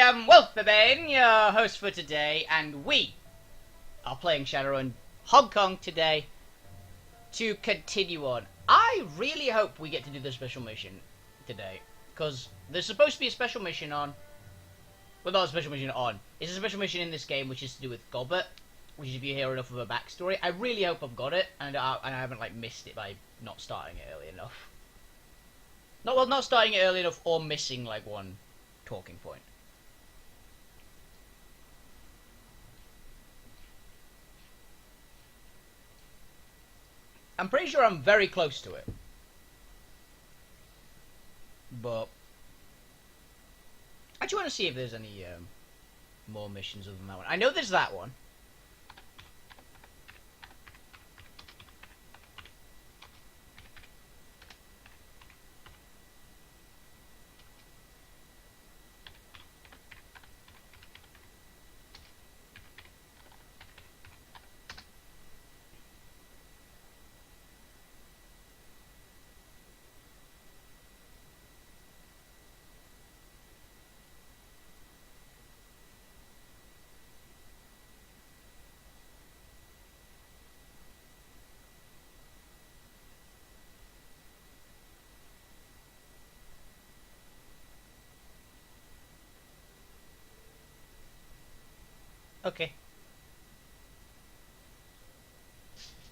am Wolfie, your host for today, and we are playing Shadowrun Hong Kong today to continue on. I really hope we get to do the special mission today, because there's supposed to be a special mission on. Well, not a special mission on. It's a special mission in this game which is to do with Gobert, which is if you hear enough of a backstory. I really hope I've got it, and I haven't like missed it by not starting it early enough. Not starting it early enough or missing like one talking point. I'm pretty sure I'm very close to it. But I just want to see if there's any more missions other than that one. I know there's that one. Okay.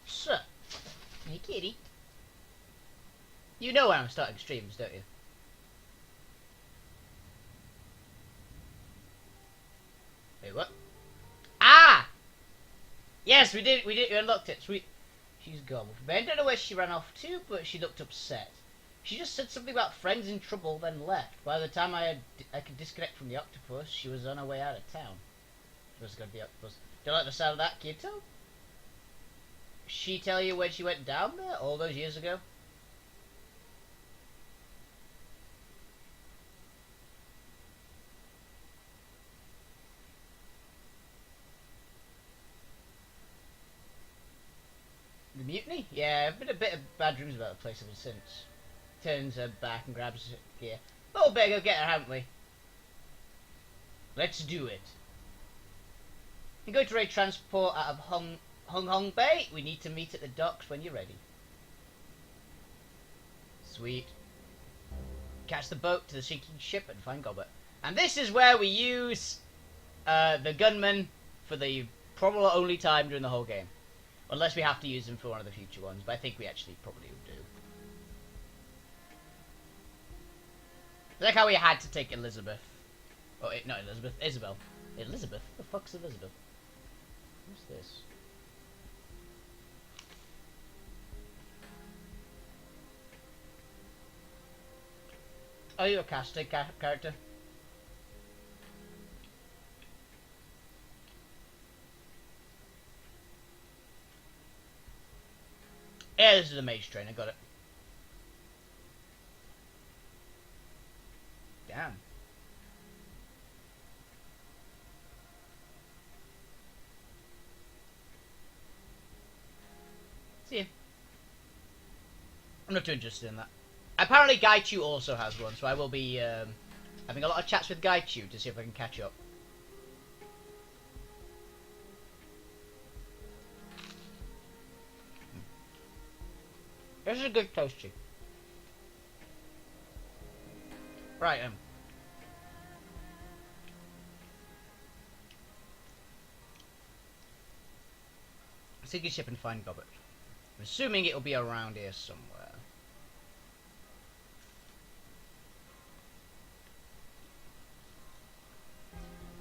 So, hey kitty. You know when I'm starting streams, don't you? Wait, what? Ah! Yes, we unlocked it. Sweet. She's gone. I don't know where she ran off to, but she looked upset. She just said something about friends in trouble, then left. By the time I could disconnect from the octopus, she was on her way out of town. She was going to the octopus. Do you like the sound of that, kiddo? She tell you when she went down there all those years ago? The mutiny? Yeah, I've been a bit of bad dreams about the place ever since. Turns her back and grabs her gear. Oh, better go get her, haven't we? Let's do it. You're going to raid transport out of Hong Kong Bay. We need to meet at the docks when you're ready. Sweet. Catch the boat to the sinking ship and find Gobert. And this is where we use the gunmen for the probably only time during the whole game. Unless we have to use them for one of the future ones, but I think we actually probably do. It's like how we had to take Elizabeth. Oh, not Elizabeth, Isabel. Elizabeth? The fuck's Elizabeth? What's this? Are you a casting character? Yeah, this is a mage train, I got it. Damn. See ya. I'm not too interested in that. Apparently Gaichu also has one, so I will be having a lot of chats with Gaichu to see if I can catch up. This is a good toasty. Right, sink a ship and find Gobert. I'm assuming it'll be around here somewhere.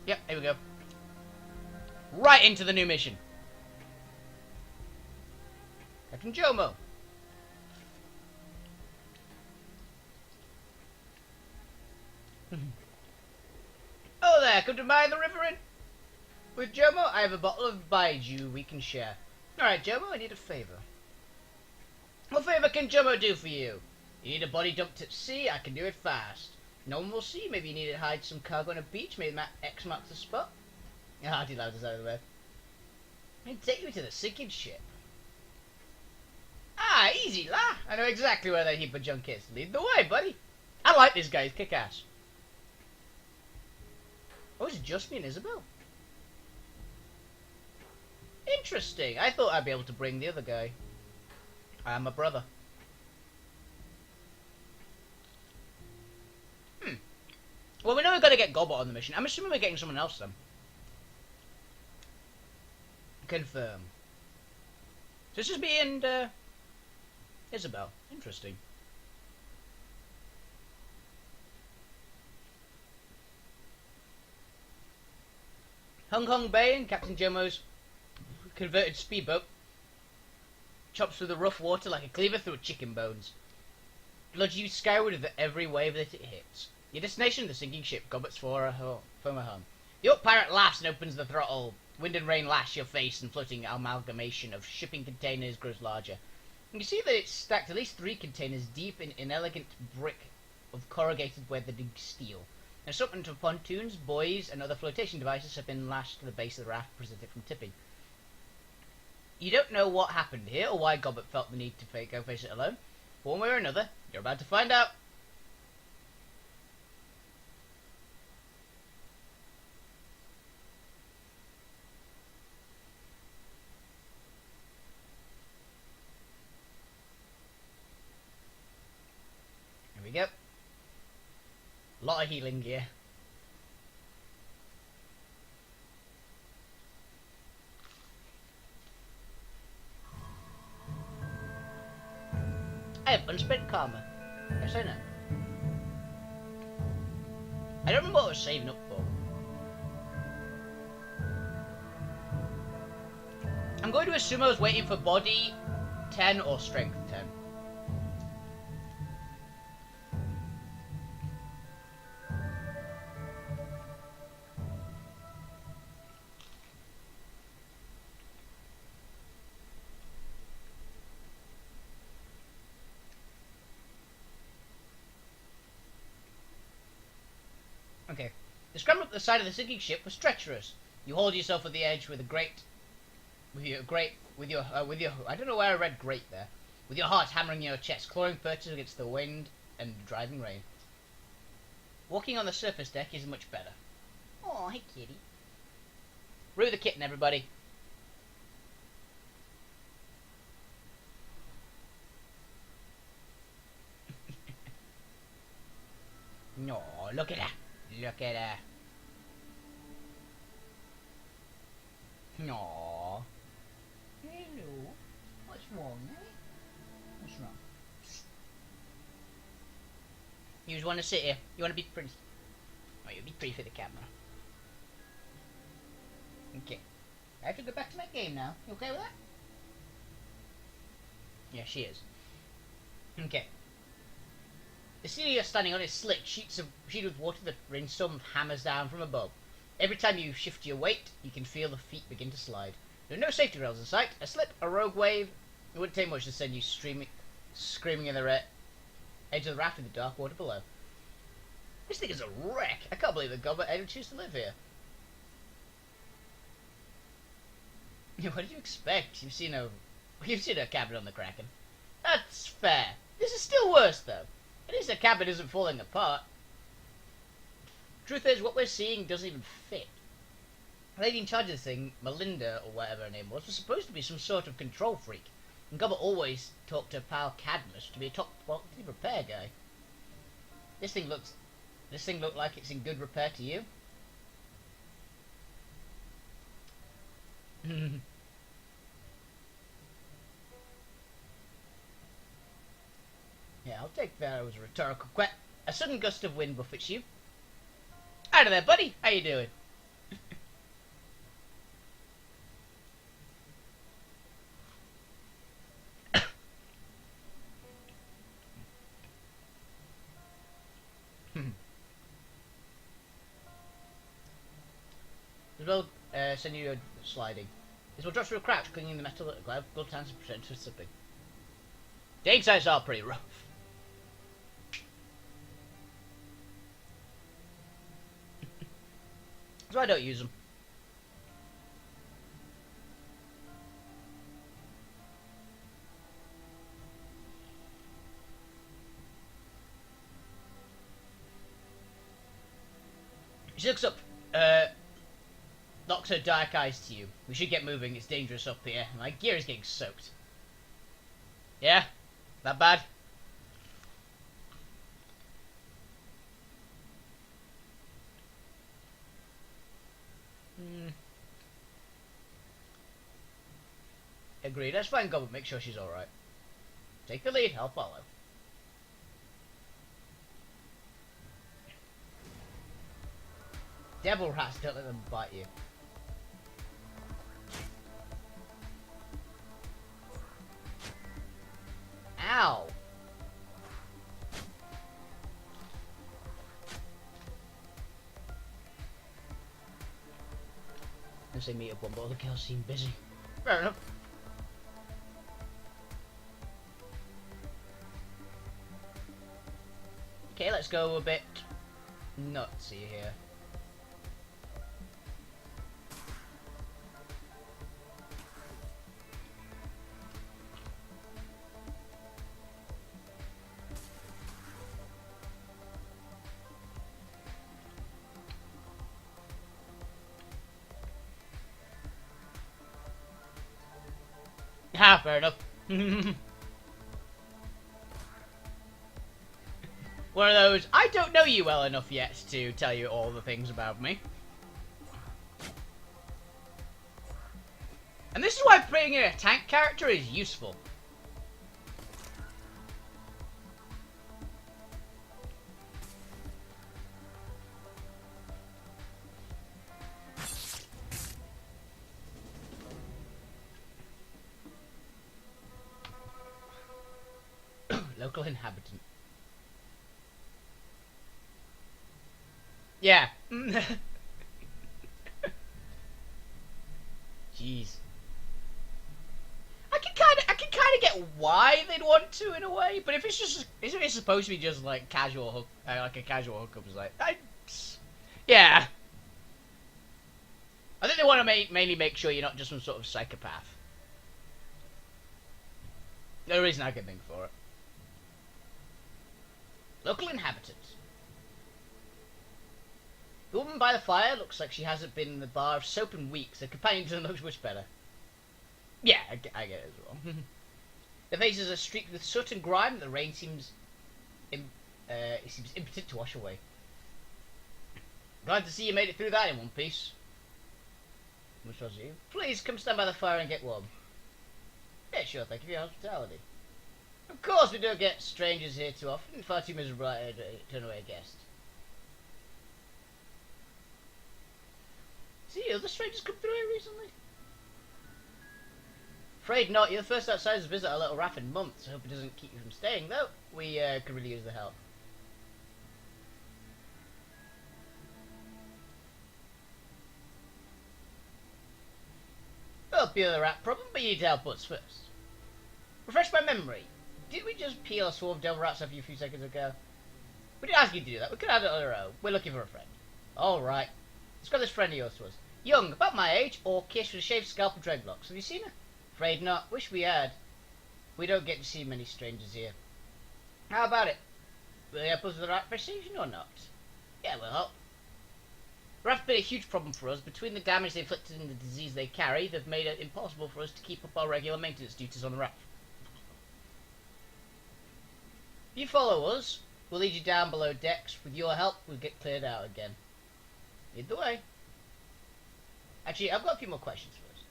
Yep, here we go. Right into the new mission. Captain Jomo. Oh there, come to mind the river in? With Jomo, I have a bottle of Baiju we can share. Alright, Jomo, I need a favour. What favour can Jomo do for you? You need a body dumped at sea, I can do it fast. No one will see, maybe you need to hide some cargo on a beach, maybe X marks the spot. Ah, I did loud this out of the way. I can take you to the sinking ship. Ah, easy, la! I know exactly where that heap of junk is. Lead the way, buddy. I like this guy, he's kick-ass. Oh, it's just me and Isabel. Interesting. I thought I'd be able to bring the other guy. I am a brother. Well, we know we've got to get Gobot on the mission. I'm assuming we're getting someone else then. Confirm. So it's just me and Isabel. Interesting. Hong Kong Bay and Captain Jomo's converted speedboat chops through the rough water like a cleaver through chicken bones. Nudge you skyward with every wave that it hits. Your destination, the sinking ship, Gobot's former home. The old pirate laughs and opens the throttle. Wind and rain lash your face, and floating amalgamation of shipping containers grows larger. You can see that it's stacked at least 3 containers deep in inelegant brick of corrugated weathered steel. An assortment of pontoons, buoys, and other flotation devices have been lashed to the base of the raft to prevent it from tipping. You don't know what happened here, or why Gobot felt the need to go face it alone. One way or another, you're about to find out. Here we go. A lot of healing gear. I have unspent karma. Yes, I know. I don't remember what I was saving up for. I'm going to assume I was waiting for body 10 or strength 10. Okay. The scramble up the side of the sinking ship was treacherous. You hold yourself at the edge with your I don't know where I read great there. With your heart hammering in your chest, clawing perches against the wind and driving rain. Walking on the surface deck is much better. Oh, hey kitty. Rue the kitten, everybody. No, look at her. Look at her. No. Hello. What's wrong, eh? What's wrong? You just want to sit here. You want to be pretty. Oh, you'll be pretty for the camera. Okay. I have to go back to my game now. You okay with that? Yeah, she is. Okay. The ceiling you're standing on is slick, sheeted with water that rainstorm hammers down from above. Every time you shift your weight, you can feel the feet begin to slide. There are no safety rails in sight. A slip, a rogue wave, it wouldn't take much to send you screaming in the edge of the raft in the dark water below. This thing is a wreck. I can't believe the Gobot ever choose to live here. What did you expect? You've seen a cabin on the Kraken. That's fair. This is still worse, though. At least the cabin isn't falling apart. Truth is, what we're seeing doesn't even fit. The lady in charge of this thing, Melinda, or whatever her name was supposed to be some sort of control freak. And Gobot always talked to pal Cadmus to be a top quality repair guy. This thing look like it's in good repair to you? Yeah, I'll take that as a rhetorical question. A sudden gust of wind buffets you. Out of there, buddy! How you doing? As well, send you a sliding. This will drop through a crouch, clinging the metal at glove hands and present to slipping. The insides are pretty rough. So I don't use them. She looks up Locks her dark eyes to you. We should get moving. It's dangerous up here. My gear is getting soaked. Yeah? That bad? Agreed. Let's find Goblin. Make sure she's alright. Take the lead. I'll follow. Devil rats, don't let them bite you. Ow! I say meet up one, but all the girls seem busy. Fair enough. Okay, let's go a bit nutsy here. Ah, fair enough. One of those, I don't know you well enough yet to tell you all the things about me. And this is why playing in a tank character is useful. Local inhabitant. Yeah. Jeez. I can kind of get why they'd want to in a way, but if it's supposed to be just like casual hook, like a casual hookup, is like, yeah. I think they want to mainly make sure you're not just some sort of psychopath. No reason I can think for it. Local inhabitants. The woman by the fire looks like she hasn't been in the bar of soap in weeks. Her companion doesn't look much better. Yeah, I get it as well. The faces are streaked with soot and grime that the rain seems impotent to wash away. Glad to see you made it through that in one piece. Much was you. Please come stand by the fire and get warm. Yeah, sure, thank you for your hospitality. Of course we don't get strangers here too often. Far too miserable to turn away a guest. See, other strangers come through here recently? Afraid not. You're the first outsiders to visit our little raft in months. I hope it doesn't keep you from staying, though. We could really use the help. Well, be the rat problem, but you need to help us first. Refresh my memory. Did we just peel a swarm of devil rats off you a few seconds ago? We didn't ask you to do that. We could have it on our own. We're looking for a friend. Alright. Let's grab this friend of yours to us. Young, about my age, orcish with a shaved scalp and dreadlocks. Have you seen her? Afraid not. Wish we had. We don't get to see many strangers here. How about it? Will you help us with the rat precision or not? Yeah, we'll help. The rat's been a huge problem for us. Between the damage they inflicted and the disease they carry, they've made it impossible for us to keep up our regular maintenance duties on the raft. If you follow us, we'll lead you down below decks. With your help, we'll get cleared out again. Lead the way. Actually, I've got a few more questions first.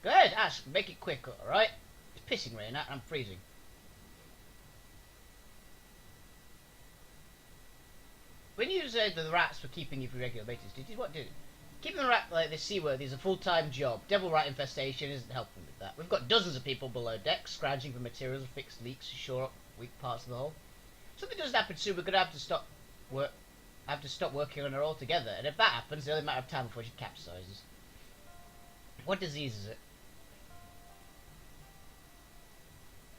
Go ahead, ask. Make it quick, alright? It's pissing rain out and I'm freezing. When you said that the rats were keeping you for regular maintenance duties, what did it? Keeping the rat like this seaworthy is a full-time job. Devil rat infestation isn't helpful with that. We've got dozens of people below decks, scrounging for materials and fix leaks to shore up weak parts of the hull. If something doesn't happen soon, we're going to have to stop working on her altogether, and if that happens, it's only a matter of time before she capsizes. What disease is it?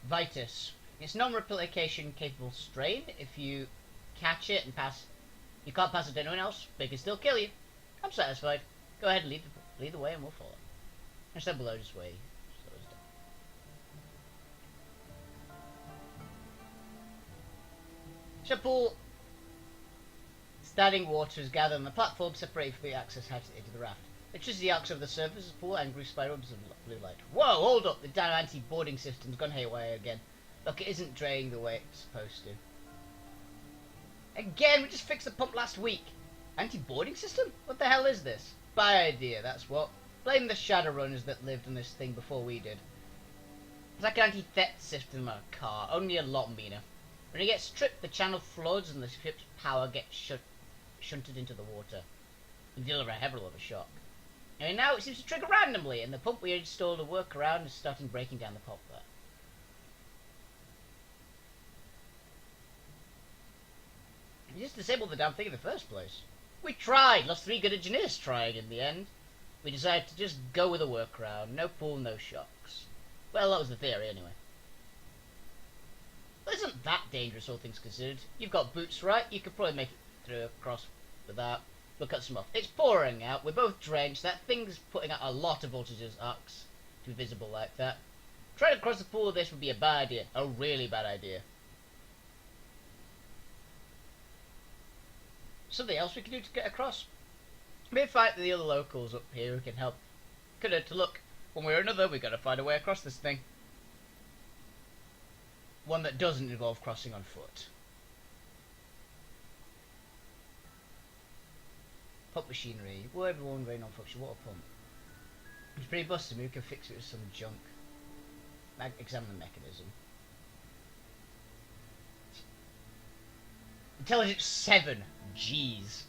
Vitus. It's non-replication capable strain. If you catch it and you can't pass it to anyone else, but it can still kill you. I'm satisfied. Go ahead and lead the way and we'll follow. And stand below this way. Shall pull Standing water is gathered on the platform separated from the access hatch into the raft. Electricity arcs over the surface of the pool and spirals of blue light. Whoa, hold up! The damn anti-boarding system's gone haywire again. Look, it isn't draining the way it's supposed to. Again, we just fixed the pump last week. Anti-boarding system? What the hell is this? Bad idea, that's what. Blame the Shadowrunners that lived on this thing before we did. It's like an anti-theft system on a car, only a lot meaner. When it gets stripped, the channel floods and the ship's power gets shunted into the water. You deliver a hell of a shock. And now it seems to trigger randomly, and the pump we installed a workaround is starting breaking down the pump there. You just disabled the damn thing in the first place. We tried, lost 3 good engineers trying in the end. We decided to just go with a workaround. No pull, no shocks. Well, that was the theory anyway. It isn't that dangerous, all things considered. You've got boots, right? You could probably make it through across without. We'll cut some off. It's pouring out. We're both drenched. That thing's putting out a lot of voltages arcs to be visible like that. Trying to cross the pool with this would be a bad idea. A really bad idea. Something else we can do to get across? Maybe fight the other locals up here who can help. Could to look. One way or another, we've got to find a way across this thing. One that doesn't involve crossing on foot. Pump machinery. Word one very non-function. Water pump. It's pretty busted. Maybe we can fix it with some junk. Examine the mechanism. Intelligence 7. Jeez.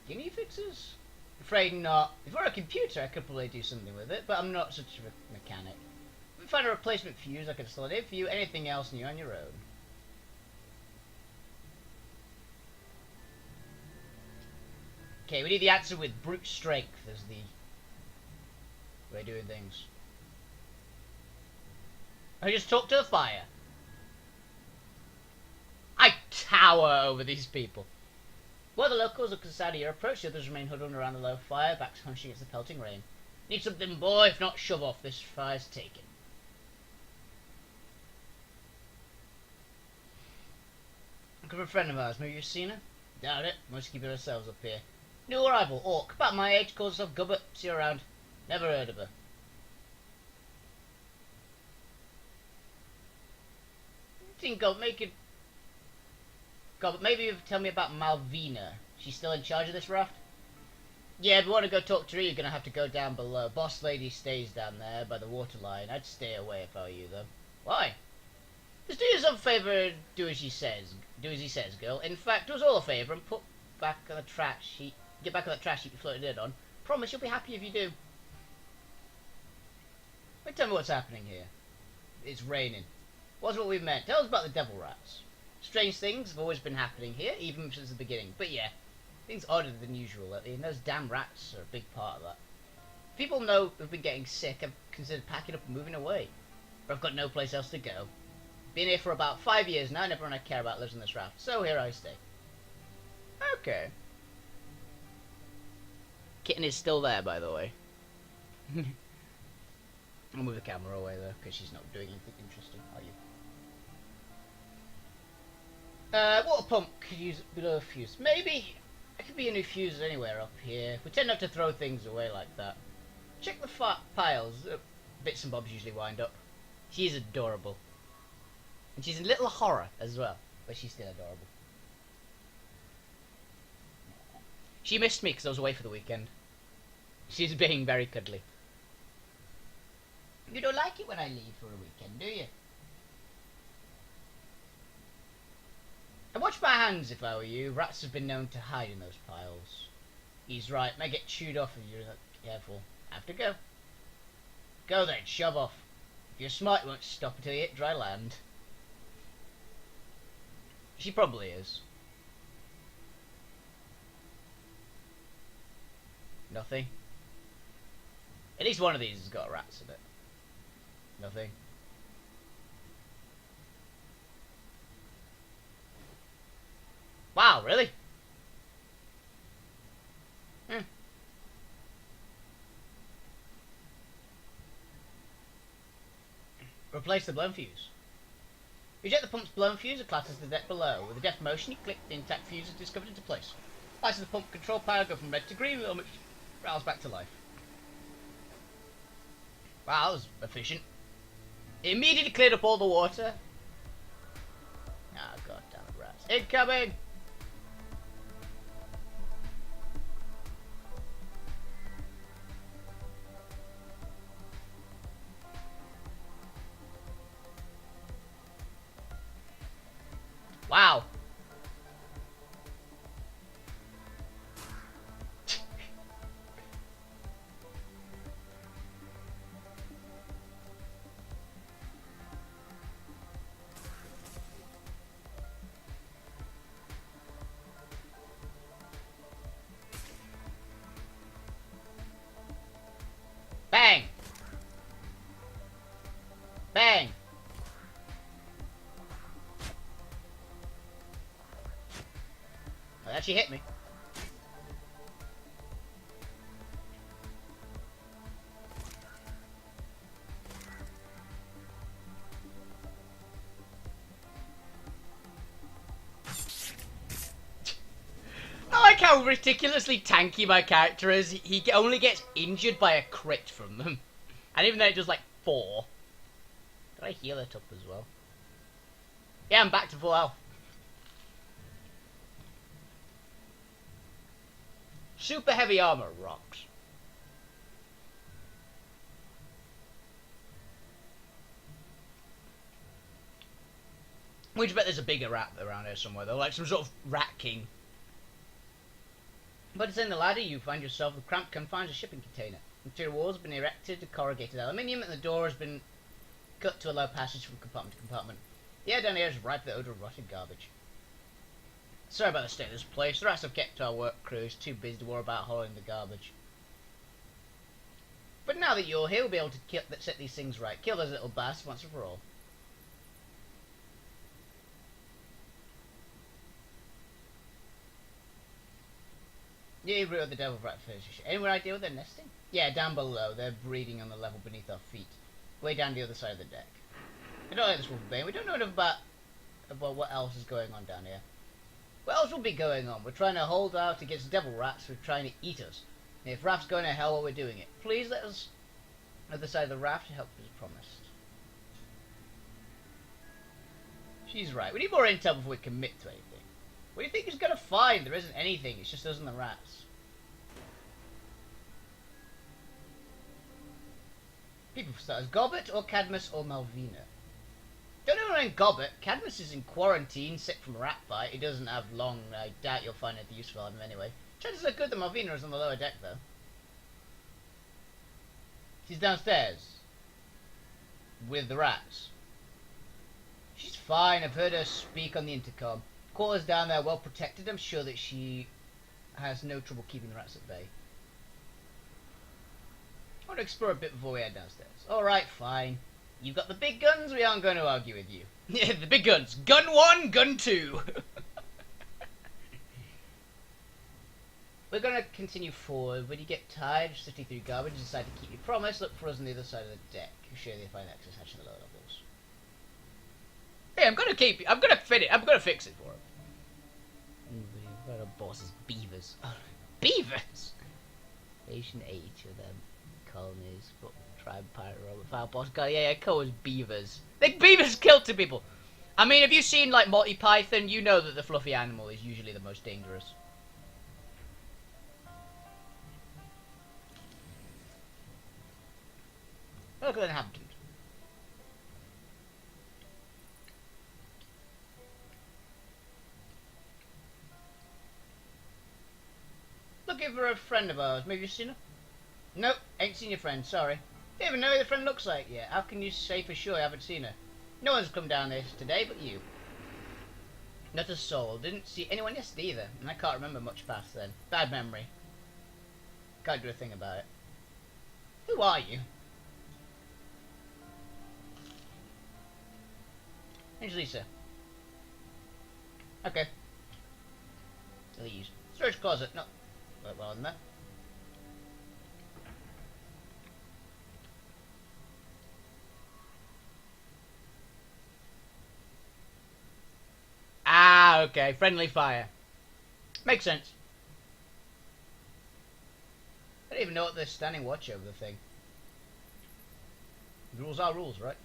Do you need fixes? Afraid not. If we're a computer, I could probably do something with it, but I'm not such a mechanic. If we find a replacement fuse, I could install it in for you. Anything else, new on your own. Okay, we need the answer with brute strength as the way of doing things. I just talk to the fire. I tower over these people. While the locals look aside at your approach, the others remain huddled around the low fire, backs hunching against the pelting rain. Need something, boy? If not, shove off. This fire's taken. Look for a friend of ours. Maybe you've seen her? Doubt it. Most keep it ourselves up here. New arrival, orc. About my age, calls herself Gubbert. See her around. Never heard of her. Think of making. God, but maybe you tell me about Malvina. She's still in charge of this raft? Yeah, if you want to go talk to her, you're going to have to go down below. Boss lady stays down there by the water line. I'd stay away if I were you, though. Why? Just do yourself a favour and do as he says. Do as he says, girl. In fact, do us all a favour and put back on the trash heap. Get back on that trash heap you floated in on. Promise you'll be happy if you do. Wait, tell me what's happening here. It's raining. What's what we meant? Tell us about the devil rats. Strange things have always been happening here, even since the beginning. But yeah, things odder than usual lately, and those damn rats are a big part of that. People know who've been getting sick have considered packing up and moving away. But I've got no place else to go. Been here for about 5 years now, and everyone I care about lives on this raft, so here I stay. Okay. Kitten is still there, by the way. I'll move the camera away, though, because she's not doing anything interesting, are you? Water pump could use below a fuse. Maybe. There could be a new fuse anywhere up here. We tend not to throw things away like that. Check the piles. Bits and bobs usually wind up. She's adorable. And she's a little horror as well. But she's still adorable. She missed me because I was away for the weekend. She's being very cuddly. You don't like it when I leave for a weekend, do you? And watch my hands if I were you. Rats have been known to hide in those piles. He's right. May get chewed off if you're not careful. Have to go. Go then. Shove off. If you're smart, you won't stop until you hit dry land. She probably is. Nothing. At least one of these has got rats in it. Nothing. Wow, really? Replace the blown fuse. Eject the pump's blown fuse and classes the deck below. With a deft motion, you click, the intact fuse is discovered into place. Lights of the pump control power go from red to green, which rouse back to life. Wow, that was efficient. It immediately cleared up all the water. Ah, god damn it, rats. Incoming! Wow. Bang! Bang! That actually hit me. I like how ridiculously tanky my character is. He only gets injured by a crit from them. And even though it does like 4. Did I heal it up as well? Yeah, I'm back to full health. Super heavy armor rocks. Which bet there's a bigger rat around here somewhere though, like some sort of rat king. But it's in the ladder you find yourself with cramped confines of shipping container. Interior walls have been erected to corrugated aluminium and the door has been cut to allow passage from compartment to compartment. The air down here is ripe with the odour of rotted garbage. Sorry about the state of this place. The rats have kept our work crews too busy to worry about hauling the garbage. But now that you're here, we'll be able to set these things right. Kill those little bastards once and for all. Yeah, you root the devil rat fish. Any idea where they're nesting? Yeah, down below. They're breeding on the level beneath our feet. Way down the other side of the deck. We don't like this Wolfie Bane. We don't know enough about what else is going on down here. What else will be going on? We're trying to hold out against devil rats who are trying to eat us. And if raft's going to hell while we're doing it, please let us on the other side of the raft to help as promised. She's right. We need more intel before we commit to anything. What do you think he's going to find? There isn't anything. It's just us and the rats. People for starters. Gobbet or Cadmus or Malvina? Don't know in Gobbet. Cadmus is in quarantine, sick from a rat fight. He doesn't have long. I doubt you'll find anything useful on him anyway. Chances are good that Malvina is on the lower deck, though. She's downstairs. With the rats. She's fine. I've heard her speak on the intercom. Quarters down there well protected. I'm sure that she has no trouble keeping the rats at bay. I want to explore a bit before we head downstairs. Alright, fine. You've got the big guns, we aren't going to argue with you. Yeah, the big guns. Gun 1, gun 2. We're going to continue forward. When you get tired of sifting through garbage and decide to keep your promise, look for us on the other side of the deck. Sure you'll find access hatch in the lower levels. Hey, I'm going to fix it for him. What a boss's beavers. Beavers! Asian age of them colonies, but tribe pirate robot file boss guy. Yeah, call us beavers. Like beavers killed 2 people. I mean, have you seen like Monty Python? You know that the fluffy animal is usually the most dangerous. Look at the inhabitant. Looking for a friend of ours. Maybe you've seen her? Nope, ain't seen your friend, sorry. Don't even know who the friend looks like yet. How can you say for sure you haven't seen her? No one's come down this today but you. Not a soul. Didn't see anyone yesterday either. And I can't remember much past then. Bad memory. Can't do a thing about it. Who are you? Name's Lisa. Okay. Please. Storage closet. No. Well in there. Okay, friendly fire. Makes sense. I don't even know what they're standing watch over the thing. Rules are rules, right?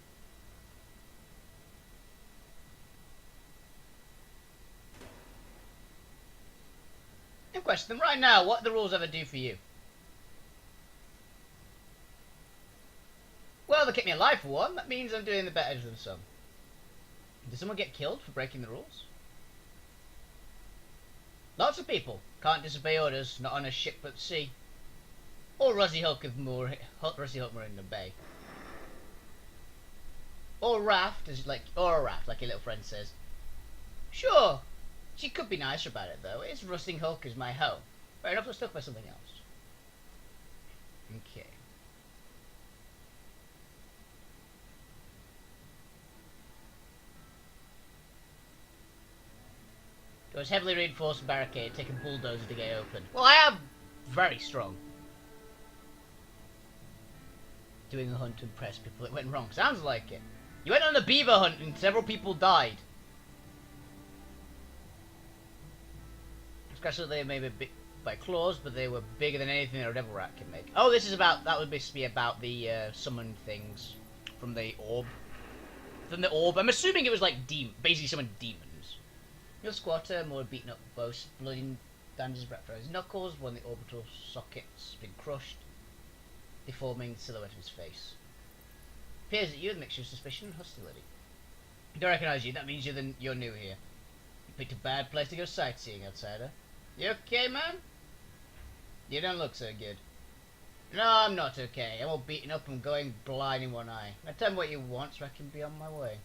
I'm questioning them right now. What do the rules ever do for you? Well, they kept me alive for one. That means I'm doing the better than some. Did someone get killed for breaking the rules? Lots of people can't disobey orders, not on a ship at sea. Or Rusty Hulk with more Rusty Hulk more in the bay. Or raft, or a raft, like your little friend says. Sure, she could be nicer about it though. It's Rusting Hulk is my home. Fair enough, let's talk about something else. Okay. It was heavily reinforced barricade, taking bulldozers to get open. Well, I am very strong. Doing a hunt to impress people. It went wrong. Sounds like it. You went on a beaver hunt and several people died. Especially they may be big by claws, but they were bigger than anything a devil rat can make. Oh, this is about, that would basically be about the summoned things from the orb. From the orb. I'm assuming it was like basically summoned demons. Your squatter, more beaten up boast, bloody damages breath for his knuckles, one of the orbital sockets been crushed, deforming the silhouette of his face. Appears that you have a mixture of suspicion and hostility. I don't recognise you, that means you're new here. You picked a bad place to go sightseeing, outsider. You okay, man? You don't look so good. No, I'm not okay. I'm all beaten up and going blind in one eye. Now tell me what you want so I can be on my way.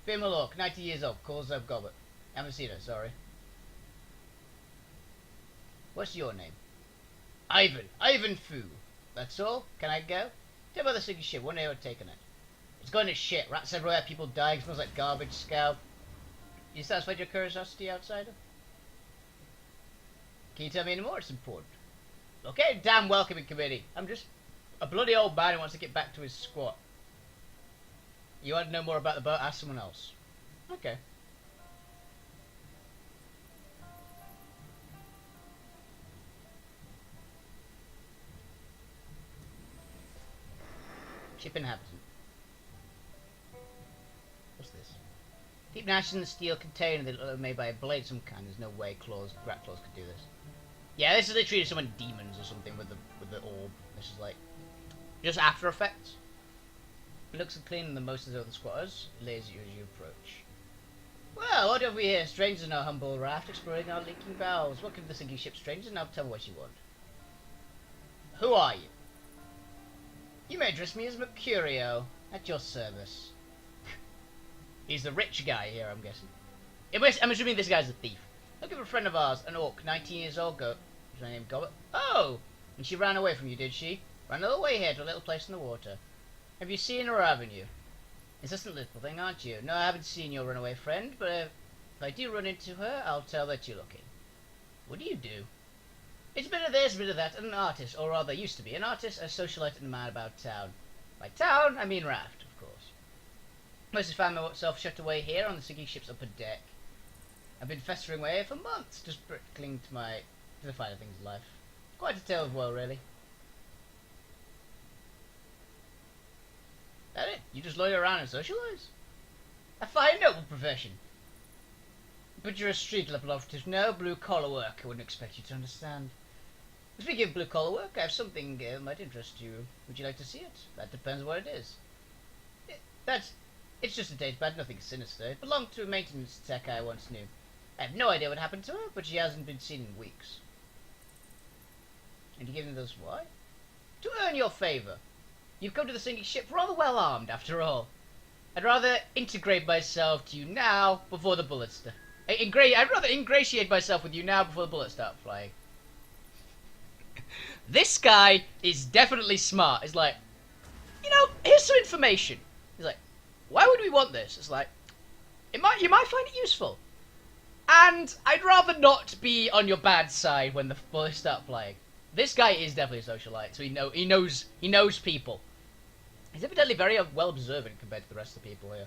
Female orc, 90 years old, calls up Gobbet. Haven't seen her, sorry. What's your name? Ivan. Ivan Fu. That's all? Can I go? Tell about the sinking ship, one day we're taking it. It's going to shit. Rats everywhere, people dying, smells like garbage, scout. You satisfied your curiosity, outsider? Can you tell me any more? It's important. Okay, damn welcoming committee. I'm just a bloody old man who wants to get back to his squat. You want to know more about the boat? Ask someone else. Okay. Ship inhabitant. What's this? Deep gnashing in the steel container that are made by a blade of some kind. There's no way rat claws could do this. Yeah, this is literally someone demons or something with the orb. This is like just after effects. It looks cleaner than most of the other squatters. It lays you as you approach. Well, what have we here? Strangers in our humble raft, exploring our leaking bowels. Welcome to the sinking ship, strangers. Now tell me what you want. Who are you? You may address me as Mercurio, at your service. He's the rich guy here, I'm guessing. I'm assuming this guy's a thief. Looking for a friend of ours, an orc, 19 years old, is her name Gobbet? Oh! And she ran away from you, did she? Ran all the way here to a little place in the water. Have you seen her or haven't you? Insistent little thing, aren't you? No, I haven't seen your runaway friend, but if I do run into her, I'll tell that you're looking. What do you do? It's a bit of this, a bit of that, and an artist, or rather used to be. An artist, a socialite, and a man about town. By town, I mean raft, of course. Mostly found myself shut away here on the sinking ship's upper deck. I've been festering away for months, just cling to the finer things in life. Quite a tale of woe, really. That it? You just loiter around and socialise? A fine noble profession. But you're a street level operative. No blue collar work. I wouldn't expect you to understand. Speaking of blue collar work, I have something that might interest you. Would you like to see it? That depends what it is. It's just a date bad, nothing sinister. It belonged to a maintenance tech I once knew. I have no idea what happened to her, but she hasn't been seen in weeks. And you give me those why? To earn your favour. You've come to the sinking ship rather well armed, after all. I'd rather integrate myself to you now before the bullets start. I'd rather ingratiate myself with you now before the bullets start flying. This guy is definitely smart. He's like, you know, here's some information. He's like, why would we want this? It's like, you might find it useful. And I'd rather not be on your bad side when the bullets start flying. This guy is definitely a socialite, so he knows people. He's evidently very well observant compared to the rest of the people here.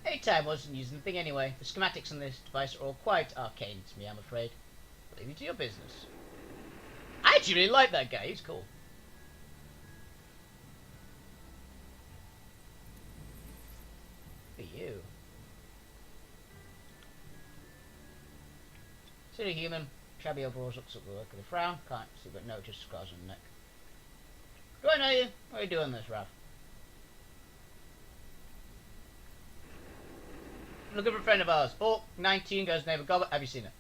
Anytime wasn't using the thing anyway. The schematics on this device are all quite arcane to me, I'm afraid. I'll leave you to your business. I actually really like that guy. He's cool. Who are you? Silly human. Shabby overalls, looks at the work with a frown. Can't see but no, just scars on the neck. Do I know you? What are you doing this, Raph? Looking for a friend of ours. Oh, 19 goes neighbour Gobbert. Have you seen her?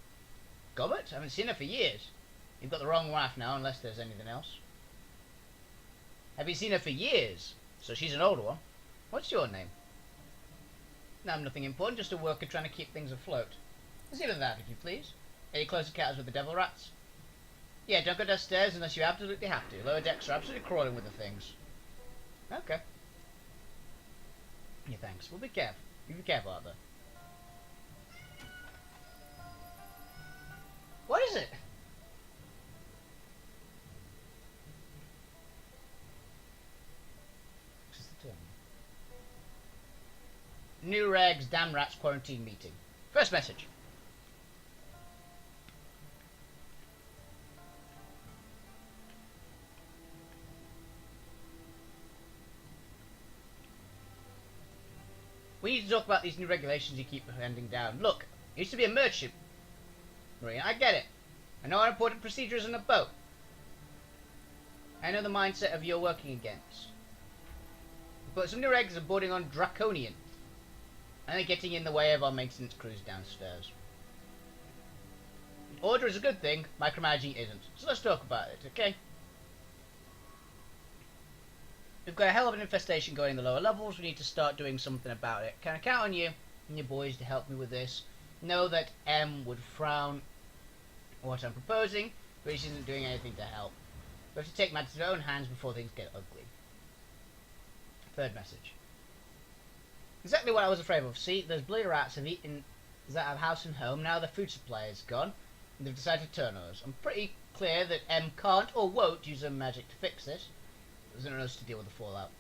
Gobbert? I haven't seen her for years. You've got the wrong Raph now, unless there's anything else. Have you seen her for years? So she's an older one. What's your name? No, I'm nothing important, just a worker trying to keep things afloat. Let's see with that, if you please. Are you close encounters with the devil rats? Yeah, don't go downstairs unless you absolutely have to. Lower decks are absolutely crawling with the things. Okay. Yeah, thanks. We'll be careful. You be careful out there. What is it? New regs, damn rats, quarantine meeting. First message. We need to talk about these new regulations you keep handing down. Look, you used to be a merchant marine. I get it. I know how important procedure is on a boat. I know the mindset of you're working against. But some new regs are bordering on draconian. And they're getting in the way of our maintenance crews downstairs. Order is a good thing, micromanaging isn't. So let's talk about it, okay? We've got a hell of an infestation going in the lower levels. We need to start doing something about it. Can I count on you and your boys to help me with this? Know that M would frown what I'm proposing, but she isn't doing anything to help. We have to take matters in our own hands before things get ugly. Third message. Exactly what I was afraid of. See, those bloody rats have eaten our house and home. Now the food supply is gone, and they've decided to turn on us. I'm pretty clear that M can't or won't use her magic to fix it. There's no us to deal with the fallout.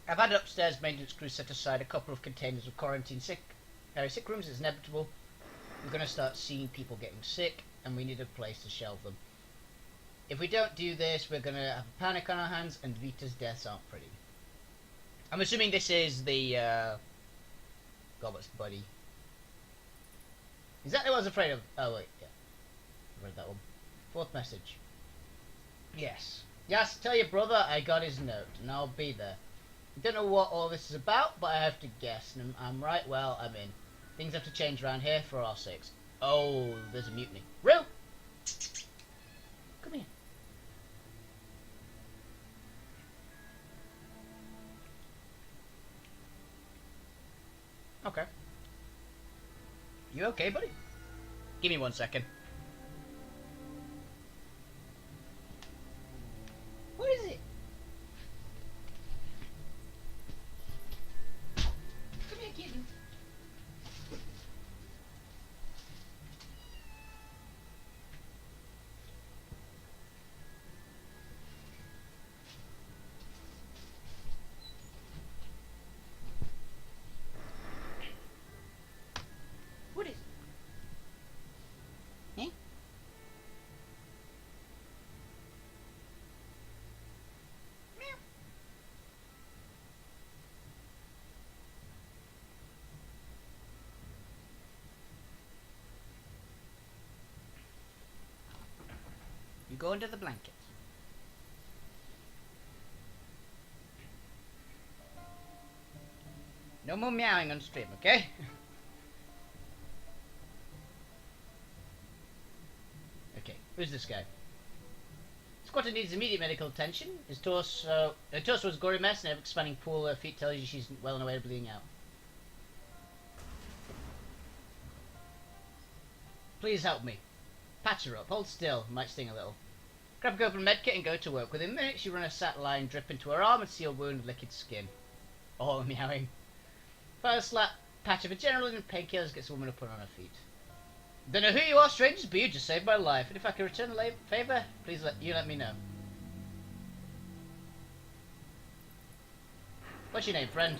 I've had upstairs maintenance crew set aside a couple of containers of quarantine sick rooms. It's inevitable. We're going to start seeing people getting sick, and we need a place to shelve them. If we don't do this, we're going to have a panic on our hands, and Vita's deaths aren't pretty. I'm assuming this is the, God, what's the buddy? Exactly what I was afraid of. Oh, wait, yeah. I read that one. Fourth message. Yes. Yes, tell your brother I got his note, and I'll be there. I don't know what all this is about, but I have to guess, and I'm right, well, I'm in. Things have to change around here for our sakes. Oh, there's a mutiny. Real? Come here. Okay. You okay, buddy? Give me 1 second. What is it? Come here, kitten. What is it? Eh? Meow. You go under the blanket. No more meowing on stream, okay? Okay, who's this guy? Squatter needs immediate medical attention. His torso was a gory mess, and an expanding pool of feet tells you she's well on her way to bleeding out. Please help me. Patch her up. Hold still. Might sting a little. Grab a open medkit and go to work. Within minutes, you run a saline drip into her arm and seal wound with liquid skin. Oh, meowing. First slap patch of adrenaline and painkillers gets the woman up and on her feet. Don't know who you are, strangers, but you just saved my life. And if I can return the favour, please let me know. What's your name, friend?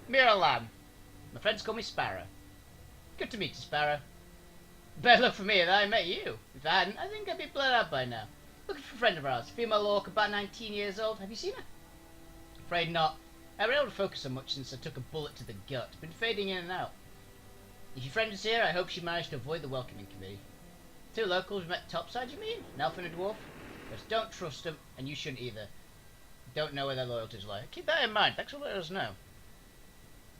Miralam. My friends call me Sparrow. Good to meet you, Sparrow. Better luck for me that I met you. If I hadn't, I think I'd be blurred out by now. Looking for a friend of ours, female orc, about 19 years old. Have you seen her? Afraid not. I haven't been able to focus so much since I took a bullet to the gut. Been fading in and out. If your friend is here, I hope she managed to avoid the welcoming committee. 2 locals met topside, you mean? An elf and a dwarf? Just don't trust them, and you shouldn't either. Don't know where their loyalties lie. Keep that in mind. Thanks for letting us know.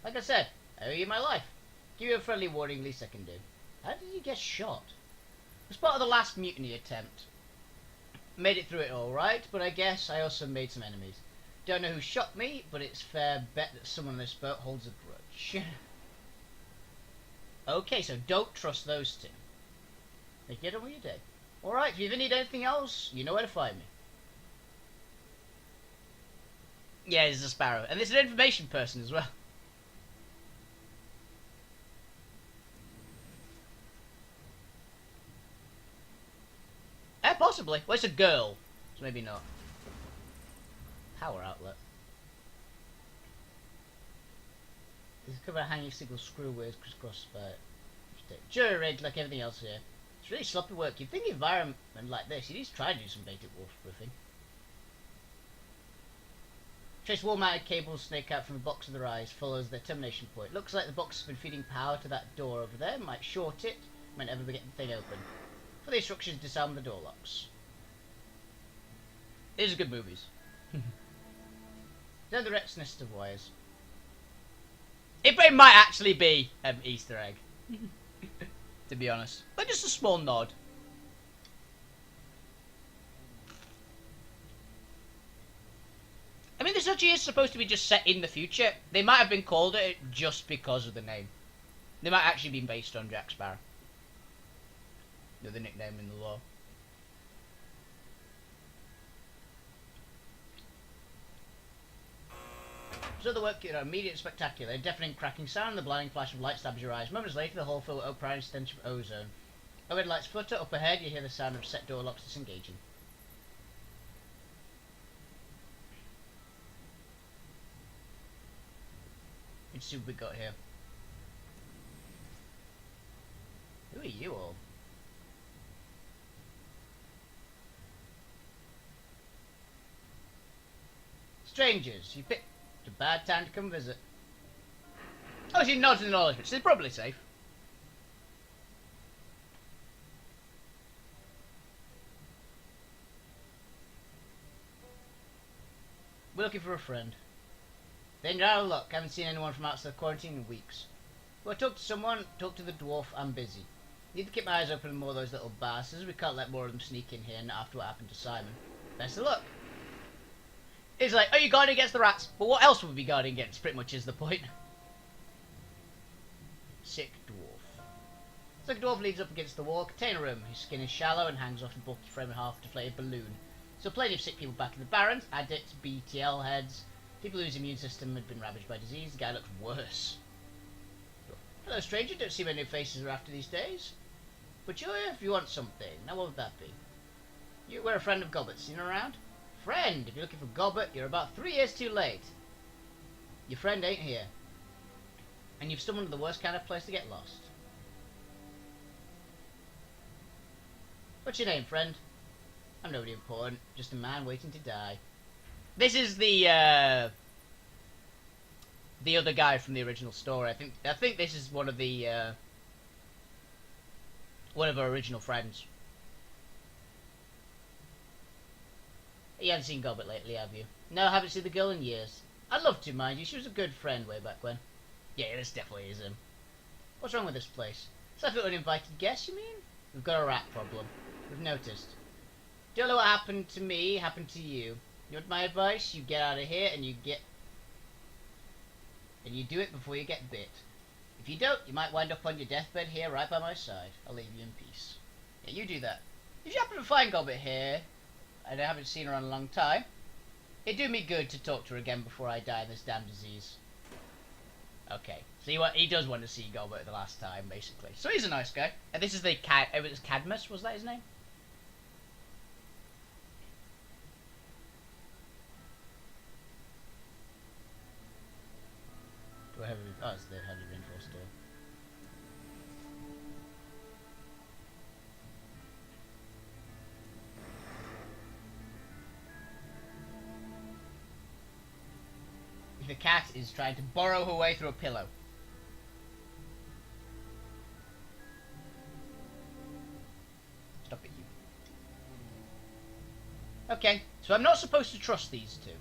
Like I said, I owe you my life. Give you a friendly warning, least I can do. How did you get shot? It was part of the last mutiny attempt. Made it through it all right, but I guess I also made some enemies. Don't know who shot me, but it's fair bet that someone on this boat holds a grudge. Okay, so don't trust those 2. They get on with your day. Alright, if you ever need anything else, you know where to find me. Yeah, there's a Sparrow. And there's an information person as well. Possibly. Well, it's a girl, so maybe not. Power outlet. This is covered a hanging single screw with crisscross spire. Jury rigged like everything else here. It's really sloppy work. You'd think the environment like this, you'd at least try to do some basic waterproofing. Trace wall-mounted cables snake out from the box of the rise, follows their termination point. Looks like the box has been feeding power to that door over there. Might short it whenever we get the thing open. For the instructions, disarm the door locks. These are good movies. They're the Rex nest of wires. It might actually be an Easter egg. To be honest. But just a small nod. I mean, this actually is supposed to be just set in the future. They might have been called it just because of the name. They might actually be based on Jack Sparrow. The nickname in the law. So the work, immediate and spectacular. A deafening cracking sound and the blinding flash of light stabs your eyes. Moments later, the whole filled with oppressive stench of ozone. Overhead lights flutter. Up ahead, you hear the sound of set door locks disengaging. Let's see what we got here. Who are you all? Strangers, you picked a bad time to come visit. Oh, she nods in acknowledgement. She's probably safe. We're looking for a friend. Then you're out of luck. Haven't seen anyone from outside quarantine in weeks. Well, talk to someone. Talk to the dwarf. I'm busy. Need to keep my eyes open on more of those little bastards. We can't let more of them sneak in here after what happened to Simon. Best of luck. It's like, oh, you're guarding against the rats. But what else would we be guarding against? Pretty much is the point. Sick dwarf. Sick dwarf leads up against the wall. Container room. His skin is shallow and hangs off a bulky frame and half deflated balloon. So plenty of sick people back in the Barrens. Addicts, BTL heads. People whose immune system had been ravaged by disease. The guy looks worse. Hello, stranger. Don't see many new faces are after these days. But you're here if you want something. Now, what would that be? We're a friend of Gobbert's. Seen her around? Friend! If you're looking for Gobbert, you're about 3 years too late. Your friend ain't here. And you've stumbled into the worst kind of place to get lost. What's your name, friend? I'm nobody important. Just a man waiting to die. This is the other guy from the original story. I think this is one of our original friends. You haven't seen Gobbert lately, have you? No, I haven't seen the girl in years. I'd love to, mind you. She was a good friend way back when. Yeah, this definitely is him. What's wrong with this place? Is that an uninvited guest, you mean? We've got a rat problem. We've noticed. Don't know what happened to me, happened to you. You want my advice? You get out of here and you do it before you get bit. If you don't, you might wind up on your deathbed here right by my side. I'll leave you in peace. Yeah, you do that. If you happen to find Gobbert here, and I haven't seen her in a long time, it'd do me good to talk to her again before I die of this damn disease. Okay, so he does want to see Gobbert the last time, basically. So he's a nice guy. And this is the it was Cadmus, was that his name? Do I have oh, it's the head of info. the cat is trying to burrow her way through a pillow. Stop it, you. Okay, so I'm not supposed to trust these two.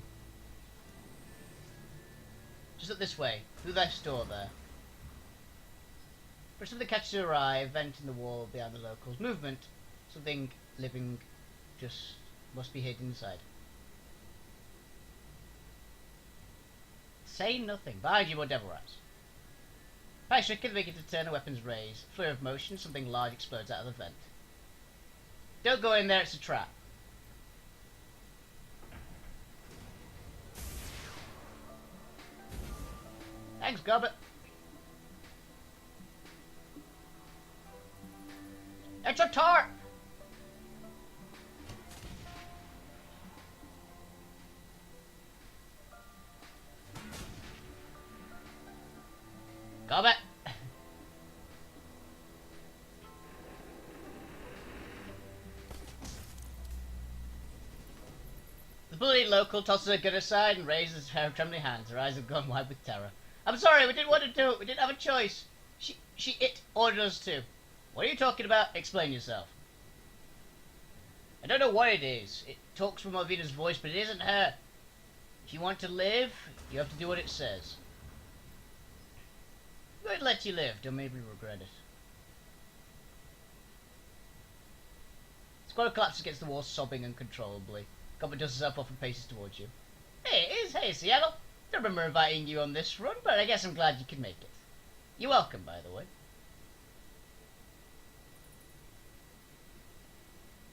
Just look this way, through that store there. For something catches your eye, a vent in the wall behind the locals. Movement. Something living just must be hidden inside. Say nothing. Behind you, more devil rats. By stricken, make it to turn, the weapons raise. Flurry of motion, something large explodes out of the vent. Don't go in there, it's a trap. Thanks, Gobbet. It's a tarp! Gobbet! The bloody local tosses her gun aside and raises her trembling hands. Her eyes have gone wide with terror. I'm sorry, we didn't want to do it. We didn't have a choice. It ordered us to. What are you talking about? Explain yourself. I don't know what it is. It talks from Malvina's voice, but it isn't her. If you want to live, you have to do what it says. We'd let you live. Don't make me regret it. Squirrel collapses against the wall, sobbing uncontrollably. Goblin dusts herself off and paces towards you. Hey, it is. Hey, Seattle. Don't remember inviting you on this run, but I guess I'm glad you could make it. You're welcome, by the way.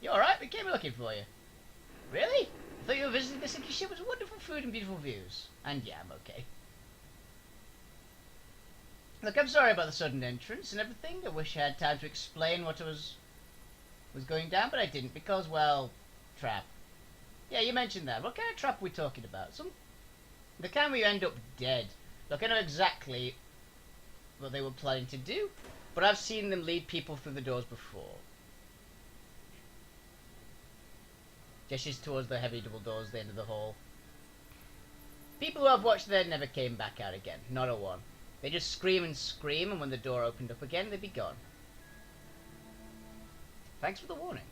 You alright? We came looking for you. Really? I thought you were visiting the city ship with wonderful food and beautiful views. And yeah, I'm okay. Look, I'm sorry about the sudden entrance and everything. I wish I had time to explain what was going down, but I didn't because, well, trap. Yeah, you mentioned that. What kind of trap are we talking about? The kind where you end up dead. Look, I know exactly what they were planning to do, but I've seen them lead people through the doors before. Gestures towards the heavy double doors at the end of the hall. People who I've watched there never came back out again. Not a one. They just scream and scream, and when the door opened up again, they'd be gone. Thanks for the warning.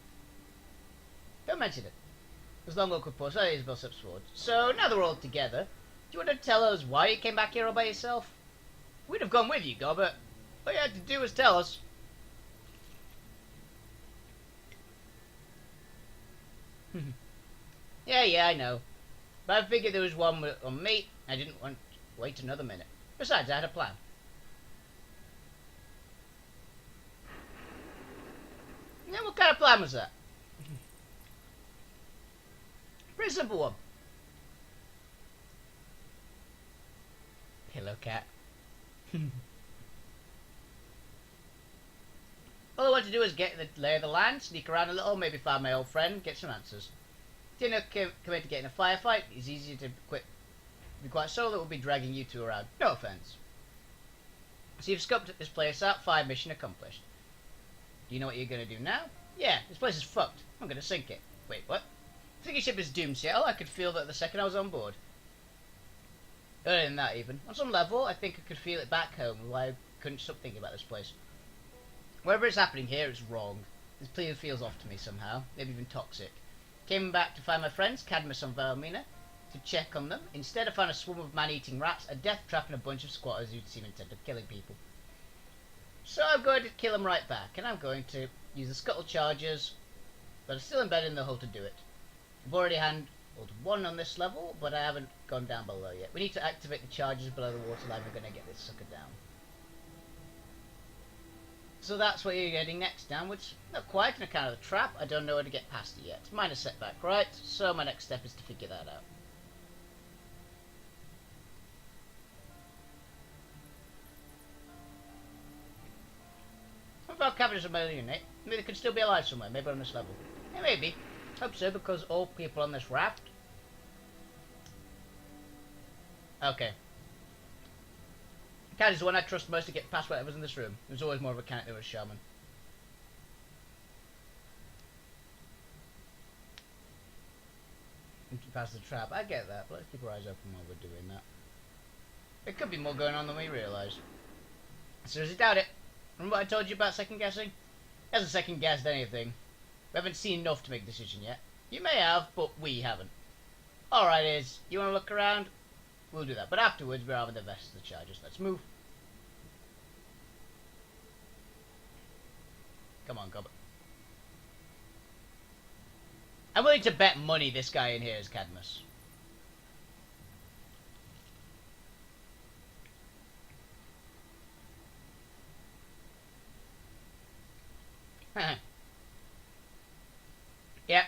Don't mention it. There's long awkward pause. Oh, Isabel steps forward. So, now that we're all together, do you want to tell us why you came back here all by yourself? We'd have gone with you, Gobbet. All you had to do was tell us. Yeah, I know. But I figured there was one on me. I didn't want to wait another minute. Besides, I had a plan. Yeah, what kind of plan was that? Pretty simple one. Pillow cat. All I want to do is get the lay of the land, sneak around a little, maybe find my old friend, get some answers. Didn't come here to get in a firefight. It's easier to be quite solo. That will be dragging you two around. No offense. So you've scoped this place out. 5 mission accomplished. Do you know what you're going to do now? Yeah, this place is fucked. I'm going to sink it. Wait, what? The sinking ship is doomed, Seattle. I could feel that the second I was on board. Earlier than that, even. On some level, I think I could feel it back home, why I couldn't stop thinking about this place. Whatever is happening here, it's wrong. This place feels off to me somehow, maybe even toxic. Came back to find my friends, Cadmus and Valmina, to check on them. Instead, I found a swarm of man-eating rats, a death trap, and a bunch of squatters who'd seem intent of killing people. So I'm going to kill them right back, and I'm going to use the scuttle charges that are still embedded in the hull to do it. I've already handled 1 on this level, but I haven't gone down below yet. We need to activate the charges below the waterline. We're going to get this sucker down. So that's what you're getting next, downwards. Not quite on account of the trap. I don't know how to get past it yet. Minor setback, right? So my next step is to figure that out. What about cabins of million, eh? Maybe they could still be alive somewhere, maybe on this level. Yeah, maybe. Hope so, because all people on this raft... Okay. Cat is the one I trust most to get past whatever's in this room. There's always more of a cat than a shaman. And keep past the trap. I get that, but let's keep our eyes open while we're doing that. There could be more going on than we realise. Seriously doubt it. Remember what I told you about second guessing? He hasn't second guessed anything. We haven't seen enough to make a decision yet. You may have, but we haven't. Alright, is you want to look around? We'll do that. But afterwards, we're having the rest of the charges. Let's move. Come on, Gobbet. I'm willing to bet money this guy in here is Cadmus. Yep.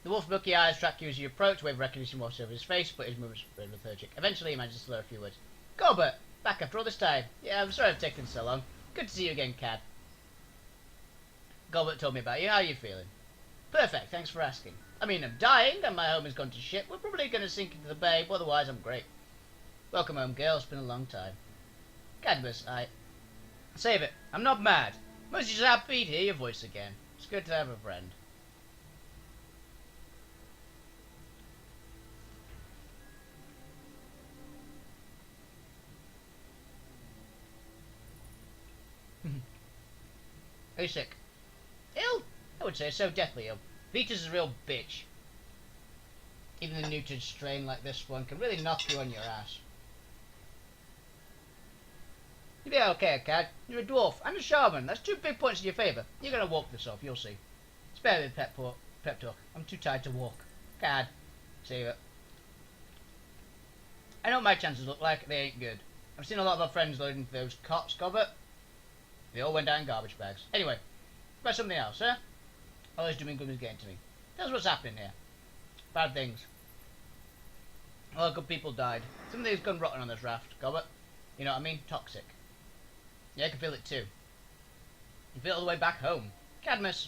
The wolf booky eyes track you as you approach, wave recognition washes over his face, but his movements were lethargic. Eventually he manages to slur a few words. Gobbet! Back after all this time. Yeah, I'm sorry I've taken so long. Good to see you again, Cad. Gobbet told me about you. How are you feeling? Perfect, thanks for asking. I mean, I'm dying, and my home has gone to shit. We're probably going to sink into the bay, but otherwise I'm great. Welcome home, girl. It's been a long time. Cadmus, Save it. I'm not mad. Mostly just happy to hear your voice again. It's good to have a friend. Are you sick? Ill? I would say so, deathly ill. Vita's a real bitch. Even a neutered strain like this one can really knock you on your ass. You'll be okay, Cad. You're a dwarf and a shaman. That's 2 big points in your favour. You're going to walk this off, you'll see. Spare me the pep talk. I'm too tired to walk. Cad. Save it. I know what my chances look like. They ain't good. I've seen a lot of my friends loading for those cops, Gobbet. They all went down in garbage bags. Anyway, about something else, huh? All this doing good is getting to me. Tell us what's happening here. Bad things. A lot of good people died. Something's gone rotten on this raft, Gobbet. You know what I mean? Toxic. Yeah, I can feel it too. You feel it all the way back home. Cadmus,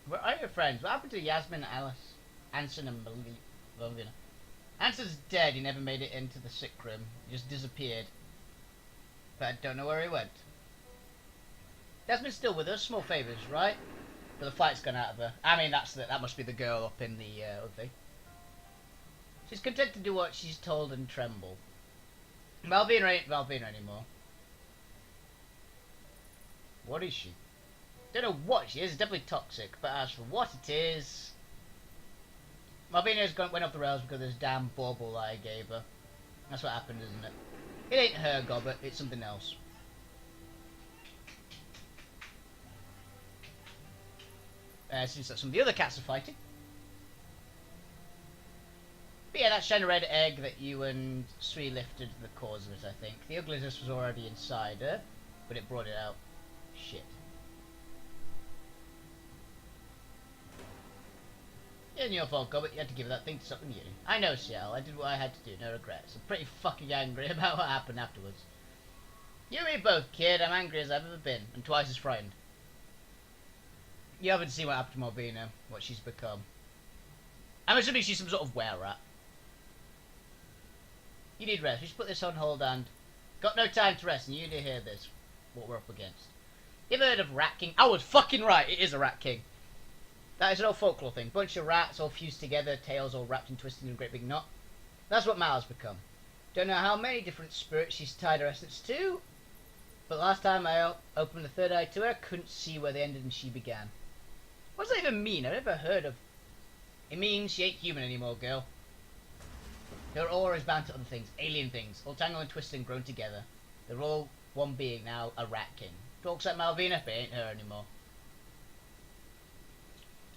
where are your friends? What happened to Yasmin, Alice, Anson, and Melina? Anson's dead. He never made it into the sick room. He just disappeared. But I don't know where he went. Yasmin's still with us. Small favours, right? But the flight's gone out of her. I mean, that must be the girl up in the other thing. She's content to do what she's told and tremble. Malvina ain't Malvina anymore. What is she? Don't know what she is. It's definitely toxic. But as for what it is, Malvina's went off the rails because of this damn bauble I gave her. That's what happened, isn't it? It ain't her, Gobbet. It's something else. Seems like some of the other cats are fighting. But yeah, that shiny red egg that you and Sui lifted the cause of it, I think. The ugliness was already inside her, but it brought it out. Shit. It isn't your fault, Gobbet. You had to give that thing to something new. I know, Ciel. I did what I had to do. No regrets. I'm pretty fucking angry about what happened afterwards. You and me both, kid. I'm angry as I've ever been, and twice as frightened. You haven't seen what happened to Malvina, what she's become. I'm assuming she's some sort of were-rat. You need rest. We should put this on hold and... Got no time to rest, and you need to hear this. What we're up against. You ever heard of Rat King? I was fucking right, it is a Rat King. That is an old folklore thing. Bunch of rats all fused together, tails all wrapped and twisted in a great big knot. That's what Mal's become. Don't know how many different spirits she's tied her essence to, but last time I opened the third eye to her, I couldn't see where they ended and she began. What does that even mean? I've never heard of... It means she ain't human anymore, girl. Her aura is bound to other things, alien things, all tangled and twisted and grown together. They're all one being now, a Rat King. Talks like Malvina, but ain't her anymore.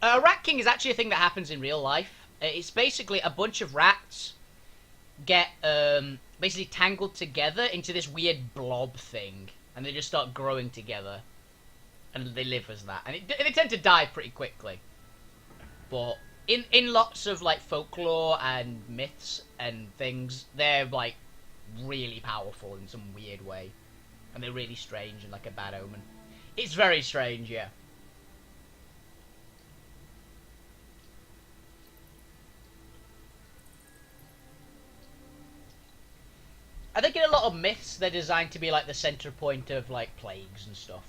A Rat King is actually a thing that happens in real life. It's basically a bunch of rats get basically tangled together into this weird blob thing, and they just start growing together, and they live as that. And they tend to die pretty quickly. But in lots of like folklore and myths and things, they're like really powerful in some weird way, and they're really strange and like a bad omen. It's very strange, yeah. I think in a lot of myths, they're designed to be like the center point of like plagues and stuff.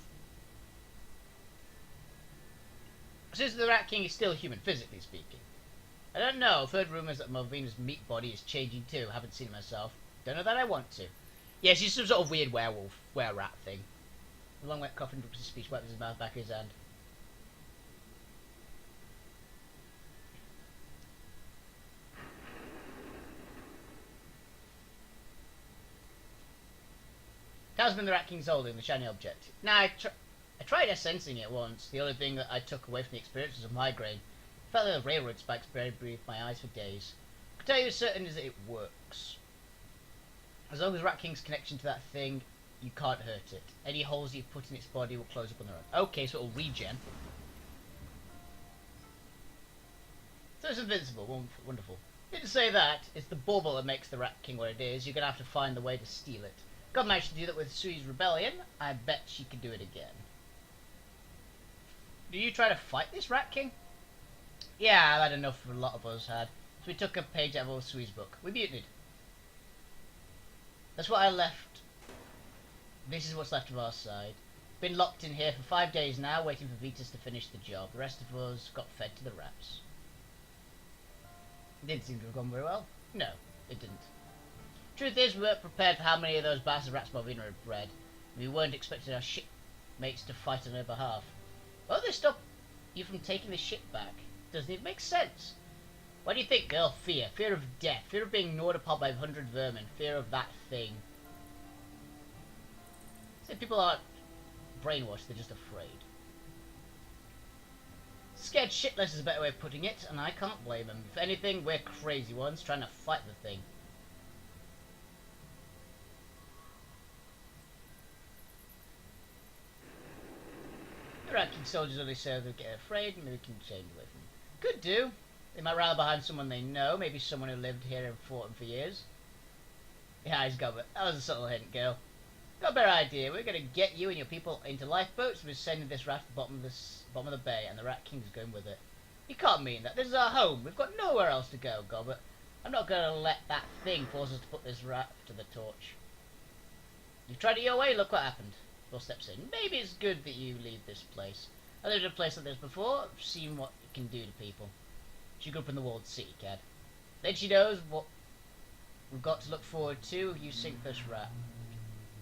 Since the Rat King is still human, physically speaking. I don't know, I've heard rumours that Malvina's meat body is changing too, haven't seen it myself. Don't know that I want to. Yeah, she's some sort of weird werewolf, were-rat thing. The long wet cough interrupts his speech, wipes his mouth back of his hand. Talisman the Rat King's holding, the shiny object. Now, I tried sensing it once. The only thing that I took away from the experience was a migraine. I felt like the railroad spikes buried beneath my eyes for days. I can tell you certain is that it works. As long as Rat King's connection to that thing, you can't hurt it. Any holes you put in its body will close up on their own. Okay, so it'll regen. So it's invincible. Wonderful. Didn't say that. It's the bauble that makes the Rat King what it is. You're going to have to find the way to steal it. God managed to do that with Sui's rebellion. I bet she could do it again. Do you try to fight this Rat King? Yeah, I've had enough. A lot of us had. So we took a page out of old Sui's book. We mutinied. That's what I left. This is what's left of our side. Been locked in here for 5 days now, waiting for Vitus to finish the job. The rest of us got fed to the rats. It didn't seem to have gone very well. No, it didn't. Truth is, we weren't prepared for how many of those bastard rats Malvina had bred. We weren't expecting our shipmates to fight on her behalf. Why they stop you from taking the ship back? Doesn't it make sense? What do you think, girl? Fear. Fear of death. Fear of being gnawed upon by 100 vermin. Fear of that thing. So people aren't brainwashed, they're just afraid. Scared shitless is a better way of putting it, and I can't blame them. If anything, we're crazy ones trying to fight the thing. The Rat King soldiers only say they'll get afraid, and maybe we can change away from them. Could do. They might rally behind someone they know, maybe someone who lived here and fought them for years. Yeah, he's got it. That was a subtle hint, girl. Got a better idea. We're going to get you and your people into lifeboats. We're sending this raft to the bottom of the bay, and the Rat King's going with it. You can't mean that. This is our home. We've got nowhere else to go, Gobbert. I'm not going to let that thing force us to put this raft to the torch. You've tried it your way. Look what happened. Bill steps in. Maybe it's good that you leave this place. I lived in a place like this before. I've seen what it can do to people. She grew up in the walled city, Cad. Then she knows what we've got to look forward to if you sink this rat.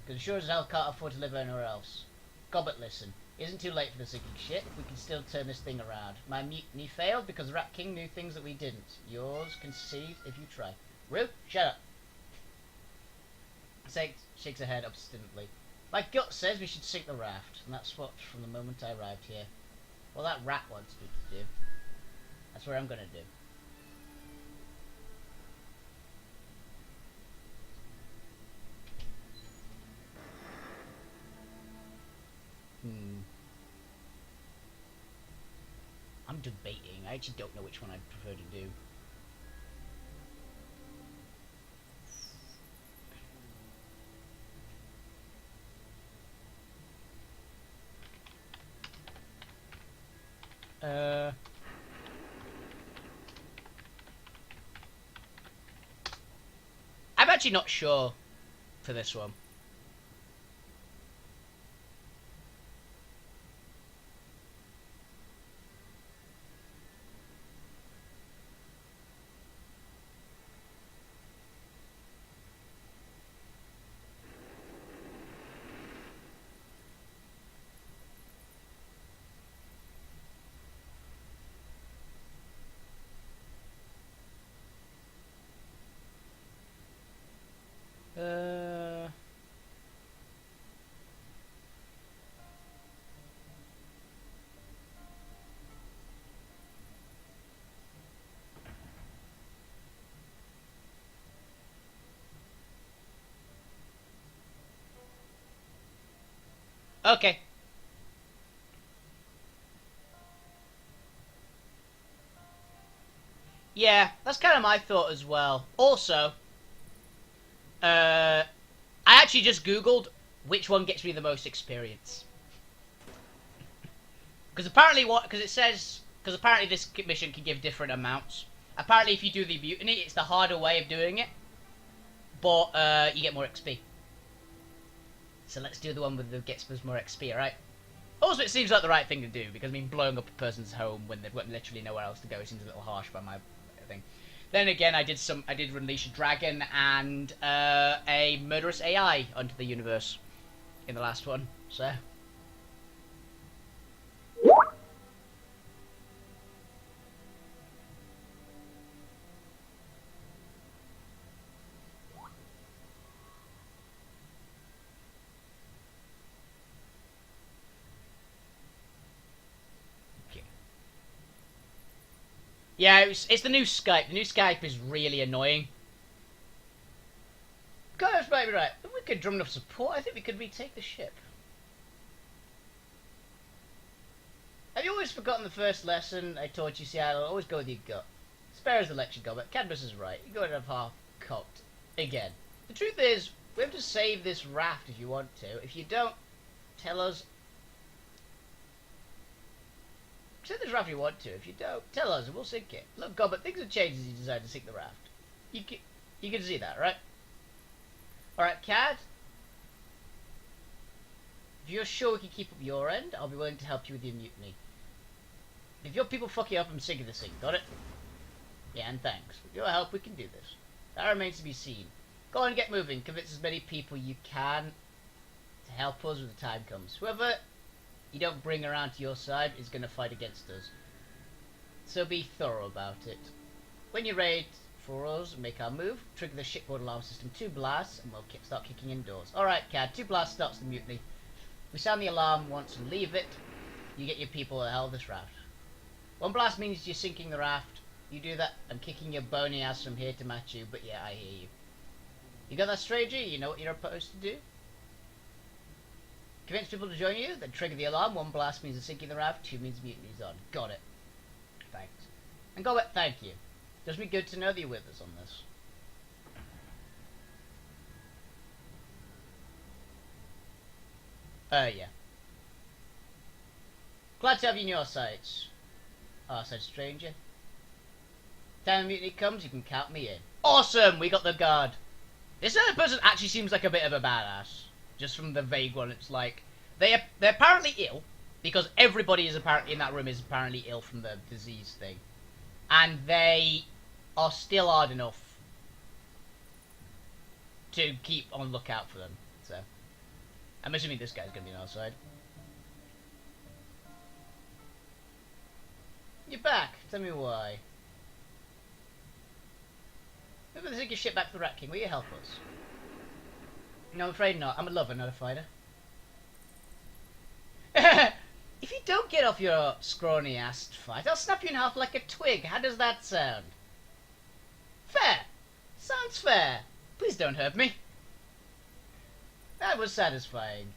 Because sure as hell can't afford to live anywhere else. Gobbert, listen. It isn't too late for the sinking ship. We can still turn this thing around. My mutiny failed because the Rat King knew things that we didn't. Yours can succeed if you try. Rue, shut up. Shakes her head obstinately. My gut says we should sink the raft, and that's what from the moment I arrived here. Well, that rat wants me to do. That's what I'm gonna do. I'm debating. I actually don't know which one I'd prefer to do. I'm actually not sure for this one. Okay. Yeah, that's kind of my thought as well. Also, I actually just googled which one gets me the most experience. Because apparently this mission can give different amounts. Apparently if you do the mutiny, it's the harder way of doing it. But you get more XP. So let's do the one that gets us more XP, alright? Also, it seems like the right thing to do, because I mean, blowing up a person's home when they've got literally nowhere else to go seems a little harsh by my thing. Then again, I did unleash a dragon and a murderous AI onto the universe in the last one. So. Yeah, it's the new Skype. The new Skype is really annoying. Guys, might be right. If we could drum enough support, I think we could retake the ship. Have you always forgotten the first lesson I taught you, Seattle? Always go with your gut. Spare as the lecture go, but Cadmus is right. You're going to have half cocked. Again. The truth is, we have to save this raft if you want to. If you don't, tell us. Save this raft if you want to. If you don't, tell us and we'll sink it. Look, God, but things have changed as you decide to sink the raft. You can see that, right? Alright, Cad. If you're sure we can keep up your end, I'll be willing to help you with your mutiny. If your people fuck you up, I'm sinking this thing. Got it? Yeah, and thanks. With your help, we can do this. That remains to be seen. Go on, get moving. Convince as many people you can to help us when the time comes. Whoever you don't bring around to your side is going to fight against us. So be thorough about it. When you're ready for us, make our move. Trigger the shipboard alarm system 2 blasts, and we'll start kicking indoors. Alright, Cad, 2 blasts starts the mutiny. We sound the alarm once and leave it. You get your people to hell of this raft. 1 blast means you're sinking the raft. You do that, I'm kicking your bony ass from here to match you, but yeah, I hear you. You got that, stranger? You know what you're supposed to do? Convince people to join you, then trigger the alarm. 1 blast means you're sinking the raft, 2 means mutiny's on. Got it. Thanks. And go back, thank you. Does me good to know that you're with us on this. Yeah. Glad to have you in your sights. Said stranger. Time the mutiny comes, you can count me in. Awesome! We got the guard. This other person actually seems like a bit of a badass. Just from the vague one, it's like they're apparently ill because everybody is apparently in that room is apparently ill from the disease thing, and they are still hard enough to keep on lookout for them. So I'm assuming this guy's gonna be on our side. You're back. Tell me why. Maybe take your shit back to the Rat King. Will you help us? No, I'm afraid not. I'm a lover, not a fighter. If you don't get off your scrawny ass to fight, I'll snap you in half like a twig. How does that sound? Fair. Sounds fair. Please don't hurt me. That was satisfying.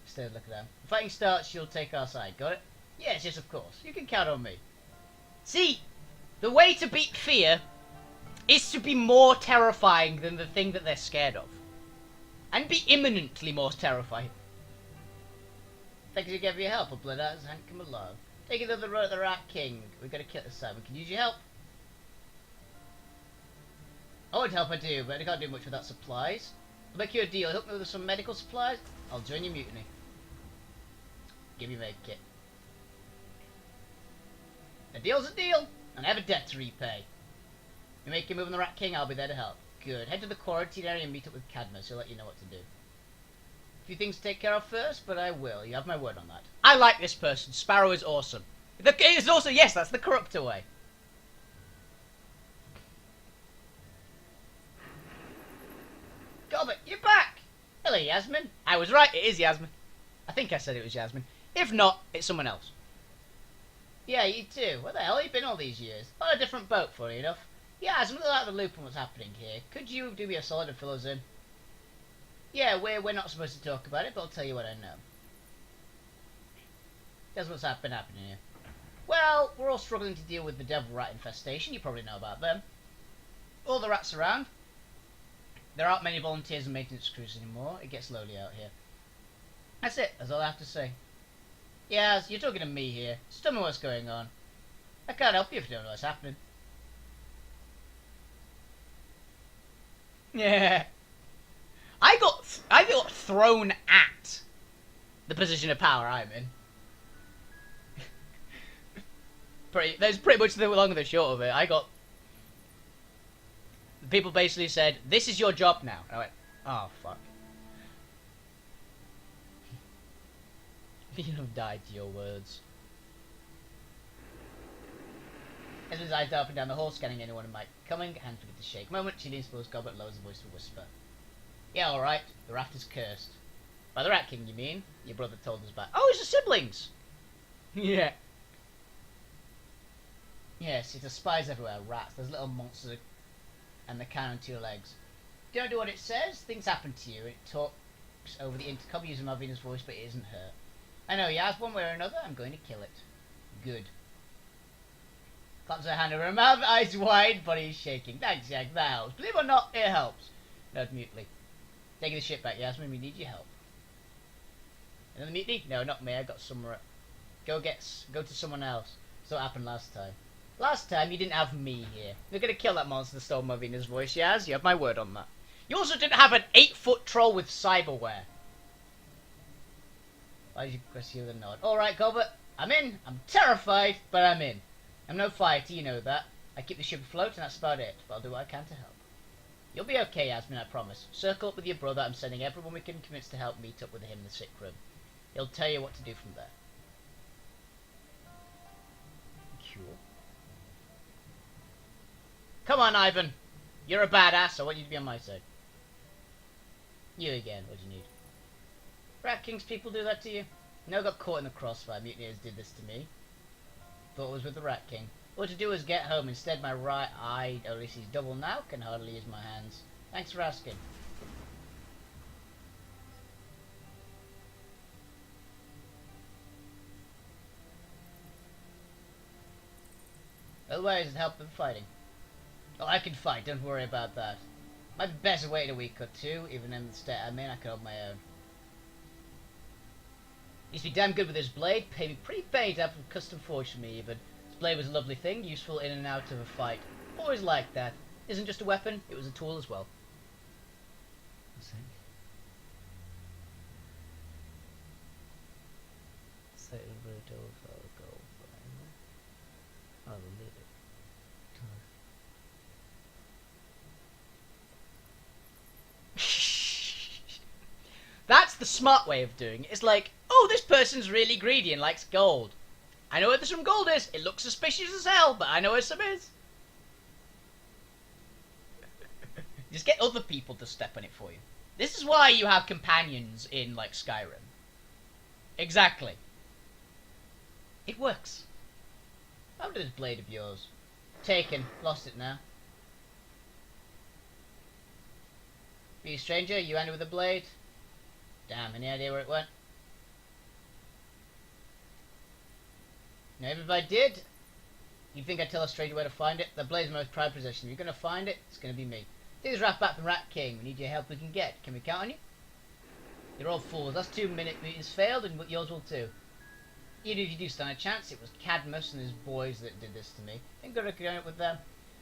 Stay look at them. If fighting starts, you'll take our side. Got it? Yes, yes, of course. You can count on me. See, the way to beat fear is to be more terrifying than the thing that they're scared of. And be imminently more terrifying. Thank you again for your help. A blood out hand come along. Take it to the road of the Rat King. We've got to kill this time. We can use your help. I would help, I do, but I can't do much without supplies. I'll make you a deal. Help me with some medical supplies. I'll join your mutiny. Give me a med kit. A deal's a deal, and I have a debt to repay. You make a move on the Rat King, I'll be there to help. Good. Head to the quarantine area and meet up with Cadmus. He'll let you know what to do. A few things to take care of first, but I will. You have my word on that. I like this person. Sparrow is awesome. It's also, yes, that's the corruptor way. Gobbit, you're back! Hello, Yasmin. I was right, it is Yasmin. I think I said it was Yasmin. If not, it's someone else. Yeah, you too. Where the hell have you been all these years? On a different boat, funny enough. Yeah, I'm a little out of the loop on what's happening here. Could you do me a solid and fill us in? Yeah, we're not supposed to talk about it, but I'll tell you what I know. Here's what's been happening here. Well, we're all struggling to deal with the devil rat infestation. You probably know about them. All the rats around. There aren't many volunteers and maintenance crews anymore. It gets lonely out here. That's it. That's all I have to say. Yeah, you're talking to me here. Just tell me what's going on. I can't help you if you don't know what's happening. Yeah. I got thrown at the position of power I'm in. That's pretty much the long and the short of it. I got People basically said, "This is your job now." And I went, "Oh fuck." You have died to your words. Esmond's eyes up and down the hall, scanning anyone who might be coming. Hands begin to shake. Moment, she leans towards Goblet, lowers the voice to a whisper. "Yeah, alright. The raft is cursed." "By the Rat King, you mean?" Your brother told us about. "Oh, it's the siblings!" Yeah. "Yes, it's a spies everywhere. Rats. There's little monsters and the can on 2 legs. Don't do what it says. Things happen to you. It talks over the intercom using Malvina's voice, but it isn't her. I know, Yaz, one way or another, I'm going to kill it." "Good." Claps her hand over her mouth, eyes wide, body is shaking. "Thanks, Jack, that helps. Believe it or not, it helps." Nod mutely. "Taking the ship back, Yasmin, we need your help." "Another mutiny?" "No, not me, I got somewhere. Go to someone else. That's what happened last time." "Last time, you didn't have me here. You're gonna kill that monster that stole Malvina's voice, Yaz. You have my word on that. You also didn't have an 8-foot troll with cyberware." Why did you press the other nod? "Alright, Goblet, I'm in. I'm terrified, but I'm in. I'm no fighter, you know that. I keep the ship afloat, and that's about it. But I'll do what I can to help." "You'll be okay, Yasmin, I promise. Circle up with your brother. I'm sending everyone we can convince to help meet up with him in the sick room. He'll tell you what to do from there." Cool. "Come on, Ivan. You're a badass. I want you to be on my side." "You again. What do you need?" "Rat King's people do that to you?" "No, got caught in the crossfire. Mutineers did this to me. Thought it was with the Rat King. All to do was get home. Instead, my right eye only sees double now. Can hardly use my hands. Thanks for asking." "Otherwise, it'd help with fighting." "Oh, I can fight. Don't worry about that. Might be best to wait a week or 2. Even in the state I'm in, I can hold my own. Used to be damn good with his blade. Paid me pretty penny to have him custom forged for me, even. His blade was a lovely thing, useful in and out of a fight. Always like that. Isn't just a weapon, it was a tool as well." That's the smart way of doing it. It's like, oh, this person's really greedy and likes gold. I know where some gold is. It looks suspicious as hell, but I know where some is. Just get other people to step on it for you. This is why you have companions in, like, Skyrim. Exactly. It works. How did this blade of yours? Taken. Lost it now. "You stranger, you handed with a blade?" "Damn, any idea where it went?" "No, even if I did, you'd think I'd tell a stranger where to find it? The blade's my most prized possession. If you're going to find it, it's going to be me. Take this raft back from Rat King. We need your help we can get. Can we count on you?" "You're all fools. That's 2 meetings failed, and yours will too. Even if you do stand a chance, it was Cadmus and his boys that did this to me. Ain't gonna reckon it with them.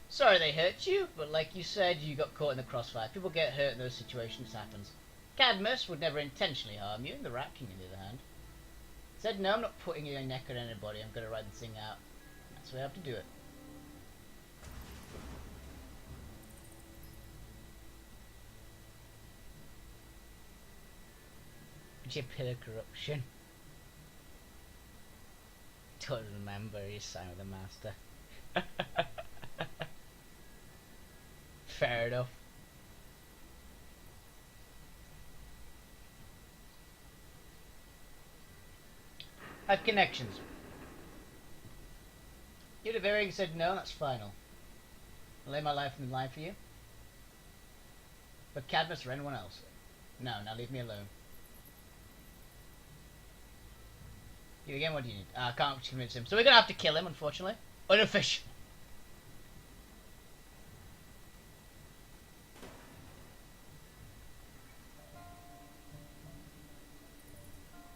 Sorry they hurt you, but like you said, you got caught in the crossfire. People get hurt in those situations, it happens. Cadmus would never intentionally harm you, and the Rat King, on the other hand, said, no, I'm not putting your neck on anybody. I'm gonna ride this thing out. That's the way I have to do it." Your pillar corruption. Don't remember his sign with the master. Fair enough. I have connections. You'd have hearing said no, that's final. I'll lay my life in the line for you. But Cadmus or anyone else? No, now leave me alone. You again, what do you need? I can't convince him. So we're gonna have to kill him, unfortunately. Unofficial.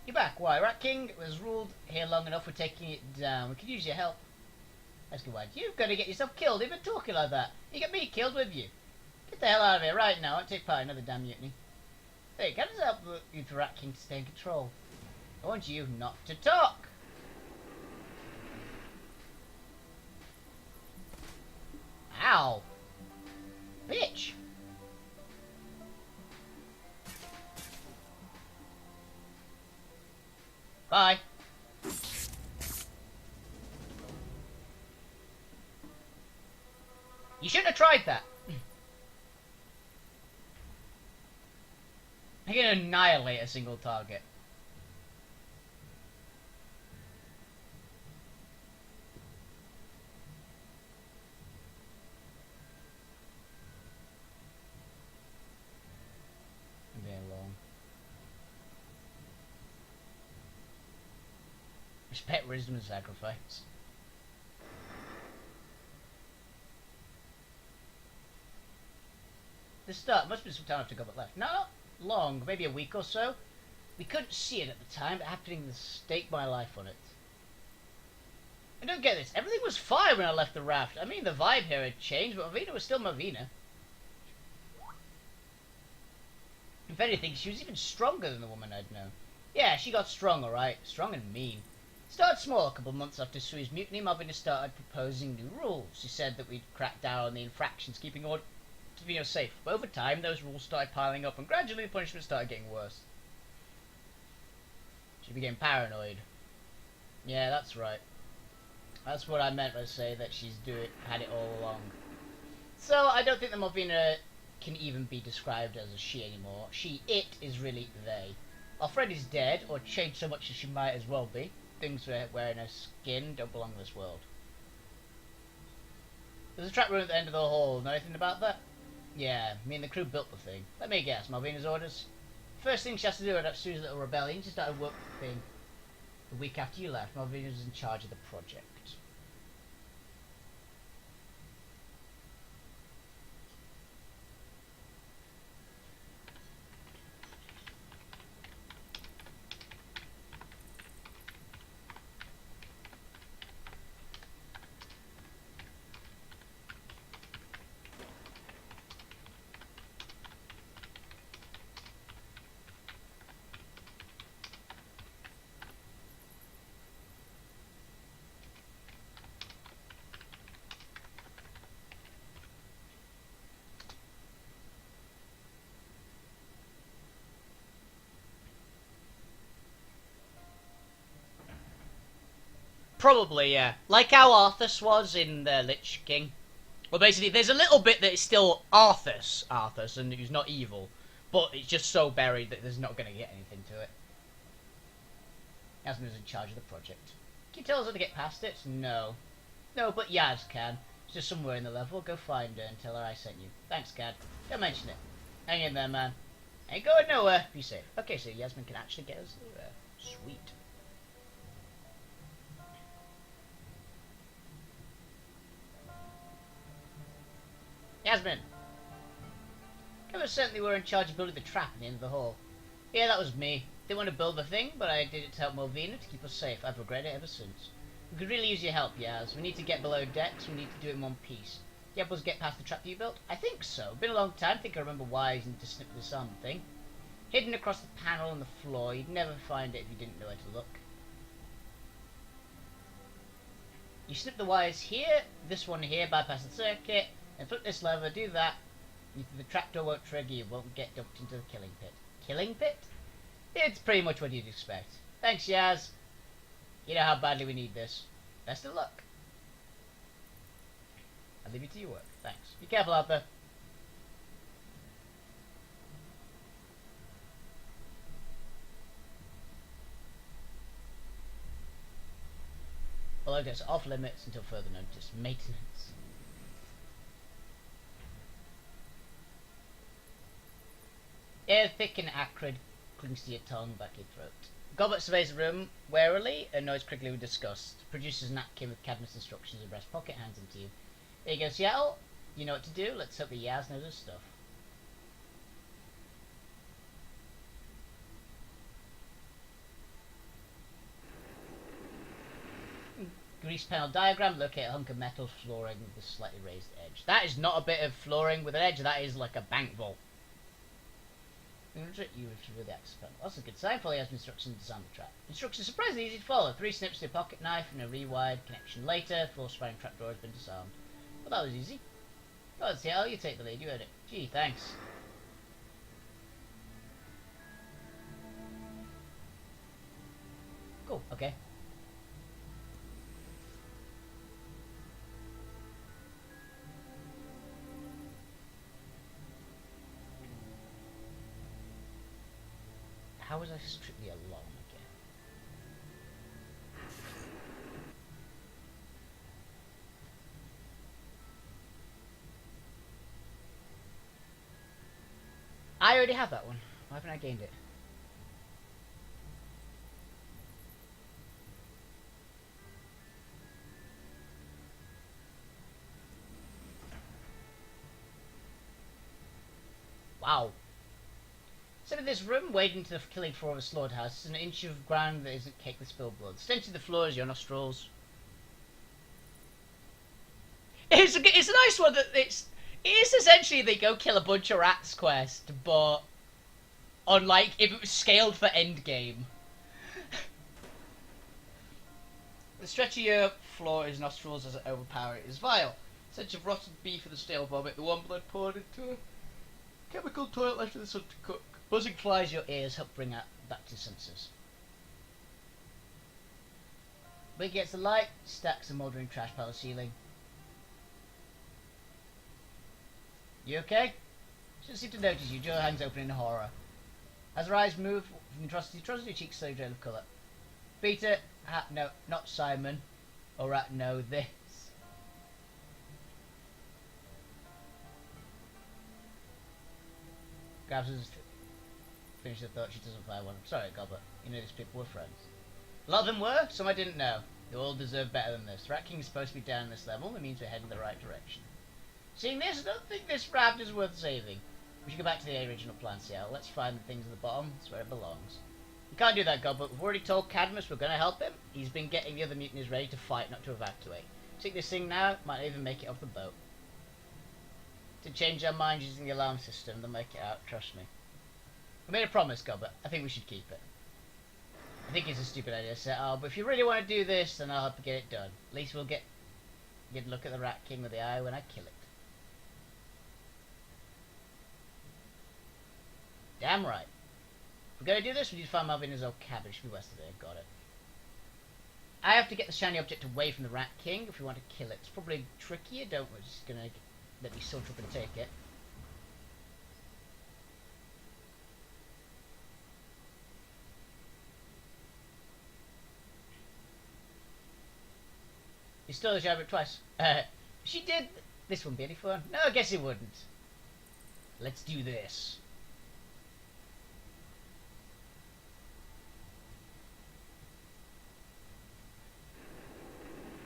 You're back. Why? Rat King was ruled here long enough. We're taking it down. We could use your help. Let's go. Why? You've got to get yourself killed. Even talking like that. You get me killed with you. Get the hell out of here right now. I won't take part in another damn mutiny. Hey, can I help you for Rat King to stay in control? I want you not to talk. Ow. Bitch. You shouldn't have tried that. I can annihilate a single target. I'm being long. Respect wisdom and sacrifice. The start must be some time after Goblet left. No, not long, maybe a week or so. We couldn't see it at the time, but happening to stake my life on it. I don't get this. Everything was fine when I left the raft. I mean, the vibe here had changed, but Mavina was still Mavina. If anything, she was even stronger than the woman I'd known. Yeah, she got strong, alright. Strong and mean. Started small. A couple of months after Sui's mutiny, Mavina started proposing new rules. She said that we'd crack down on the infractions, keeping Vino safe. But over time, those rules started piling up, and gradually the punishment started getting worse. She became paranoid. Yeah, that's right. That's what I meant by saying that she's had it all along. So I don't think the Malvina can even be described as a she anymore. It is really they. Our friend is dead, or changed so much as she might as well be. Things wearing her skin don't belong in this world. There's a trap room at the end of the hall. Know anything about that? Yeah, me and the crew built the thing. Let me guess, Malvina's orders? First thing she has to do at Sue's little rebellion, she started working the week after you left. Malvina was in charge of the project. Probably, yeah. Like how Arthas was in the Lich King. Well, basically, there's a little bit that is still Arthas, and who's not evil, but it's just so buried that there's not going to get anything to it. Yasmin is in charge of the project. Can you tell us how to get past it? No. No, but Yaz can. She's just somewhere in the level. Go find her and tell her I sent you. Thanks, Cad. Don't mention it. Hang in there, man. Ain't going nowhere. Be safe. Okay, so Yasmin can actually get us there. Sweet. Yasmin! Kevin certainly were in charge of building the trap in the end of the hall. Yeah, that was me. Didn't want to build the thing, but I did it to help Malvina to keep us safe. I've regretted it ever since. We could really use your help, Yaz. We need to get below decks. We need to do it in one piece. You help us get past the trap you built? I think so. Been a long time. I think I remember why I need to snip this arm thing. Hidden across the panel on the floor. You'd never find it if you didn't know where to look. You snip the wires here, this one here, bypass the circuit, and flip this lever, do that. The trapdoor won't trigger, you won't get dumped into the killing pit. Killing pit? It's pretty much what you'd expect. Thanks, Yaz. You know how badly we need this. Best of luck. I'll leave you to your work. Thanks. Be careful out there. Below decks are off limits until further notice. Maintenance. Air thick and acrid clings to your tongue, back your throat. Goblet surveys the room warily and nods quickly with disgust. Produces a napkin with Cadmus instructions in breast pocket, hands them to you. There you go, Seattle. You know what to do. Let's hope the Yaz knows his stuff. Grease panel diagram. Locate a hunk of metal flooring with a slightly raised edge. That is not a bit of flooring with an edge. That is like a bank vault. You with the access panel. That's a good sign. Follow Yasmin's instructions to disarm the trap. Instructions surprisingly easy to follow. 3 snips to a pocket knife and a rewired connection later. Floor spanning trapdoor has been disarmed. Well, that was easy. Go on, Seattle, you take the lead. You heard it. Gee, thanks. Cool. Okay. How was I strictly alone again? I already have that one. Why haven't I gained it? Wow. So in this room, wading to the killing floor of a slaughterhouse is an inch of ground that isn't caked with spilled blood. Stench to the floor is your nostrils. It's a nice one that it is essentially they go kill a bunch of rats quest, but on like if it was scaled for endgame. The stretch of your floor is nostrils as it overpower it is vile. Stench of rotten beef and the stale vomit, the warm blood poured into a chemical toilet left for the sun to cook. Buzzing flies your ears help bring out back to senses. Big gets the light, stacks a mouldering trash pile on the ceiling. You okay? She doesn't seem to notice you. Jaw hangs open in horror. As her eyes move from atrocity to atrocity, cheeks slowly drain of colour. Peter, no, not Simon. Alright, no, this. Grabs his finish the thought she doesn't fire one. Sorry, Gobber. You know these people were friends. A lot of them were, some I didn't know. They all deserve better than this. Rat King is supposed to be down this level, it means we're heading in the right direction. Seeing this, I don't think this raft is worth saving. We should go back to the original plan, Seattle. Let's find the things at the bottom. That's where it belongs. You can't do that, Gobber. We've already told Cadmus we're going to help him. He's been getting the other mutineers ready to fight, not to evacuate. Take this thing now, might even make it off the boat. To change our minds using the alarm system, they'll make it out, trust me. We made a promise, Gobber. I think we should keep it. I think it's a stupid idea to say, oh, but if you really want to do this, then I'll help you get it done. At least we'll get a look at the Rat King with the eye when I kill it. Damn right. If we're going to do this, we need to find Marvin in his old cabin. It should be west of there. Got it. I have to get the shiny object away from the Rat King if we want to kill it. It's probably trickier, don't we? Just going to let me sort up and take it. You stole the Shadowrun twice. She did. This wouldn't be any fun. No, I guess it wouldn't. Let's do this.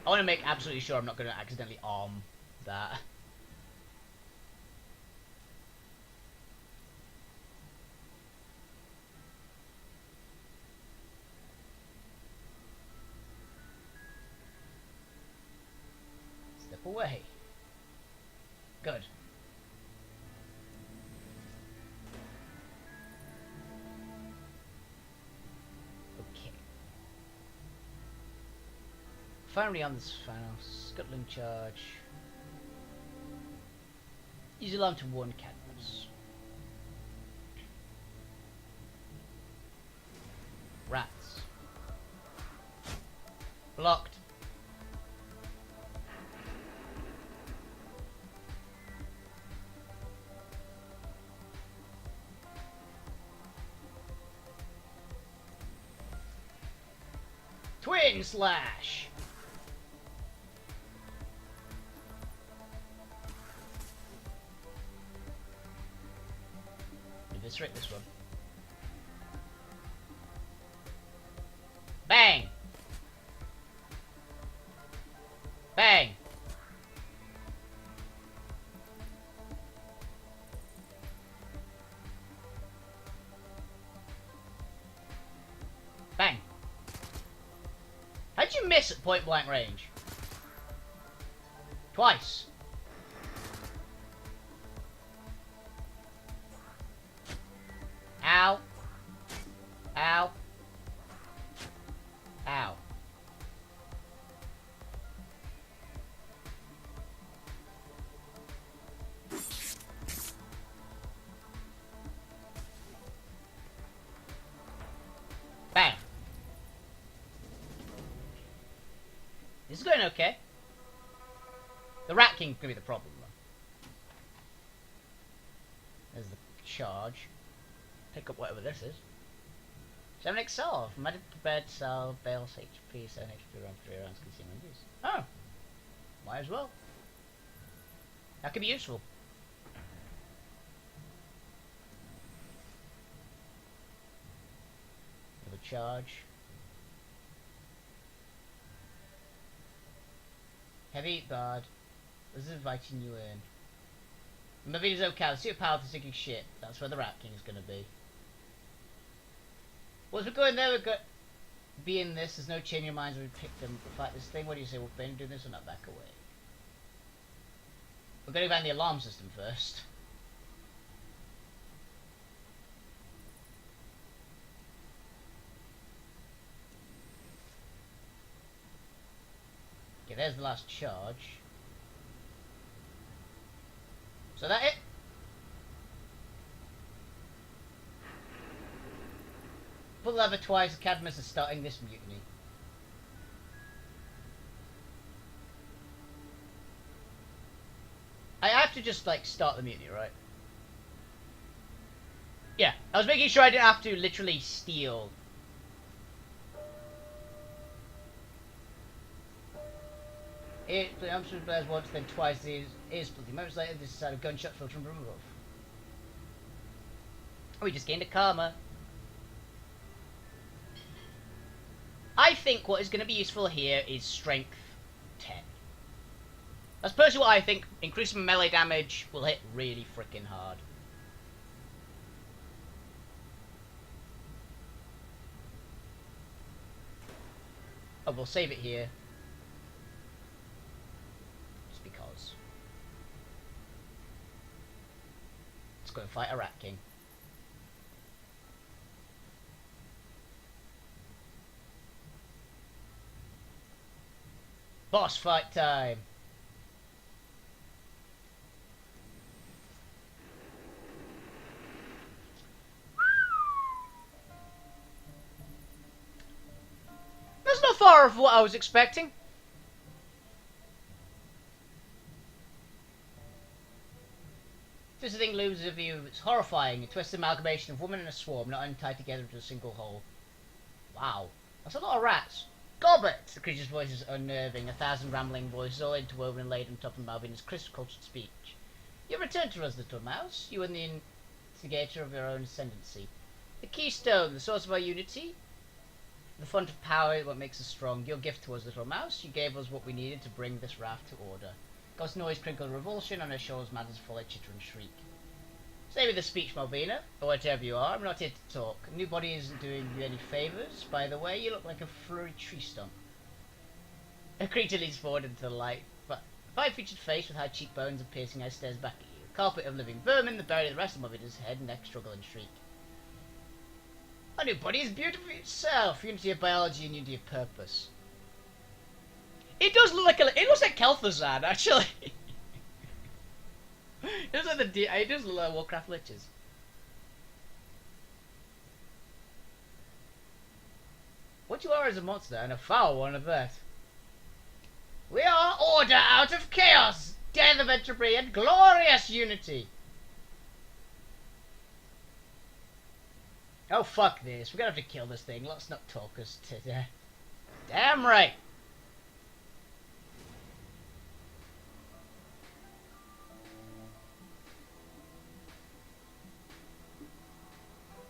I want to make absolutely sure I'm not going to accidentally arm that. Step away. Good. Okay. Finally on this final scuttling charge. Use alarm to warn Cadmus. Rats. Blocked. Twin slash. Eviscerate this one. Bang! Bang! Bang! How'd you miss at point blank range? Twice. Ow. Ow. Ow. Bang. This is going okay. The Rat King's gonna be the problem, though. There's the charge. Pick up whatever this is. 7 XL. Might have prepared to sell Bale's HP, 7 HP around 3 rounds consumer use. Oh! Might as well. That could be useful. Another charge. Heavy guard. This is inviting you in. Maybe it's okay. The superpower for sinking ship. That's where the Rat King is going to be. Once we're going there, we're going to be in this. There's no change in your minds when we pick them. Fight this thing. What do you say? We'll Ben do this or not? Back away. We're going to find the alarm system first. Okay, there's the last charge. So that it? Pull the lever twice, the Cadmus is starting this mutiny. I have to just, like, start the mutiny, right? Yeah, I was making sure I didn't have to literally steal. Amsterdam players once, then twice. These is splitting. Moments later, this side of gunshot filter from above. We just gained a karma. I think what is going to be useful here is strength 10. That's personally what I think. Increasing melee damage will hit really freaking hard. Oh, we'll save it here. Just because. Let's go and fight a Rat King. Boss fight time! That's not far off what I was expecting. This thing loses a view. It's horrifying. A twisted amalgamation of woman and a swarm, not tied together into a single whole. Wow. That's a lot of rats. Gobbet! The creature's voice is unnerving. 1,000 rambling voices, all interwoven and laid on top of Malvina's crystal-cultured speech. You returned to us, little mouse. You are the instigator of your own ascendancy. The keystone, the source of our unity. The font of power, what makes us strong. Your gift to us, little mouse. You gave us what we needed to bring this raft to order. Ghost noise, crinkle, revulsion. On her shores, matters full of chitter and shriek. Stay with the speech, Malvina, or whatever you are. I'm not here to talk. New body isn't doing you any favours. By the way, you look like a furry tree stump. A creature leans forward into the light, but a 5-featured face with high cheekbones and piercing eyes stares back at you. A carpet of living vermin that bury the rest of Malvina's head, neck, struggle and shriek. Our new body is beautiful itself. Unity of biology and unity of purpose. It does look like it looks like Kel'Thuzad, actually. It looks like it does look like Warcraft liches. What you are is a monster, and a foul one at that. We are order out of chaos, death of entropy, and glorious unity. Oh fuck this, we're gonna have to kill this thing. Let's not talk us to death. Damn right.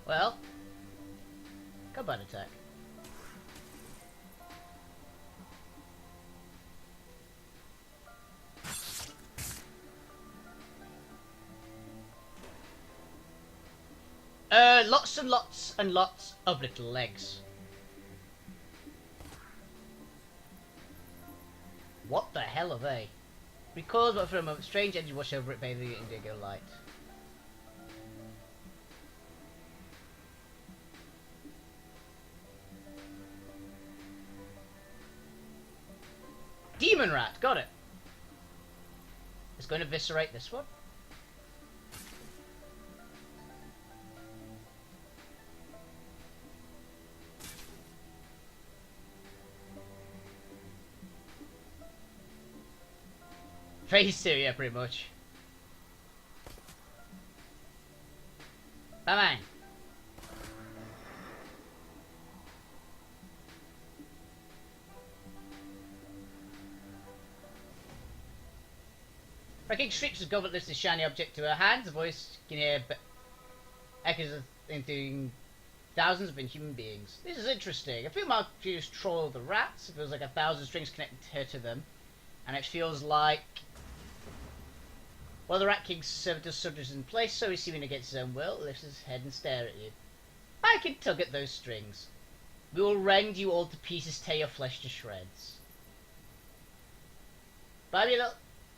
Well, combat attack. Lots and lots and lots of little legs. What the hell are they? Recoils, but for a moment, strange edges wash over it, bathing in indigo light. Demon rat, got it. It's going to eviscerate this one. Phase 2, yeah, pretty much. Bye-bye. King shrieks as Goblet lifts his shiny object to her hands. The voice can hear echoes of into thousands of inhuman beings. This is interesting. A female fused troll of the rats. It feels like 1,000 strings connect her to them. And it feels like... While the Rat King's servitor's subject is in place, so he's seeming against his own will, lifts his head and stare at you. I can tug at those strings. We will rend you all to pieces, tear your flesh to shreds. Bobby little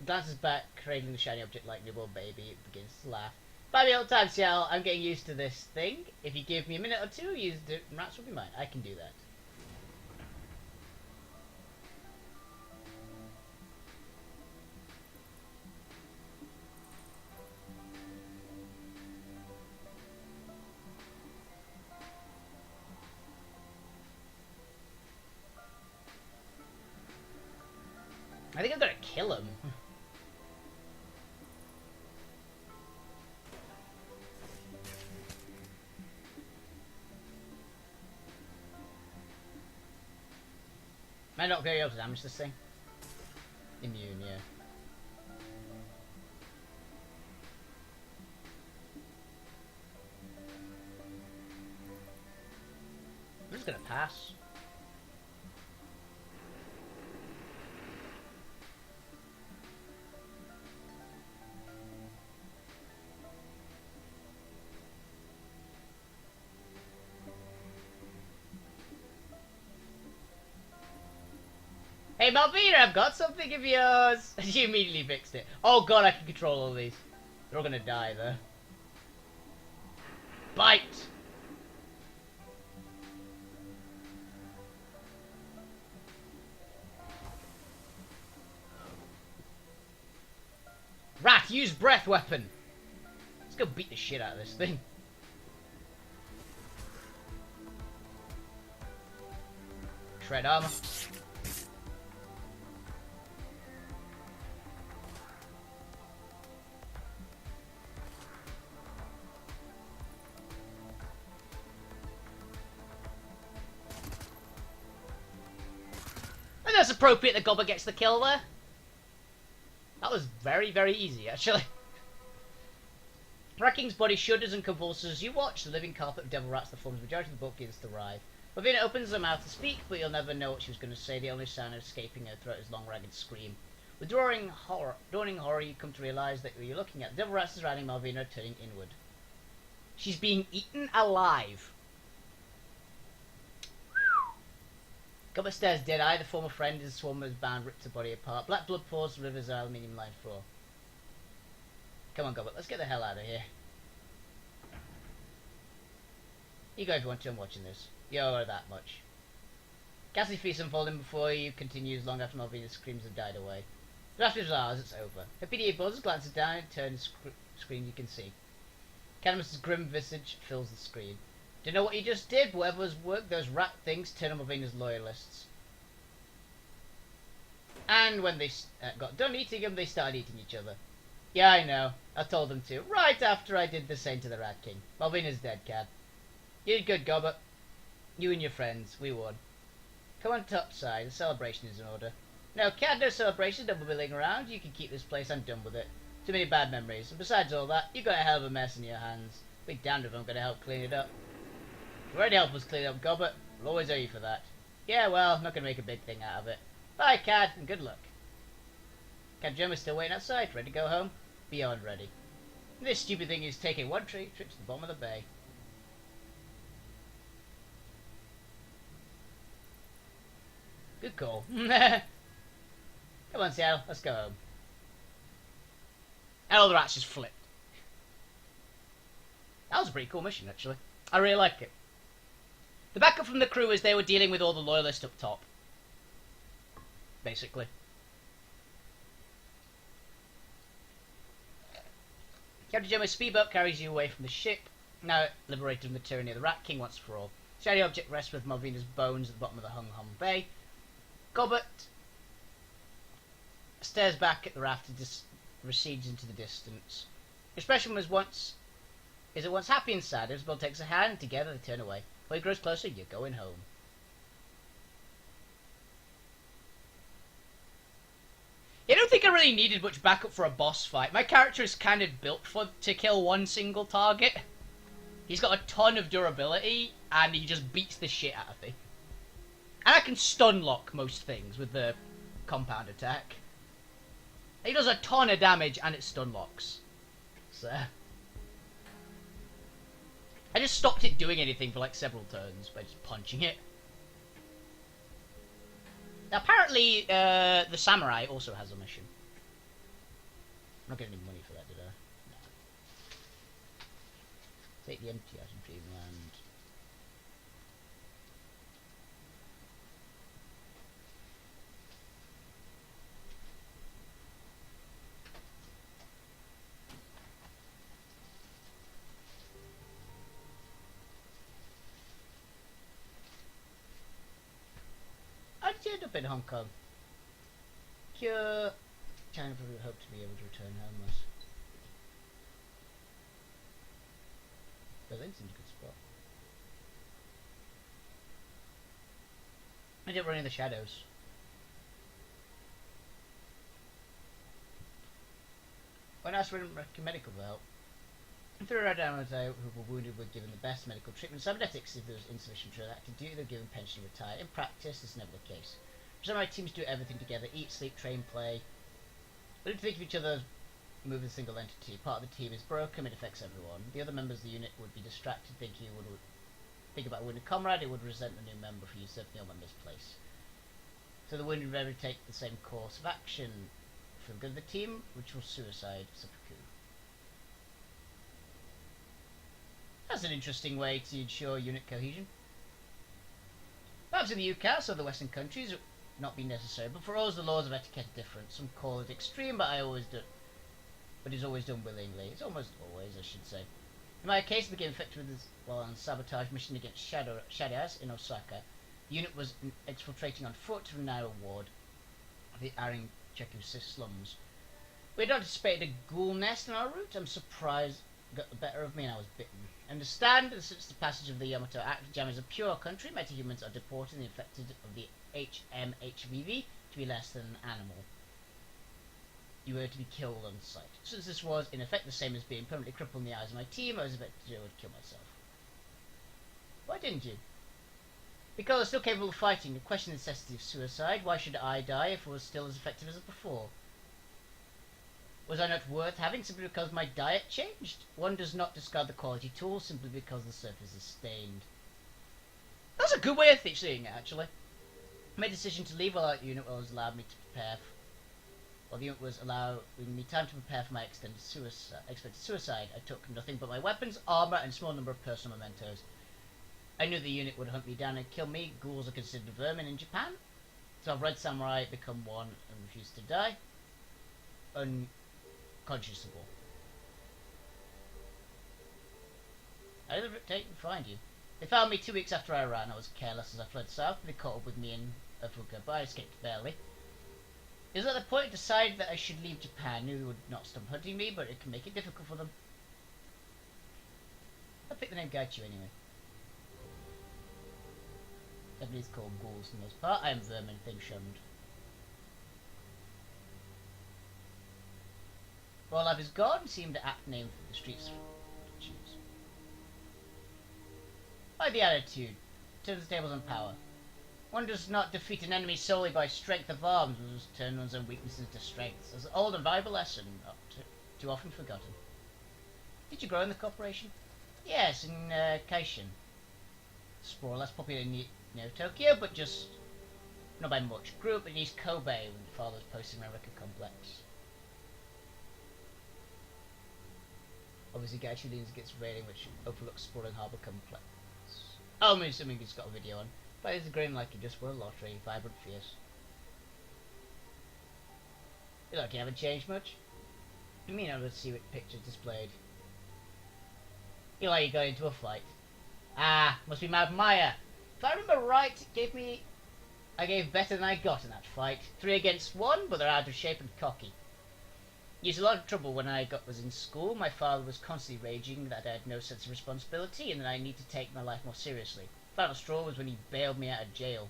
glances back, cradling the shiny object like newborn baby. It begins to laugh. Bobby little time, Seattle. I'm getting used to this thing. If you give me a minute or two, use the rats will be mine. I can do that. I think I'm gonna kill him. Am I not going to be able to damage this thing? Immune, yeah. I'm just gonna pass. Hey Malvina, I've got something of yours! She immediately fixed it. Oh god, I can control all these. They're all gonna die though. Bite! Rat, use breath weapon! Let's go beat the shit out of this thing. Shred armor. That's appropriate that Gobber gets the kill there. That was very, very easy, actually. Rat King's body shudders and convulses as you watch the living carpet of devil rats that forms the majority of the book begins to writhe. Malvina opens her mouth to speak, but you'll never know what she was going to say. The only sound escaping her throat is long, ragged scream. With dawning horror, you come to realise that you're looking at the devil rats surrounding Malvina, turning inward. She's being eaten alive. Goblet stares dead-eyed. The former friend is swarm as band rips her body apart. Black blood pours the river's aluminium-lined floor. Come on, Goblet, let's get the hell out of here. You go if you want to, I'm watching this. You're that much. Ghastly feast unfolding before you continues long after Malvina's screams have died away. The rest is ours, it's over. Her PDA buzzes, glances down, and turns screen you can see. Canamus's grim visage fills the screen. Don't know what you just did, but whatever's worked, those rat things turn on Malvina's loyalists. And when they got done eating them, they started eating each other. Yeah, I know. I told them to. Right after I did the same to the Rat King. Malvina's dead, Cad. You did good, Gobbert. You and your friends. We won. Come on topside. The celebration is in order. No, Cad, no celebration. Don't be milling around. You can keep this place. I'm done with it. Too many bad memories. And besides all that, you've got a hell of a mess in your hands. Be damned if I'm going to help clean it up. You already helped us clean up, Gobbert. We'll always owe you for that. Yeah, well, I'm not going to make a big thing out of it. Bye, Cad, and good luck. Cad Jim is still waiting outside, ready to go home? Beyond ready. This stupid thing is taking one trip to the bottom of the bay. Good call. Come on, Seattle, let's go home. And all the rats just flipped. That was a pretty cool mission, actually. I really like it. The backup from the crew is they were dealing with all the loyalists up top. Basically. Captain Gemma's speedboat carries you away from the ship, now liberated from the tyranny of the Rat King once for all. Shiny object rests with Malvina's bones at the bottom of the Hung Hom Bay. Gobbert stares back at the raft and recedes into the distance. Your expression was once happy and sad. Isabel takes a hand, and together they turn away. When it grows closer, you're going home. Yeah, I don't think I really needed much backup for a boss fight. My character is kind of built to kill one single target. He's got a ton of durability, and he just beats the shit out of me. And I can stun lock most things with the compound attack. He does a ton of damage, and it stun locks. So I just stopped it doing anything for like several turns by just punching it. Apparently, the samurai also has a mission. I'm not getting any money for that, did I? No. Take the empty out of Dreamland. I did end up in Hong Kong. Cure. China probably hope to be able to return homeless. Berlin's in a good spot. I didn't run in the shadows. When asked for medical help, through our downloads out who were wounded were given the best medical treatment. Cybernetics, if there was insufficient active duty, they were given pension and retire. In practice, this is never the case. Some of my teams do everything together: eat, sleep, train, play. We don't think of each other move as a single entity. Part of the team is broken, it affects everyone. The other members of the unit would be distracted, thinking about a wounded comrade, it would resent the new member for usurping the old member's place. So the wounded member would take the same course of action for the good of the team, which was suicide, seppuku. That's an interesting way to ensure unit cohesion. Perhaps in the UK, so the Western countries, it would not be necessary, but for us the laws of etiquette are different. Some call it extreme, but it's always done willingly. It's almost always, I should say. In my case, I became infected with this while on a sabotage mission against Shadowrun in Osaka. The unit was exfiltrating on foot from Naira ward of the Arincheku slums. We had not anticipated a ghoul nest on our route. I'm surprised it got the better of me and I was bitten. Understand that since the passage of the Yamato Act, Jam is a pure country, metahumans are deported and infected of the HMHVV to be less than an animal. You were to be killed on sight. Since this was, in effect, the same as being permanently crippled in the eyes of my team, I was about to kill myself. Why didn't you? Because I was still capable of fighting. The question of the necessity of suicide. Why should I die if I was still as effective as before? Was I not worth having simply because my diet changed? One does not discard the quality tool simply because the surface is stained. That's a good way of seeing it, actually. I made a decision to leave while our unit was allowed me to prepare. While the unit was allowing me time to prepare for my expected suicide, I took nothing but my weapons, armor, and a small number of personal mementos. I knew the unit would hunt me down and kill me. Ghouls are considered vermin in Japan. So I've Red Samurai become one and refuse to die. Unconscionable. I didn't take and find you. They found me 2 weeks after I ran. I was careless as I fled south. They caught up with me in Africa, but I escaped barely. It was at the point I decided that I should leave Japan. I knew they would not stop hunting me, but it can make it difficult for them. I picked the name Gaichu anyway. Everybody's called ghouls for the most part. I am vermin, thing shunned. While life is gone seemed an apt name for the streets to choose. By the attitude, turn the tables on power. One does not defeat an enemy solely by strength of arms, one must turn one's own weaknesses into strengths. As an old and valuable lesson, not too often forgotten. Did you grow in the corporation? Yes, in Kaishin. Spore less popular near Tokyo, but just not by much. Grew up in East Kobe when the father was posting around Record Complex. Obviously, Gaishu leans against rating, which overlooks Spore and Harbour Complex. Oh, I'm assuming he's got a video on. Players are grim like you just won a lottery, vibrant, fierce. You like you haven't changed much? I mean, I would see what pictures displayed. You like you got into a fight. Ah, must be Mad Maya. If I remember right, I gave better than I got in that fight. 3 against 1, but they're out of shape and cocky. Used a lot of trouble when I was in school. My father was constantly raging that I had no sense of responsibility and that I need to take my life more seriously. Final straw was when he bailed me out of jail.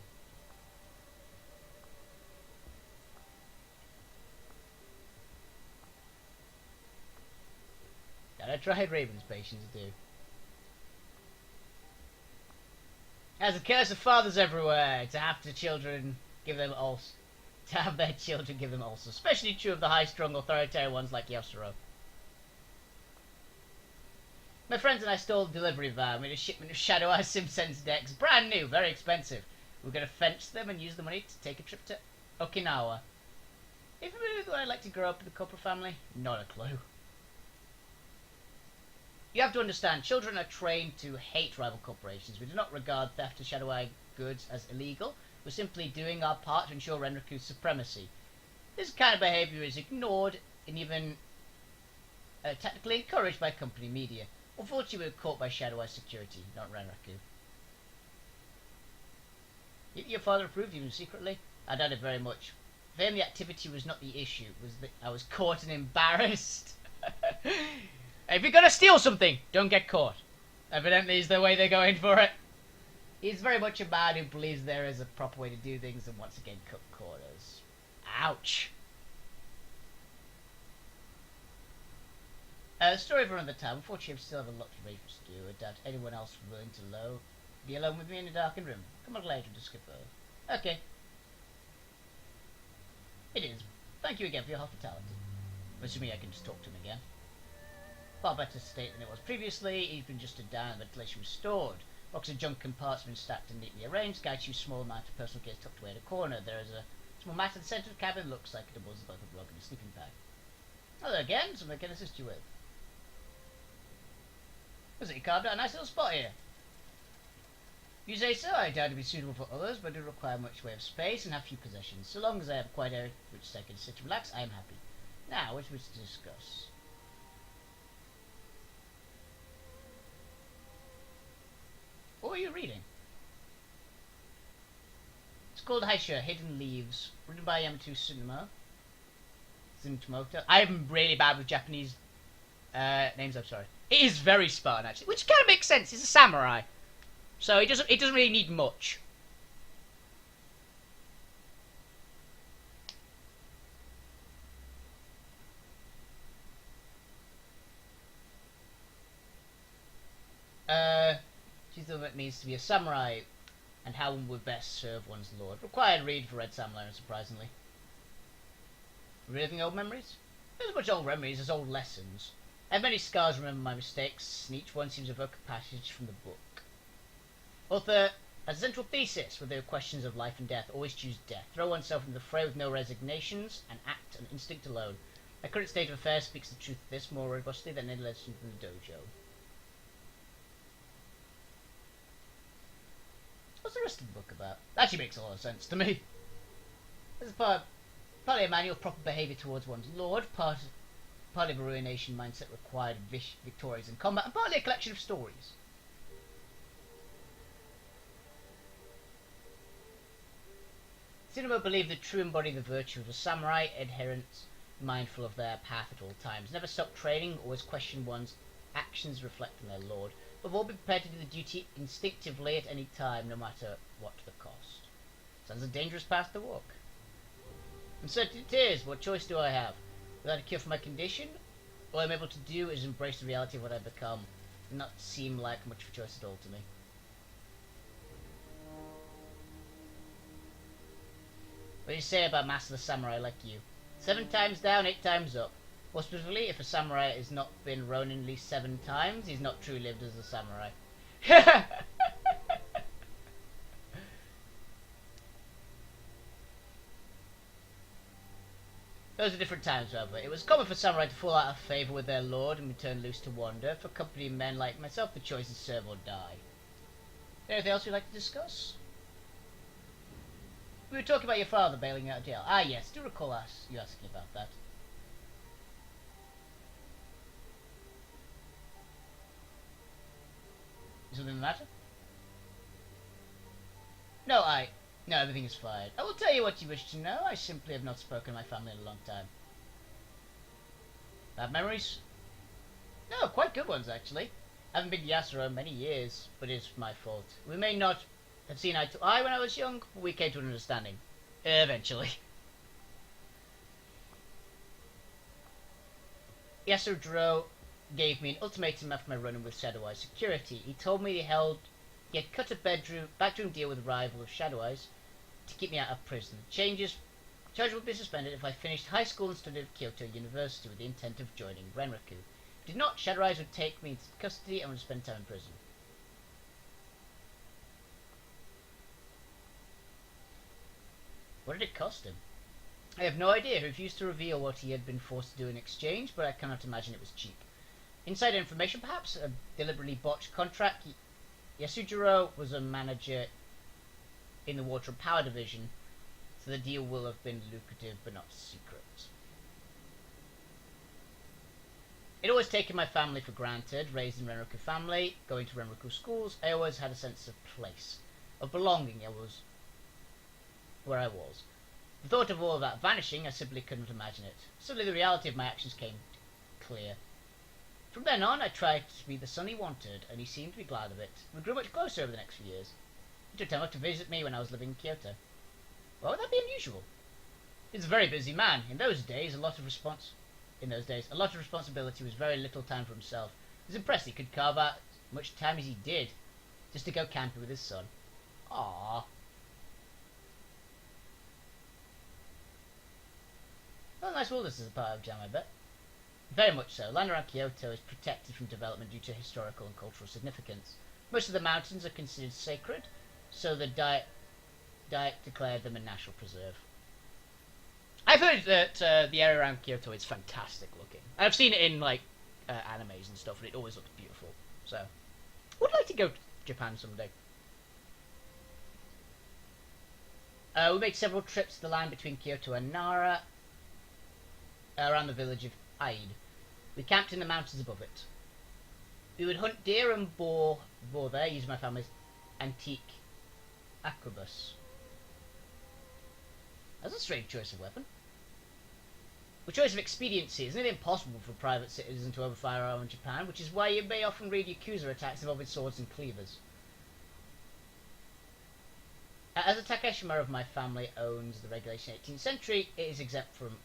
I tried Raven's patience too. As a curse of fathers everywhere, to have their children give them ulcers. To have their children give them ulcers. Especially true of the high-strung authoritarian ones like Yasuro. My friends and I stole a delivery van with a shipment of Shadowrun SimSense decks. Brand new, very expensive. We're going to fence them and use the money to take a trip to Okinawa. Are you familiar with what I'd like to grow up in the corporate family? Not a clue. You have to understand, children are trained to hate rival corporations. We do not regard theft of Shadowrun goods as illegal. We're simply doing our part to ensure Renraku's supremacy. This kind of behaviour is ignored and even technically encouraged by company media. Unfortunately, we were caught by Shadowrun security, not Renraku. Your father approved even secretly? I doubt it very much. For him, the activity was not the issue. It was that I was caught and embarrassed. If you're gonna steal something, don't get caught. Evidently, is the way they're going for it. He's very much a man who believes there is a proper way to do things and once again cut corners. Ouch. Story for another time. Unfortunately, I still have a lot to read for us to do. I doubt anyone else willing to be alone with me in a darkened room. Come on later to skip over. Okay. It is. Thank you again for your hospitality. I'm assuming I can just talk to him again. Far better state than it was previously. He's been adjusted down and ventilation restored. Box of junk and parts have been stacked and neatly arranged. Guides you small amount of personal gear tucked away in a corner. There is a small mat in the centre of the cabin. Looks like it doubles both a rug and a sleeping bag. Hello again. Something I can assist you with. Was it you carved out a nice little spot here? You say so. I doubt it would be suitable for others, but it would require much way of space and have few possessions. So long as I have a quiet area which I can sit and relax, I am happy. Now, what wish to discuss? What were you reading? It's called Haisha, Hidden Leaves, written by Yamato Tsunomoto. I am really bad with Japanese names, I'm sorry. It is very Spartan, actually, which kind of makes sense. He's a samurai. So it doesn't really need much. She's the one that needs to be a samurai, and how one would best serve one's lord. Required read for Red Samurai, surprisingly. Reliving old memories? There's as much old memories as old lessons. I have many scars to remember my mistakes, and each one seems to evoke a passage from the book. Author has a central thesis where there are questions of life and death. Always choose death. Throw oneself into the fray with no resignations, and act on instinct alone. My current state of affairs speaks the truth of this more robustly than any lesson from the dojo. What's the rest of the book about? That actually makes a lot of sense to me. This is partly a manual of proper behaviour towards one's lord, partly of a ruination mindset required victories in combat, and partly a collection of stories. Tsunomoto believed the true embodiment of the virtue of a samurai, adherents mindful of their path at all times. Never stop training, always question one's actions reflecting their lord. But all be prepared to do the duty instinctively at any time, no matter what the cost. Sounds a dangerous path to walk. Uncertain it is. What choice do I have? Without a cure for my condition? All I'm able to do is embrace the reality of what I've become, and not seem like much of a choice at all to me. What do you say about master the samurai like you? 7 times down, 8 times up. More specifically, if a samurai has not been Ronin at least 7 times, he's not truly lived as a samurai. Those are different times, however. It was common for samurai to fall out of favour with their lord and be turned loose to wander. For company men like myself, the choice is serve or die. Anything else you'd like to discuss? We were talking about your father bailing out of jail. Ah, yes, do recall you asking about that. Is something the matter? No, everything is fine. I will tell you what you wish to know. I simply have not spoken to my family in a long time. Bad memories? No, quite good ones, actually. I haven't been to Yasuro in many years, but it's my fault. We may not have seen eye to eye when I was young, but we came to an understanding. Eventually. Yasuro gave me an ultimatum after my run-in with Shadow Eyes security. He told me he had cut a backroom deal with a rival of Shadow Eyes to keep me out of prison. Charge would be suspended if I finished high school and studied at Kyoto University with the intent of joining Renraku. If I did not, Shadow Eyes would take me into custody and would spend time in prison. What did it cost him? I have no idea. He refused to reveal what he had been forced to do in exchange, but I cannot imagine it was cheap. Insider information, perhaps? A deliberately botched contract? Yasujiro was a manager in the Water and Power Division, so the deal will have been lucrative but not secret. I'd always taken my family for granted, raised in Renraku family, going to Renraku schools. I always had a sense of place, of belonging. I was where I was. The thought of all of that vanishing, I simply couldn't imagine it. Suddenly the reality of my actions came clear. From then on, I tried to be the son he wanted, and he seemed to be glad of it. We grew much closer over the next few years. He took time off to visit me when I was living in Kyoto. Why would that be unusual? He's a very busy man. In those days, a lot of responsibility was very little time for himself. I was impressed he could carve out as much time as he did just to go camping with his son. Aww. Well, nice wilderness is a part of Jam, I bet. Very much so. Land around Kyoto is protected from development due to historical and cultural significance. Most of the mountains are considered sacred, so the Diet declared them a national preserve. I've heard that the area around Kyoto is fantastic looking. I've seen it in like animes and stuff, and it always looks beautiful. So, would like to go to Japan someday. We made several trips to the land between Kyoto and Nara, around the village of Aide. We camped in the mountains above it. We would hunt deer and boar there, using my family's antique arquebus. That's a strange choice of weapon. A choice of expediency. Isn't it impossible for private citizens to own a firearm in Japan, which is why you may often read Yakuza attacks involving swords and cleavers. As a Takeshima of my family owns the regulation 18th century, it is exempt from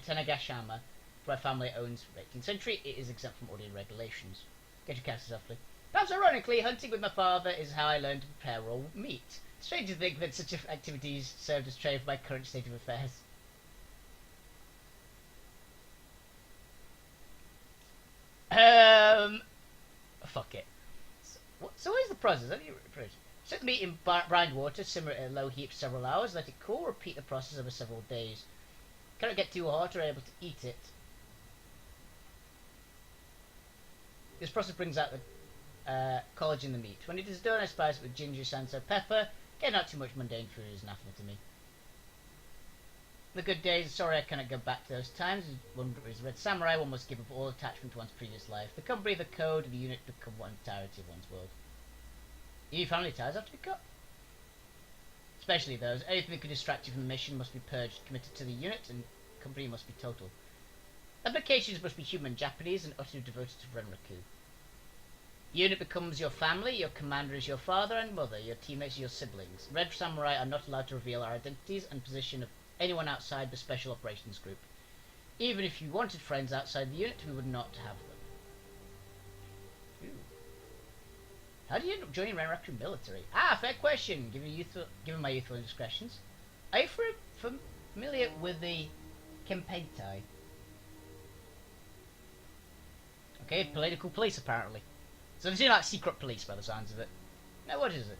Tanagashima, my family owns from 18th century, it is exempt from ordinary regulations. Get your castle softly. Perhaps ironically, hunting with my father is how I learned to prepare raw meat. Strange to think that such activities served as trade for my current state of affairs. Fuck it. So what is the process? Set the meat in brine water, simmer it at a low heat for several hours, let it cool, repeat the process over several days. Cannot get too hot or able to eat it. This process brings out the collagen in the meat. When it is done, I spice it with ginger, sanso, pepper. Again, not too much mundane food is anathema to me. The good days, sorry I cannot go back to those times. One is a red samurai, one must give up all attachment to one's previous life. The company, the code, and the unit become one entirety of one's world. Your family ties have to be cut. Especially those. Anything that could distract you from the mission must be purged, committed to the unit, and company must be total. Applications must be human, Japanese, and utterly devoted to Renraku. Unit becomes your family, your commander is your father and mother, your teammates are your siblings. Red Samurai are not allowed to reveal our identities and position of anyone outside the Special Operations Group. Even if you wanted friends outside the unit, we would not have them. Ooh. How did you end up joining Renraku military? Ah, fair question, given my youthful indiscretions. Are you familiar with the Kempeitai? Okay, political police apparently. So they seem like secret police by the sounds of it. Now what is it?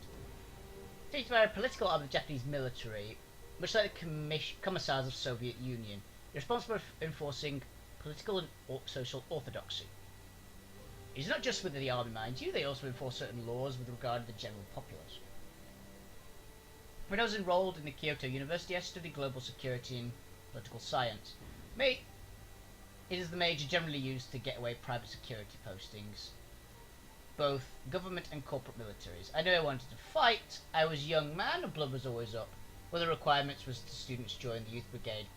It's a very political arm of the Japanese military, much like the commissars of Soviet Union. You're responsible for enforcing political and social orthodoxy. It's not just within the army, mind you, they also enforce certain laws with regard to the general populace. When I was enrolled in the Kyoto University, I studied global security and political science. It is the major generally used to get away private security postings, both government and corporate militaries. I knew I wanted to fight. I was a young man and blood was always up. One of the requirements was the students join the youth brigade,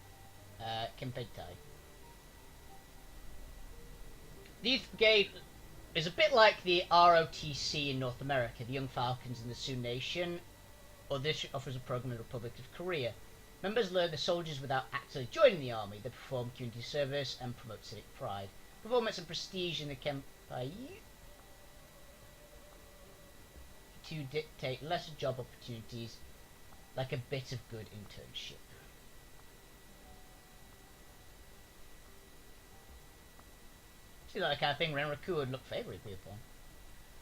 Kempeitai. The youth brigade is a bit like the ROTC in North America, the Young Falcons in the Sioux Nation, or this offers a program in the Republic of Korea. Members learn the soldiers without actually joining the army. They perform community service and promote civic pride. performance and prestige in the Empire to dictate lesser job opportunities like a bit of good internship. See, that kind of thing Renraku would look favourably upon.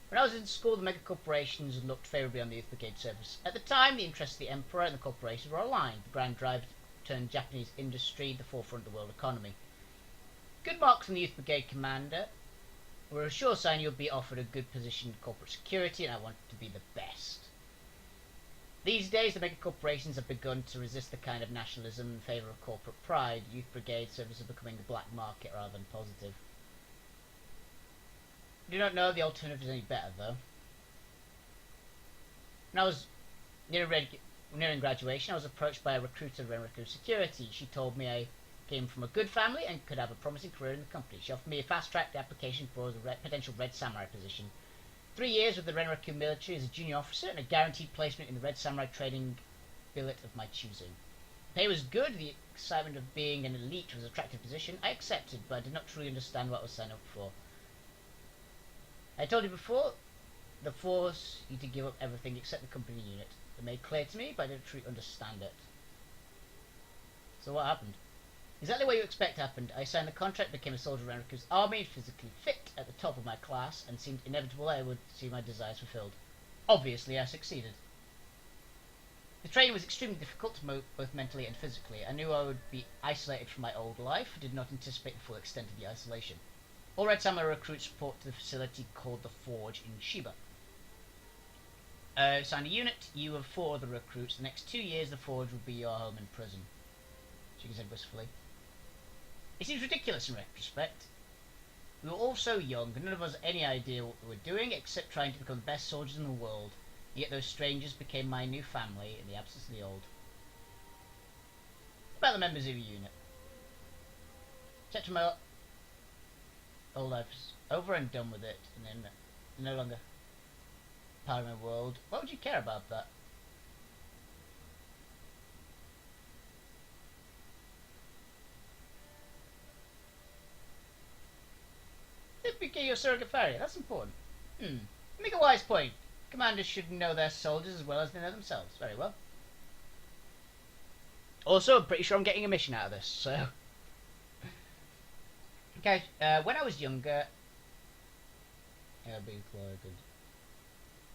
When I was in school, the mega corporations looked favourably on the Youth Brigade service. At the time, the interests of the Emperor and the corporations were aligned. The grand drive turned Japanese industry the forefront of the world economy. Good marks from the Youth Brigade commander were a sure sign you'll be offered a good position in corporate security, and I wanted to be the best. These days, the mega corporations have begun to resist the kind of nationalism in favour of corporate pride. Youth Brigade service is becoming a black market rather than positive. I do not know the alternative is any better, though. When I was nearing graduation, I was approached by a recruiter of Renraku Security. She told me I came from a good family and could have a promising career in the company. She offered me a fast-tracked application for the potential Red Samurai position. 3 years with the Renraku military as a junior officer and a guaranteed placement in the Red Samurai training billet of my choosing. The pay was good, the excitement of being an elite was an attractive position. I accepted, but I did not truly understand what I was signed up for. I told you before, they force you to give up everything except the company unit. They made clear to me, but I didn't truly understand it. So what happened? Exactly what you expect happened. I signed the contract, became a soldier of Renraku's army, physically fit, at the top of my class, and seemed inevitable I would see my desires fulfilled. Obviously, I succeeded. The training was extremely difficult, both mentally and physically. I knew I would be isolated from my old life, but did not anticipate the full extent of the isolation. All Red Samurai recruits report to the facility called the Forge in Shiba. Signed a unit, you have 4 other recruits. The next 2 years, the Forge will be your home and prison. She said wistfully. It seems ridiculous in retrospect. We were all so young, and none of us had any idea what we were doing, except trying to become the best soldiers in the world. Yet those strangers became my new family in the absence of the old. About the members of your unit. Checked my old life is over and done with it, and then no longer part of my world. Why would you care about that? They became your surrogate farrier. That's important. Make a wise point. Commanders should know their soldiers as well as they know themselves. Very well. Also, I'm pretty sure I'm getting a mission out of this, so... Okay, when I was younger...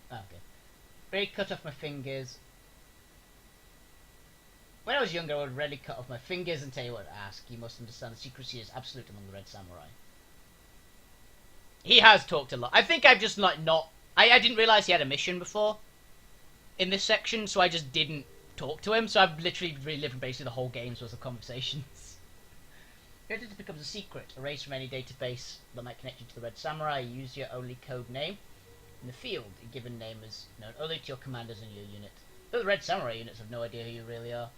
Okay. Really cut off my fingers. When I was younger, I would really cut off my fingers and tell you what to ask. You must understand the secrecy is absolute among the Red Samurai. He has talked a lot. I think I've just not... I didn't realise he had a mission before in this section, so I just didn't talk to him. So I've literally relived basically the whole game's worth of conversations. Identity becomes a secret. Erased from any database that might connect you to the Red Samurai. Use your only code name. In the field, a given name is known only to your commanders and your unit. Though the Red Samurai units have no idea who you really are.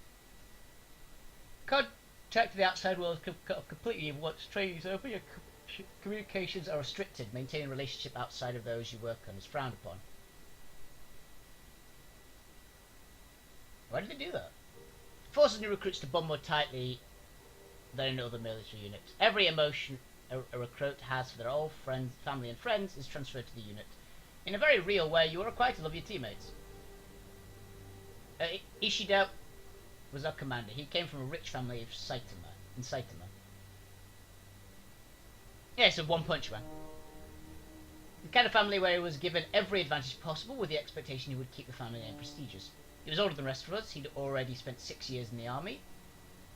Contact to the outside world cut off completely once training is over. Your communications are restricted. Maintaining a relationship outside of those you work on is frowned upon. Why did they do that? It forces new recruits to bond more tightly than in other military units. Every emotion a recruit has for their old friends, family and friends is transferred to the unit. In a very real way, you are required to love your teammates. Ishida was our commander. He came from a rich family of Saitama. Yeah, so One Punch Man. The kind of family where he was given every advantage possible with the expectation he would keep the family name prestigious. He was older than the rest of us. He'd already spent 6 years in the army.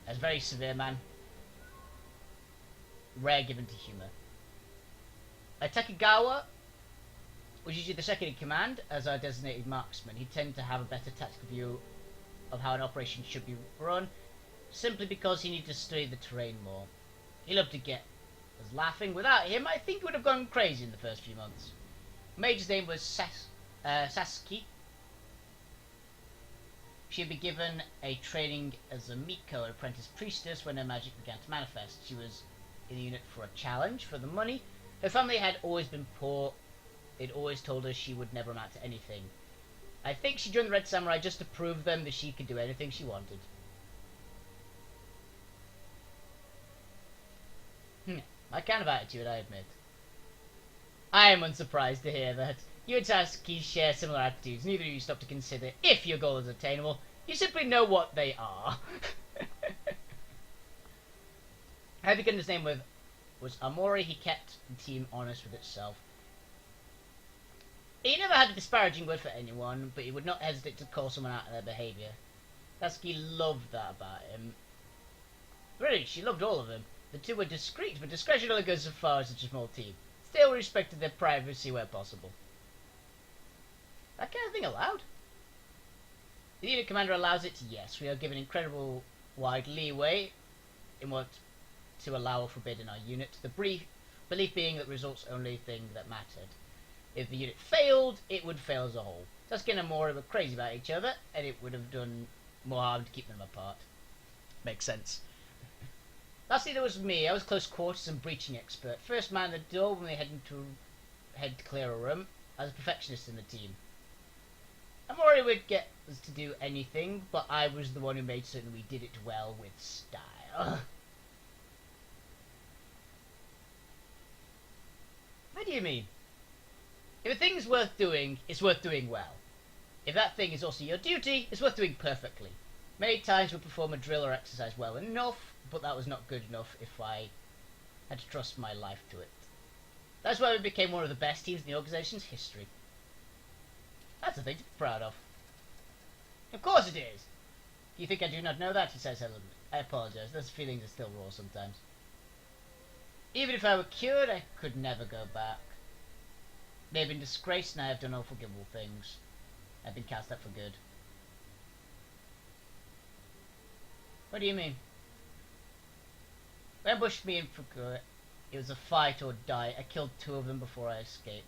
As a very severe man. Rare given to humour. Takegawa was usually the second in command as our designated marksman. He tended to have a better tactical view of how an operation should be run, simply because he needed to study the terrain more. He loved to get us laughing. Without him, I think he would have gone crazy in the first few months. Major's name was Sasuke. She had been given a training as a Miko, an apprentice priestess, when her magic began to manifest. She was in the unit for a challenge, for the money. Her family had always been poor. They'd always told her she would never amount to anything. I think she joined the Red Samurai just to prove them that she could do anything she wanted. My kind of attitude, I admit. I am unsurprised to hear that. You and Sasuke share similar attitudes. Neither of you stop to consider if your goal is attainable. You simply know what they are. How begun his name was Amori. He kept the team honest with itself. He never had a disparaging word for anyone, but he would not hesitate to call someone out on their behaviour. Sasuke loved that about him. Really, she loved all of them. The two were discreet, but discretion only goes so far as such a small team. Still respected their privacy where possible. That kind of thing allowed? The unit commander allows it? Yes, we are given incredible wide leeway in what to allow or forbid in our unit. The belief being that results only thing that mattered. If the unit failed, it would fail as a whole. Sasuke and Amori were crazy about each other, and it would have done more harm to keep them apart. Makes sense. Lastly, there was me. I was close quarters and breaching expert. First man at the door when we head to clear a room. I was a perfectionist in the team. Amori would get us to do anything, but I was the one who made certain we did it well with style. What do you mean? If a thing is worth doing, it's worth doing well. If that thing is also your duty, it's worth doing perfectly. Many times we'll perform a drill or exercise well enough, but that was not good enough if I had to trust my life to it. That's why we became one of the best teams in the organisation's history. That's a thing to be proud of. Of course it is! You think I do not know that? He says hesitantly. I apologise, those feelings are still raw sometimes. Even if I were cured, I could never go back. They have been disgraced and I have done unforgivable things. I've been cast out for good. What do you mean? They ambushed me in Fukura. It was a fight or die. I killed 2 of them before I escaped.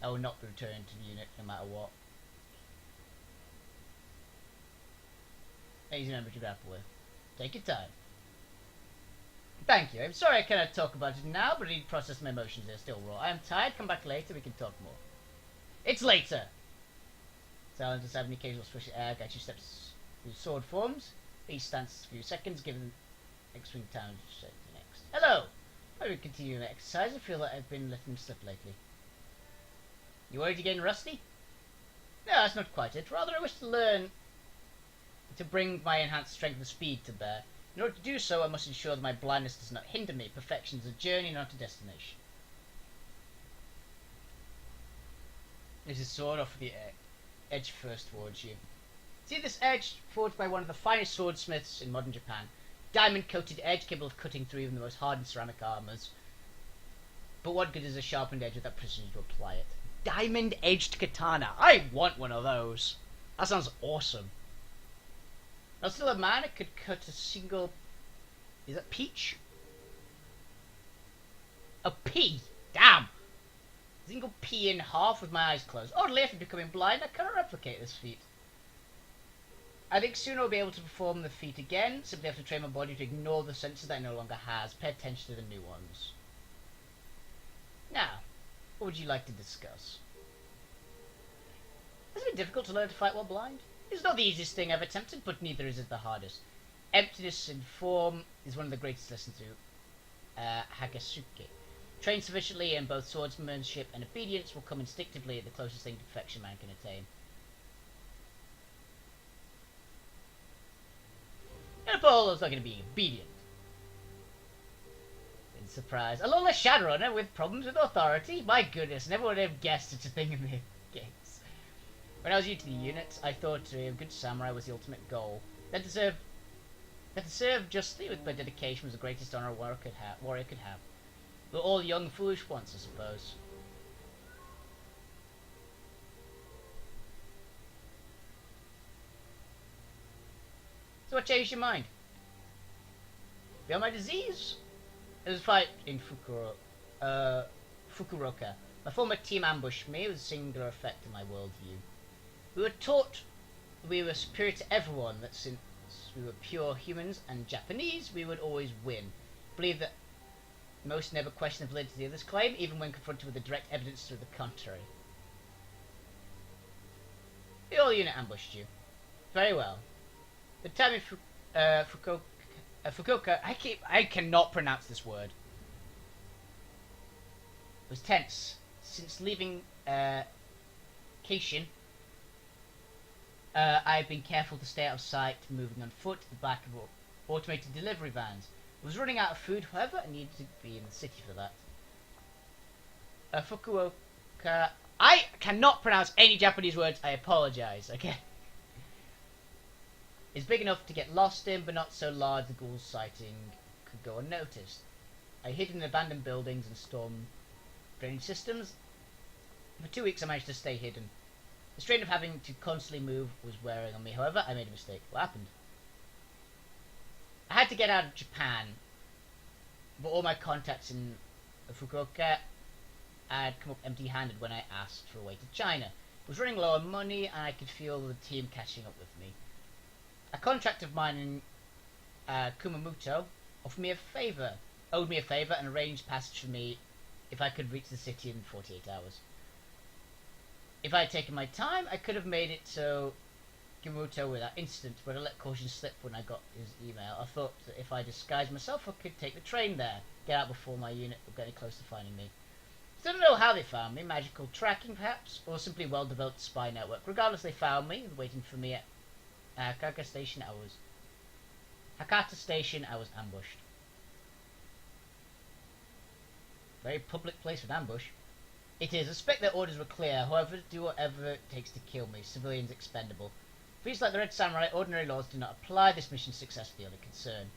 I will not return to the unit no matter what. Easy number to grapple with. Take your time. Thank you. I'm sorry I cannot talk about it now, but I need to process my emotions. They're still raw. I am tired. Come back later. We can talk more. It's later. Silence has having occasional swish of air. Guide 2 steps through sword forms. Each stands a few seconds, given X-wing time to say the next. Hello! I will continue my exercise. I feel that I've been letting slip lately. You worried you're getting rusty? No, that's not quite it. Rather, I wish to learn to bring my enhanced strength and speed to bear. In order to do so, I must ensure that my blindness does not hinder me. Perfection is a journey, not a destination. This is sword off the edge first towards you. See this edge, forged by one of the finest swordsmiths in modern Japan. Diamond-coated edge capable of cutting through even the most hardened ceramic armors. But what good is a sharpened edge without precision to apply it? Diamond-edged katana. I want one of those. That sounds awesome. Now, still a man, it could cut a single... Is that peach? A pea! Damn! A single pea in half with my eyes closed. Oddly, after becoming blind, I cannot replicate this feat. I think soon I'll be able to perform the feat again. Simply have to train my body to ignore the senses that it no longer has. Pay attention to the new ones. Now, what would you like to discuss? Has it been difficult to learn to fight while blind? It's not the easiest thing I've attempted, but neither is it the hardest. Emptiness in form is one of the greatest lessons to Hagasuke. Train sufficiently in both swordsmanship and obedience will come instinctively at the closest thing to perfection man can attain. And Apollo's not going to be obedient. In surprise. A lawless Shadowrunner with problems with authority? My goodness, never would have guessed such a thing in the games. When I was new to the unit, I thought to be a good samurai was the ultimate goal. That to serve justly with my dedication was the greatest honor a warrior could have. We're all young, foolish once, I suppose. So what changed your mind? Beyond my disease? There was a fight in Fukuoka. My former team ambushed me with a singular effect on my worldview. We were taught we were superior to everyone, that since we were pure humans and Japanese, we would always win. Believe that most never question the validity of this claim, even when confronted with the direct evidence to the contrary. The whole unit ambushed you. Very well. The time in Fukuoka, I cannot pronounce this word. It was tense. Since leaving Keishin, I've been careful to stay out of sight, moving on foot to the back of automated delivery vans. I was running out of food, however, I needed to be in the city for that. Fukuoka. I cannot pronounce any Japanese words, I apologize, okay? It's big enough to get lost in, but not so large the ghoul sighting could go unnoticed. I hid in abandoned buildings and storm drainage systems. For 2 weeks I managed to stay hidden. The strain of having to constantly move was wearing on me, however, I made a mistake. What happened? I had to get out of Japan, but all my contacts in Fukuoka had come up empty-handed when I asked for a way to China. I was running low on money, and I could feel the team catching up with me. A contract of mine in Kumamoto owed me a favour, and arranged passage for me if I could reach the city in 48 hours. If I had taken my time, I could have made it to Kumamoto without incident, but I let caution slip when I got his email. I thought that if I disguised myself, I could take the train there, get out before my unit would get any close to finding me. I don't know how they found me, magical tracking perhaps, or simply well-developed spy network. Regardless, they found me, waiting for me at Hakata Station. I was ambushed. Very public place with ambush. It is. I suspect their orders were clear. However, do whatever it takes to kill me. Civilians expendable. Feels like the Red Samurai, ordinary laws do not apply. This mission is successfully only concern.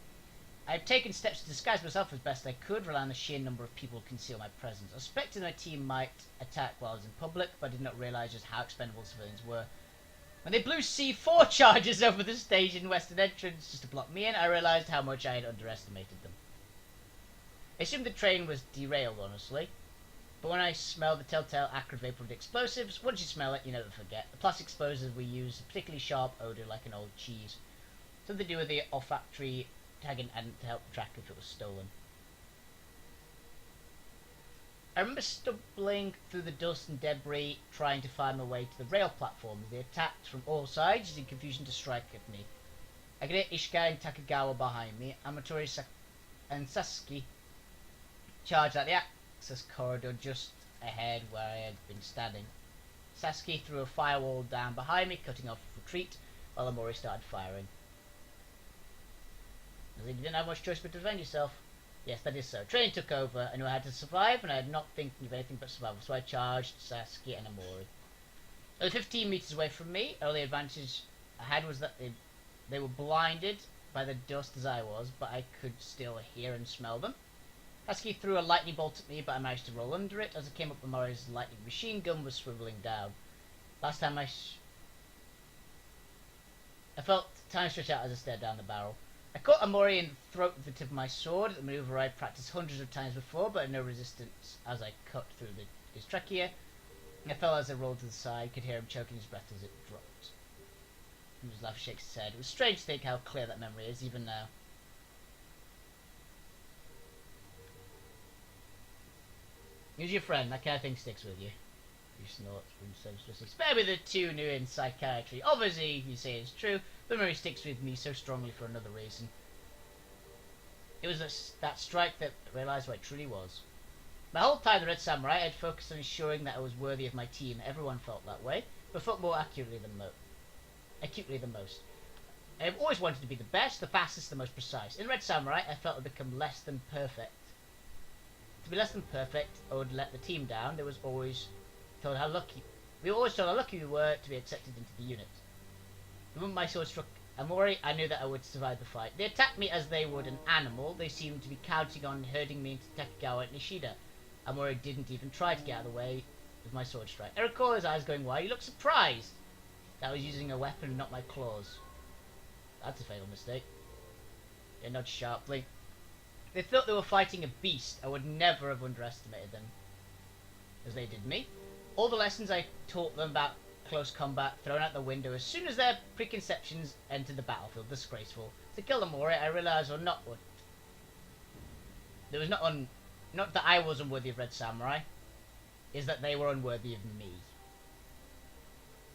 I have taken steps to disguise myself as best I could, rely on the sheer number of people who conceal my presence. I suspected my team might attack while I was in public, but I did not realise just how expendable civilians were. When they blew C4 charges over the station western entrance just to block me in, I realised how much I had underestimated them. I assumed the train was derailed, honestly. But when I smelled the telltale acrid vapor of the explosives, once you smell it, you never forget. The plastic explosives we used a particularly sharp odour like an old cheese. Something to do with the olfactory tagging and to help track if it was stolen. I remember stumbling through the dust and debris, trying to find my way to the rail platform as they attacked from all sides, using confusion to strike at me. I could hear Ishika and Takagawa behind me, Amatori and Sasuke charged out the access corridor just ahead where I had been standing. Sasuke threw a firewall down behind me, cutting off retreat, while Amori started firing. As if you didn't have much choice but to defend yourself. Yes, that is so. Train took over. I knew I had to survive, and I had not thinking of anything but survival, so I charged Sasuke and Amori. They were 15 meters away from me. Only advantage I had was that they were blinded by the dust as I was, but I could still hear and smell them. Sasuke threw a lightning bolt at me, but I managed to roll under it. As I came up, Amori's lightning machine gun was swiveling down. Last time I felt time stretch out as I stared down the barrel. I caught Amori in the throat with the tip of my sword, the manoeuvre I practiced hundreds of times before, but had no resistance as I cut through his trachea. I fell as I rolled to the side, could hear him choking his breath as it dropped. He was laughing, shakes his head. It was strange to think how clear that memory is, even now. Who's your friend? That kind of thing sticks with you. You snort from senselessly. Spare me the 2 new in psychiatry. Obviously, you say it's true, but memory sticks with me so strongly for another reason. It was that strike that I realised what it truly was. The whole time the Red Samurai, I had focused on ensuring that I was worthy of my team. Everyone felt that way, but felt more acutely than most. I have always wanted to be the best, the fastest, the most precise. In Red Samurai, I felt I'd become less than perfect. To be less than perfect, I would let the team down. We always told how lucky we were to be accepted into the unit. The moment my sword struck Amori, I knew that I would survive the fight. They attacked me as they would an animal. They seemed to be counting on herding me into Takagawa and Nishida. Amori didn't even try to get out of the way with my sword strike. I recall his eyes going wide. He looked surprised that I was using a weapon and not my claws. That's a fatal mistake. They nudged sharply. They thought they were fighting a beast. I would never have underestimated them as they did me. All the lessons I taught them about close combat thrown out the window as soon as their preconceptions entered the battlefield. Disgraceful. To kill Amori, I realised not that I was unworthy of Red Samurai, is that they were unworthy of me.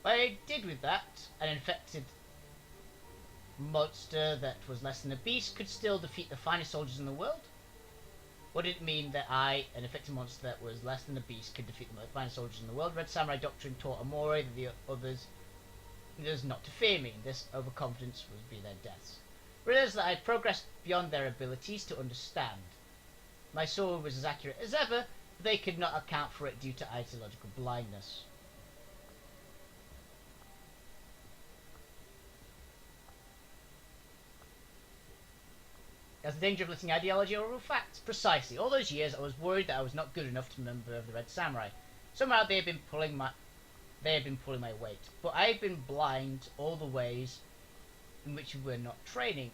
What I did with that, an infected monster that was less than a beast, could still defeat the finest soldiers in the world. Would it mean that I, an effective monster that was less than a beast, could defeat the most finest soldiers in the world? Red Samurai Doctrine taught Amori that the others not to fear me, and this overconfidence would be their deaths. Realized that I had progressed beyond their abilities to understand. My sword was as accurate as ever, but they could not account for it due to ideological blindness. There's the danger of letting ideology overrule facts. Precisely. All those years I was worried that I was not good enough to be a member of the Red Samurai. Somehow they had been pulling my weight. But I had been blind all the ways in which we were not training.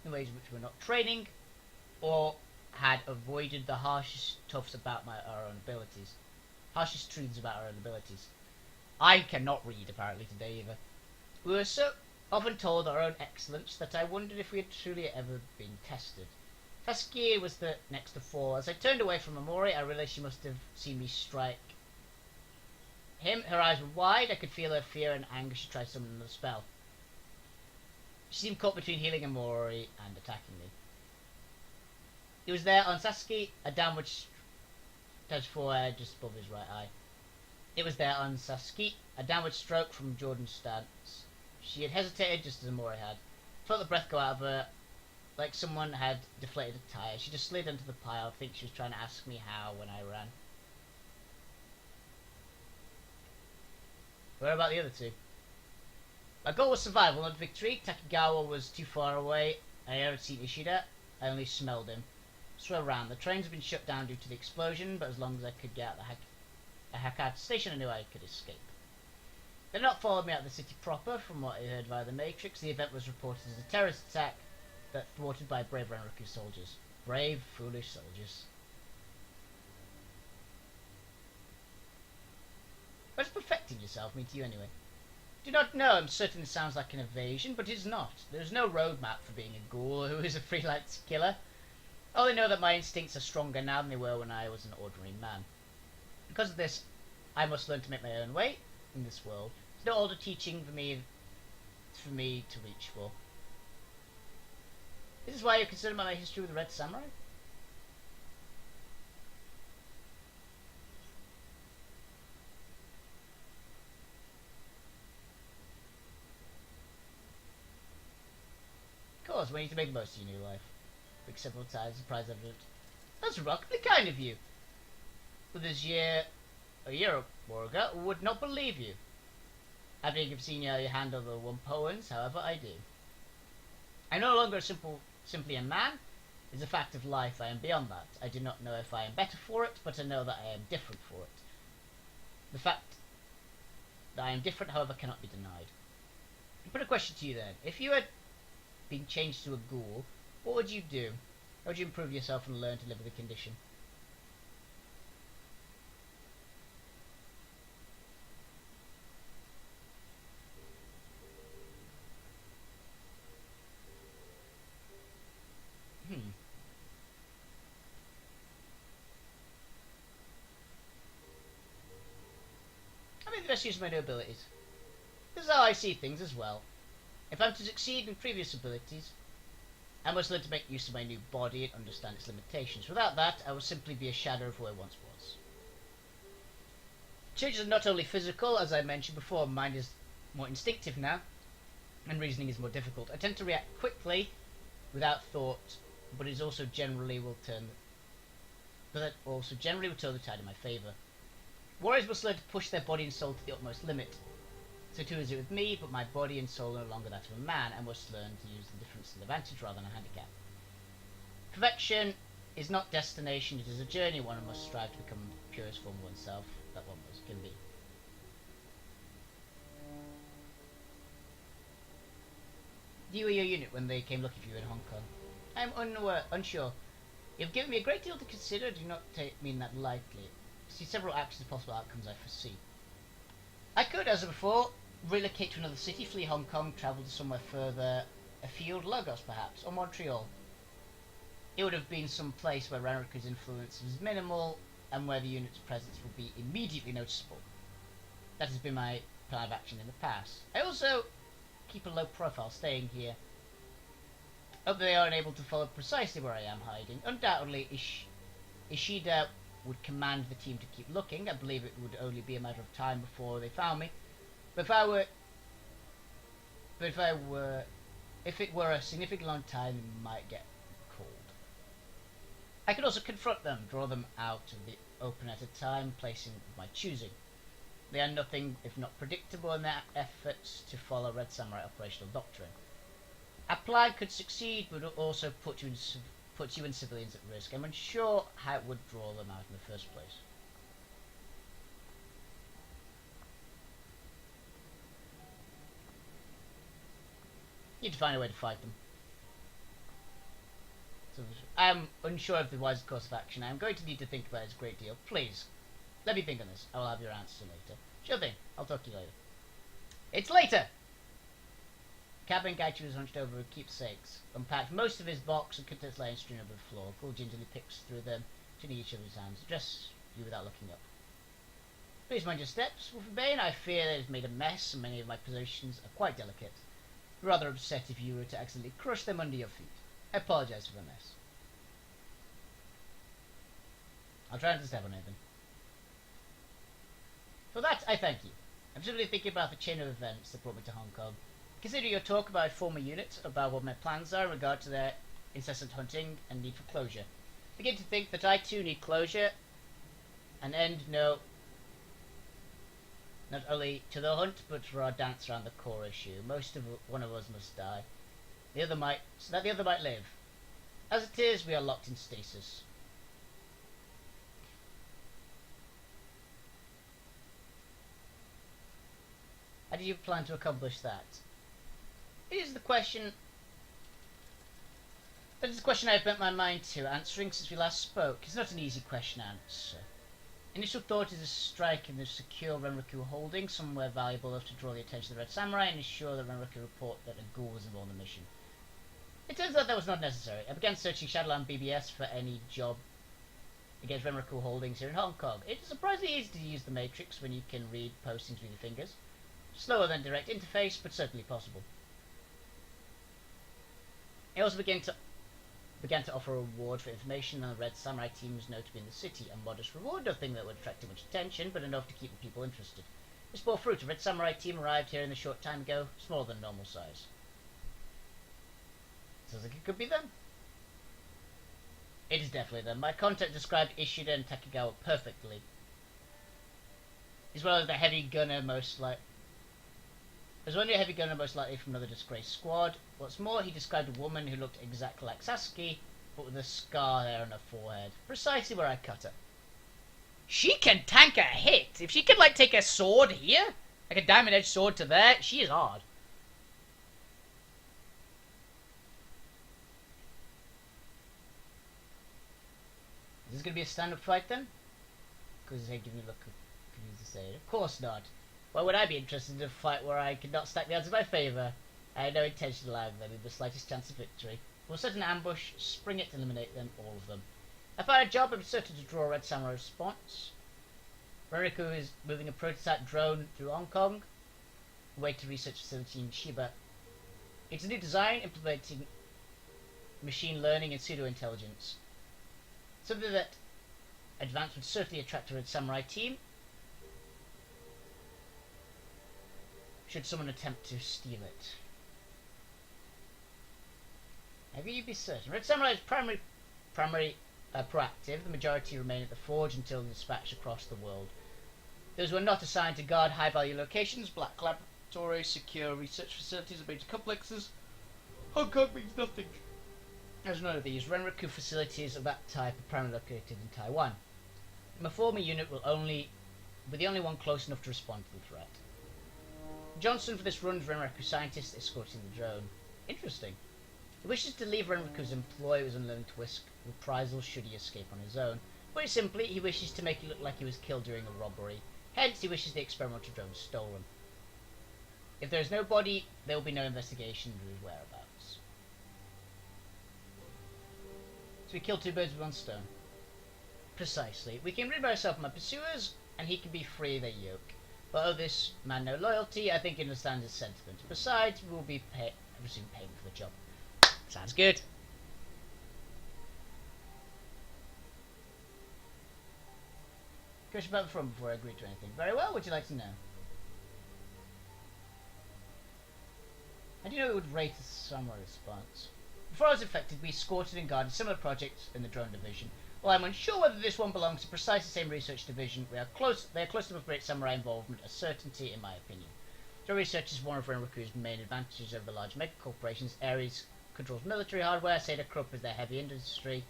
In ways in which we were not training, or had avoided the harshest truths about our own abilities. Harshest truths about our own abilities. I cannot read apparently today either. We were so often told our own excellence that I wondered if we had truly ever been tested. Saskia was the next to fall. As I turned away from Amori, I realized she must have seen me strike him. Her eyes were wide. I could feel her fear and anger. She tried summoning another spell. She seemed caught between healing Amori and attacking me. It was there on Saskia, a downward touch forehead just above his right eye. It was there on Saskia, a downward stroke from Jordan's stance. She had hesitated just as Amori had. Felt the breath go out of her, like someone had deflated a tire. She just slid into the pile. I think she was trying to ask me how when I ran. Where about the other two? My goal was survival, not victory. Takigawa was too far away. I hadn't seen Ishida. I only smelled him. So I ran. The trains had been shut down due to the explosion, but as long as I could get out the Hakata station, I knew I could escape. They had not followed me out of the city proper. From what I heard via the Matrix, the event was reported as a terrorist attack that thwarted by brave Renraku soldiers. Brave, foolish soldiers. What does perfecting yourself mean to you anyway? Do not know. I'm certain it sounds like an evasion, but it is not. There is no roadmap for being a ghoul who is a freelance killer. I only know that my instincts are stronger now than they were when I was an ordinary man. Because of this, I must learn to make my own way in this world. There's no older teaching for me to reach for. This is why you're concerned about my history with the Red Samurai? Of course, we need to make the most of your new life. Break several times, surprise evident. That's remarkably kind of you. But a year or more ago, I would not believe you. Having seen you handle the one poems, however, I do. I am no longer simply a man. It is a fact of life. I am beyond that. I do not know if I am better for it, but I know that I am different for it. The fact that I am different, however, cannot be denied. I put a question to you then. If you had been changed to a ghoul, what would you do? How would you improve yourself and learn to live with the condition? I mean, the best use of my new abilities. This is how I see things as well. If I'm to succeed in previous abilities, I must learn to make use of my new body and understand its limitations. Without that, I will simply be a shadow of who I once was. Changes are not only physical, as I mentioned before. Mind is more instinctive now, and reasoning is more difficult. I tend to react quickly, without thought, but it also generally will turn the tide in my favour. Warriors must learn to push their body and soul to the utmost limit. So too is it with me, but my body and soul are no longer that of a man. I must learn to use the difference as an advantage rather than a handicap. Perfection is not destination, it is a journey. One must strive to become the purest form of oneself that one can be. You were your unit when they came looking for you in Hong Kong. I am unsure. You have given me a great deal to consider. Do not mean that lightly. I see several actions and possible outcomes I foresee. I could, as before, relocate to another city, flee Hong Kong, travel to somewhere further afield, Lagos perhaps, or Montreal. It would have been some place where Renraku's influence was minimal, and where the unit's presence would be immediately noticeable. That has been my plan of action in the past. I also keep a low profile, staying here Hope they are unable to follow precisely where I am hiding. Undoubtedly, Ishida would command the team to keep looking. I believe it would only be a matter of time before they found me. But if it were a significantly long time, it might get cold. I could also confront them, draw them out of the open at a time, placing my choosing. They are nothing if not predictable in their efforts to follow Red Samurai operational doctrine. A plan could succeed, but would also put you and civilians at risk. I'm unsure how it would draw them out in the first place. You need to find a way to fight them. So, I am unsure of the wisest course of action. I am going to need to think about it a great deal. Please, let me think on this. I will have your answer later. Sure thing. I'll talk to you later. It's later! Cabin Gaichi was hunched over with keepsakes, unpacked most of his box and contents lying strewn over the floor. Cool gingerly picks through them, turning each other's hands. Address you without looking up. Please mind your steps, Wolfie Bane. I fear that it has made a mess, and many of my possessions are quite delicate. Rather upset if you were to accidentally crush them under your feet. I apologise for the mess. I'll try not to step on anything. For that, I thank you. I'm simply thinking about the chain of events that brought me to Hong Kong. Consider your talk about former units, about what my plans are in regard to their incessant hunting and need for closure. Begin to think that I too need closure, an end not only to the hunt, but for our dance around the core issue. One of us must die. So that the other might live. As it is, we are locked in stasis. How do you plan to accomplish that? It is the question. That is the question I have bent my mind to answering since we last spoke. It's not an easy question to answer. Initial thought is to strike in the secure Renraku holding, somewhere valuable enough to draw the attention of the Red Samurai and ensure that Renraku report that a ghoul was involved in the mission. It turns out that was not necessary. I began searching Shadowrun BBS for any job against Renraku holdings here in Hong Kong. It is surprisingly easy to use the Matrix when you can read postings with your fingers. Slower than direct interface, but certainly possible. I also began to offer a reward for information on the Red Samurai teams known to be in the city. A modest reward, nothing that would attract too much attention, but enough to keep the people interested. This bore fruit. A Red Samurai team arrived here in a short time ago, smaller than normal size. Sounds like it could be them. It is definitely them. My contact described Ishida and Takegawa perfectly, as well as the heavy gunner most likely from another disgraced squad. What's more, he described a woman who looked exactly like Sasuke, but with a scar there on her forehead. Precisely where I cut her. She can tank a hit! If she could, like, take a sword here, like a diamond-edged sword to there, she is hard. Is this going to be a stand-up fight, then? Because his head giving me a look confused to say it. Of course not. Why would I be interested in a fight where I could not stack the odds in my favour? I had no intention of allowing them the slightest chance of victory. We'll set an ambush, spring it, eliminate them, all of them. I find a job, I'm certain to draw a Red Samurai response. Ruriku is moving a prototype drone through Hong Kong, away to research facility in Shiba. It's a new design, implementing machine learning and pseudo-intelligence. Something that advanced would certainly attract a Red Samurai team, should someone attempt to steal it. How can you be certain? Red Samurai is primary proactive. The majority remain at the forge until dispatched across the world. Those who are not assigned to guard high-value locations, black laboratories, secure research facilities, and major complexes. Hong Kong means nothing. There's none of these. Renraku facilities of that type are primarily located in Taiwan. My former unit will be the only one close enough to respond to the threat. Johnson for this runs Renraku scientist escorting the drone. Interesting. He wishes to leave Renraku's employ who is unwilling to risk reprisals should he escape on his own. Very simply, he wishes to make it look like he was killed during a robbery. Hence, he wishes the experimental drone stolen. If there is no body, there will be no investigation into his whereabouts. So we kill two birds with one stone. Precisely. We can rid ourselves of my pursuers, and he can be free of their yoke. But owe this man no loyalty, I think he understands his sentiment. Besides, we will be paying for the job. Sounds good. Question about the front before I agree to anything. Very well, would you like to know? How do you know it would rate a samurai response? Before I was infected, we escorted and guarded similar projects in the drone division. While I'm unsure whether this one belongs to precisely the same research division, they are close enough to great samurai involvement, a certainty in my opinion. Drone research is one of Renroku's main advantages over the large mega corporations. Ares controls military hardware, Seda Krupp is their heavy industry.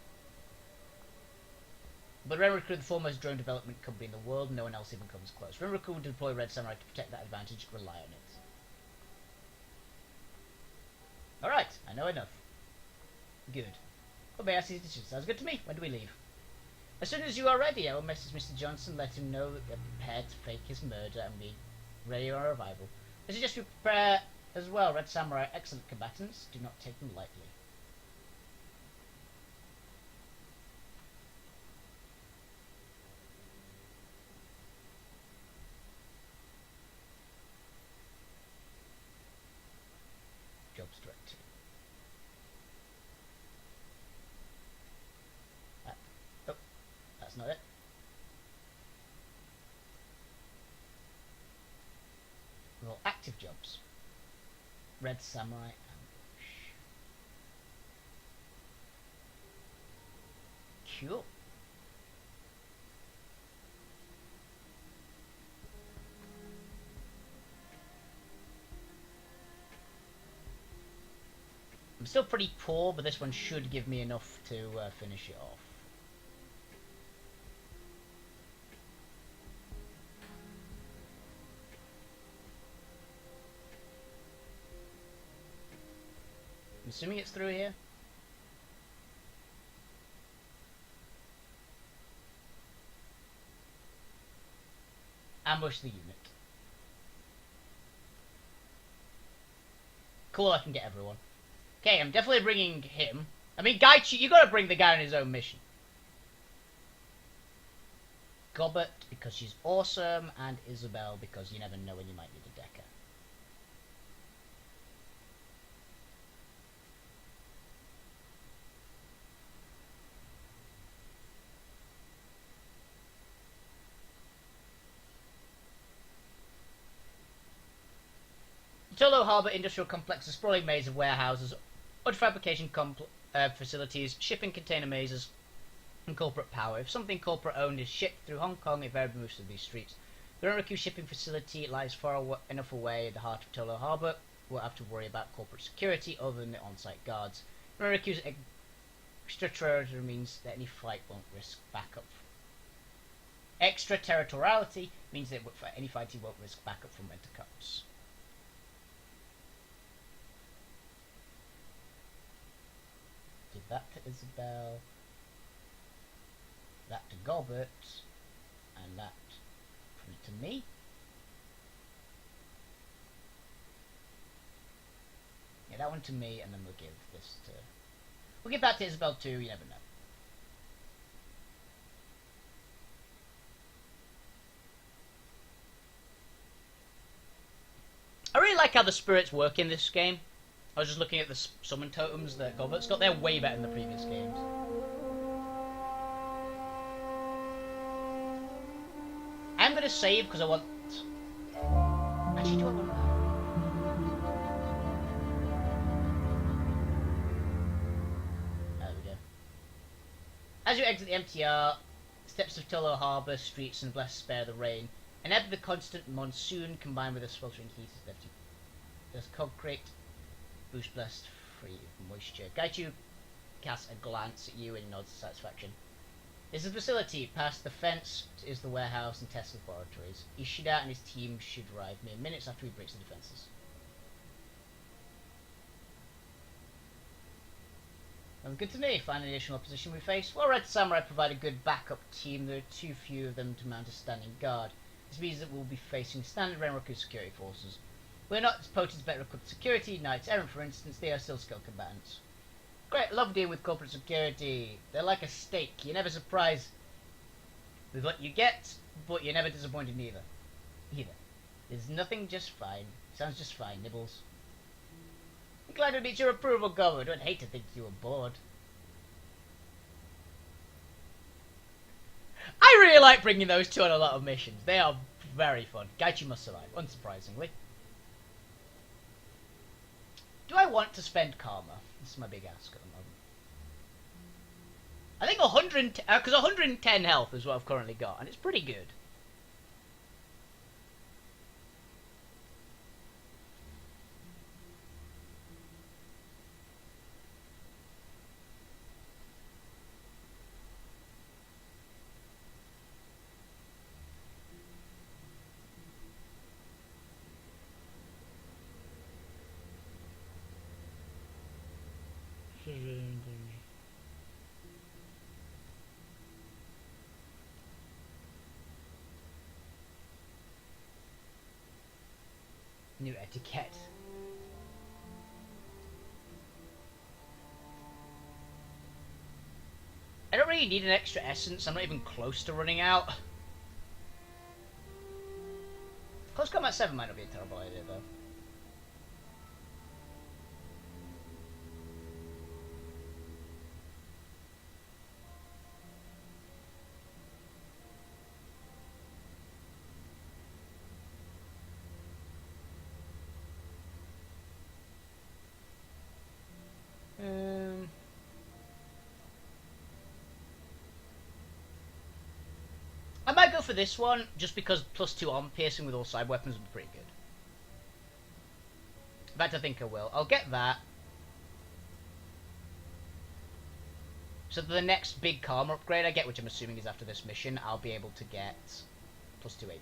But Renroku is the foremost drone development company in the world, no one else even comes close. Renroku will deploy Red Samurai to protect that advantage, rely on it. Alright, I know enough. Good. Obey our decisions. Sounds good to me. When do we leave? As soon as you are ready, I will message Mr. Johnson, let him know that we are prepared to fake his murder and be ready on arrival. I suggest we prepare as well. Red Samurai are excellent combatants. Do not take them lightly. Jobs directory. Oh, that's not it. Well, active jobs. Red Samurai ambush. Cool. I'm still pretty poor, but this one should give me enough to finish it off. I'm assuming it's through here. Ambush the unit. Cool, I can get everyone. Okay, I'm definitely bringing him. I mean, Gaichi, you gotta bring the guy on his own mission. Gobbert, because she's awesome, and Isabel, because you never know when you might need a decker. Tolo Harbour Industrial Complex, a sprawling maze of warehouses, wood fabrication facilities, shipping container mazes, and corporate power. If something corporate owned is shipped through Hong Kong, it invariably moves through these streets. The Renroku shipping facility lies far enough away in the heart of Tolo Harbour. We won't have to worry about corporate security other than the on-site guards. Renroku's extraterritoriality means that any fight won't risk backup. Extraterritoriality means that for any fight he won't risk backup from winter comes. Give that to Isabel, that to Gobbert, and that to me. Yeah, that one to me, and then we'll give this to... We'll give that to Isabel too, you never know. I really like how the spirits work in this game. I was just looking at the summon totems that Gobbert's got. They're way better than the previous games. I'm going to save because I want... Actually, do I want that? There we go. As you exit the MTR, steps of Tolo Harbour, streets, and blessed spare the rain, and ever the constant monsoon combined with the sweltering heat is left you. There's concrete. Boost blast free of moisture. Gaichu casts a glance at you and nods satisfaction. This is the facility. Past the fence is the warehouse and test laboratories. Ishida and his team should arrive mere minutes after he breaks the defences. Sounds good to me. Find an additional opposition we face. Well, Red Samurai provide a good backup team. There are too few of them to mount a standing guard. This means that we'll be facing standard Renroku security forces. We're not as potent as better equipped security, Knights Errant for instance, they are still skilled combatants. Great, love dealing with corporate security. They're like a steak, you're never surprised with what you get, but you're never disappointed either. There's nothing just fine. Sounds just fine, Nibbles. Glad to meet your approval, Governor. I'd hate to think you were bored. I really like bringing those two on a lot of missions. They are very fun. Gaichi must survive, unsurprisingly. Do I want to spend karma? This is my big ask at the moment. I think 110, because 110 health is what I've currently got, and it's pretty good. New etiquette. I don't really need an extra essence. I'm not even close to running out. Close Combat 7 might not be a terrible idea, though. I might go for this one, just because +2 armor piercing with all side weapons would be pretty good. In fact, I think I will. I'll get that. So the next big karma upgrade I get, which I'm assuming is after this mission, I'll be able to get +2 AP.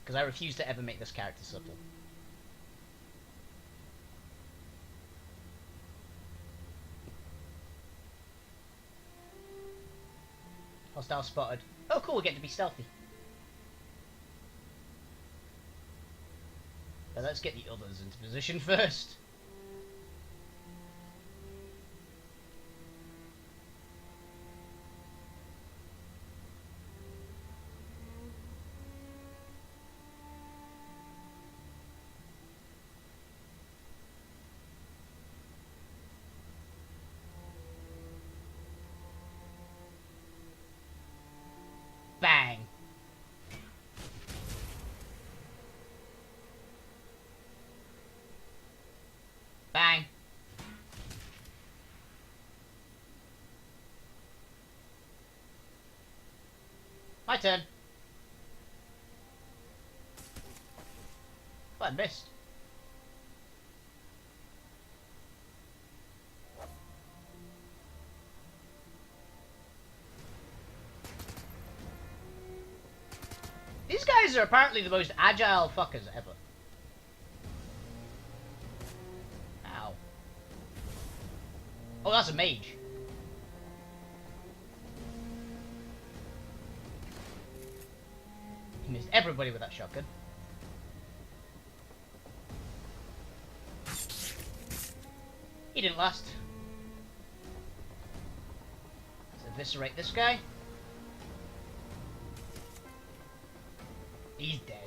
Because I refuse to ever make this character subtle. Hostile spotted. Oh cool, we get to be stealthy. But let's get the others into position first. Bang. Bang. My turn. Oh, I missed. These guys are apparently the most agile fuckers ever. Ow. Oh, that's a mage. He missed everybody with that shotgun. He didn't last. Let's eviscerate this guy. He's dead.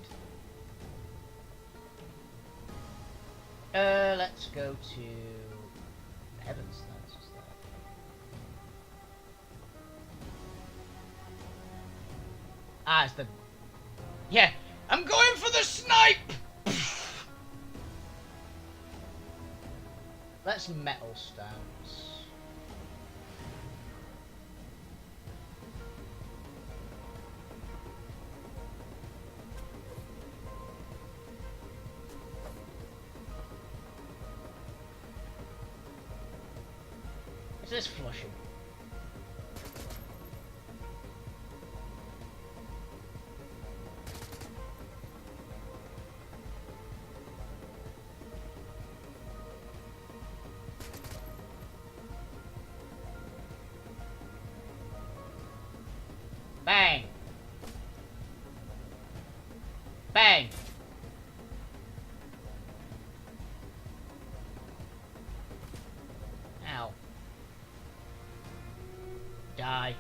Let's go to heavens. That's just that. Ah, it's the. Yeah, I'm going for the snipe. Let's metal stance. This flushing. Bang. Bang. Ow. Die.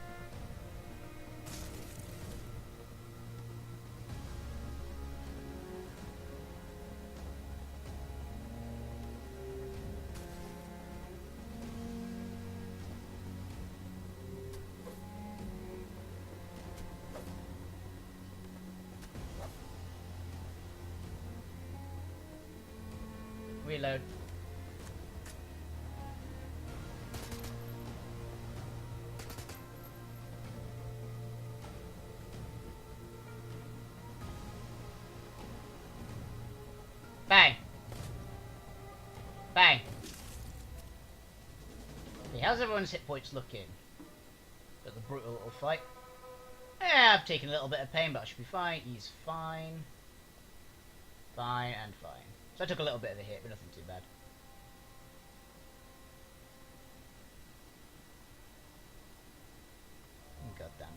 Reload. Bang! Bang! Okay, how's everyone's hit points looking? Got the brutal little fight. Yeah, I've taken a little bit of pain, but I should be fine. He's fine. Fine and fine. So I took a little bit of a hit, but nothing too bad. God damn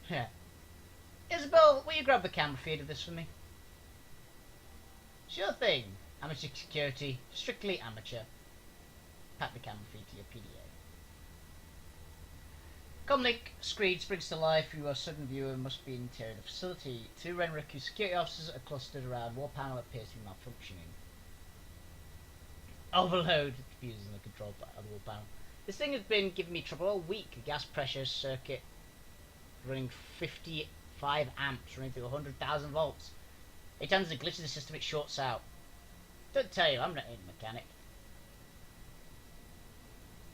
it. Yeah. Isabel, will you grab the camera feed of this for me? Sure thing. Amateur security. Strictly amateur. Pat the camera feed to your PDA. Comlink screen springs to life. You are a sudden viewer must be interior of the facility. 2 Renraku security officers are clustered around. Wall panel appears to be malfunctioning. Overload. Using the control of the wall panel. This thing has been giving me trouble all week. Gas pressure circuit running 55 amps, running through 100,000 volts. Every time there's a glitch in the system, it shorts out. Don't tell you, I'm not a mechanic.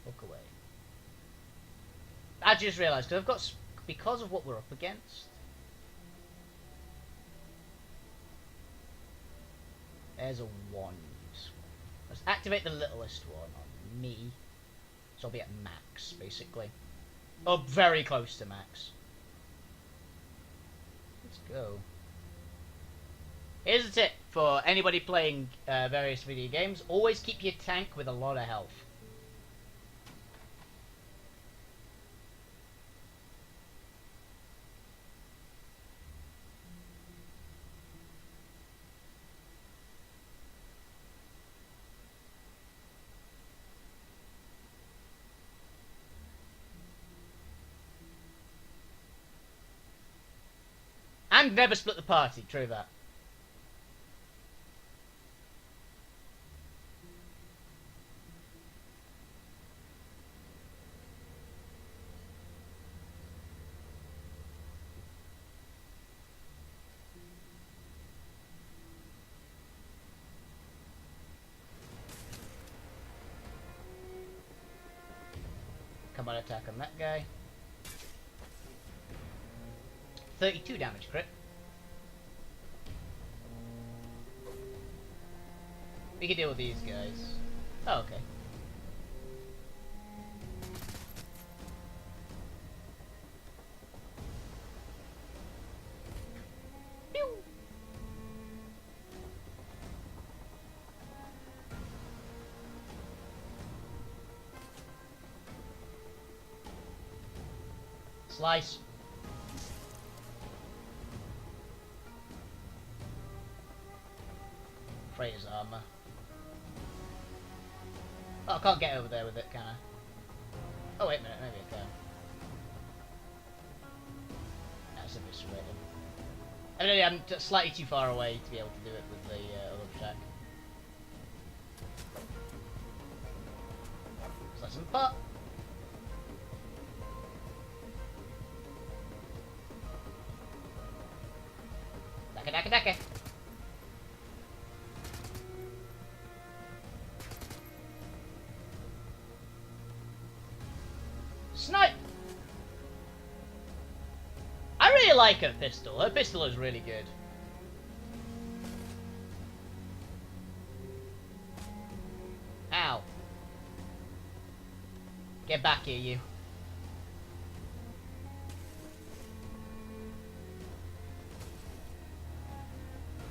Walk away. I just realised, because of what we're up against. There's a 1. Let's activate the littlest one on me. So I'll be at max, basically. Oh, very close to max. Let's go. Here's a tip for anybody playing various video games. Always keep your tank with a lot of health. And never split the party, true that. Come on, attack on that guy. 32 damage crit. We can deal with these guys. Oh, okay. Pew! Slice. Freya's armor. Oh, I can't get over there with it, can I? Oh, wait a minute, maybe I can. That's a bit sweating. Evidently, I'm just slightly too far away to be able to do it with the other attack. Slice and pot. Daka daka daka. Snipe! I really like her pistol. Her pistol is really good. Ow. Get back here, you.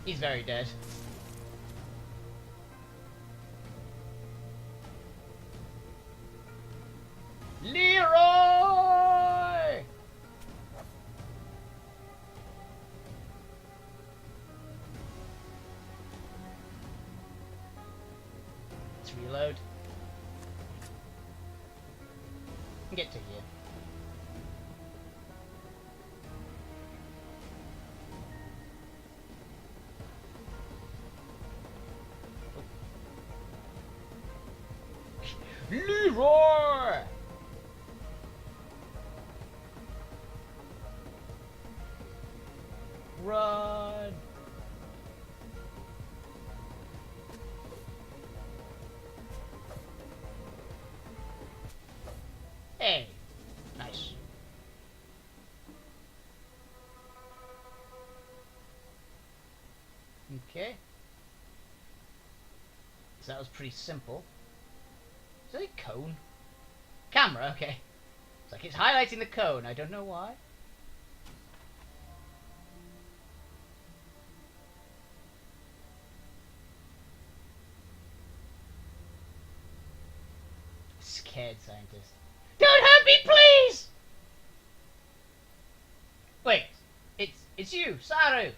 He's very dead. Leroy! Let's reload. Get to here. Leroy! Run! Okay. So that was pretty simple. Is that a cone? Camera, okay. It's like it's highlighting the cone, I don't know why. Scared scientist. Don't hurt me, please! Wait, it's you, Saru.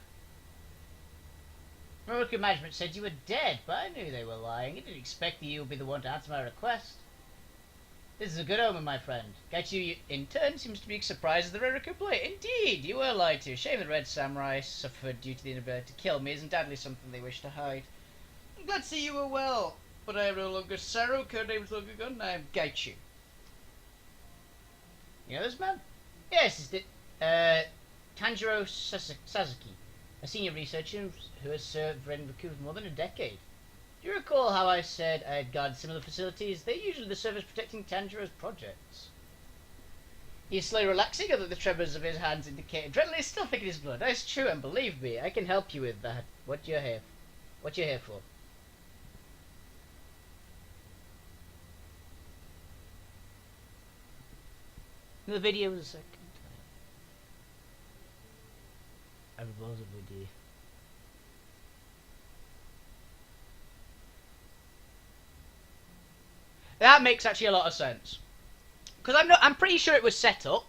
Miracle Management said you were dead, but I knew they were lying. I didn't expect that you would be the one to answer my request. This is a good omen, my friend. Gaichu, in turn, seems to be surprised at the Reriku play. Indeed, you were lied to. Shame that Red Samurai suffered due to the inability to kill me is undoubtedly something they wish to hide. I'm glad to see you were well, but I am no longer Saru, codenamed longer gone, I am Gaichu. You know this man? Yes, it's Tanjiro Sasuke, a senior researcher who has served Renriku for more than a decade. Do you recall how I said I had guarded similar facilities? They're usually the service protecting Tanjiro's projects. He is slowly relaxing, although the tremors of his hands indicate adrenaline is still thick in his blood. That's true, and believe me, I can help you with that. What you're here for. The video was a second time. I was a video. That makes actually a lot of sense. Because I'm pretty sure it was set up,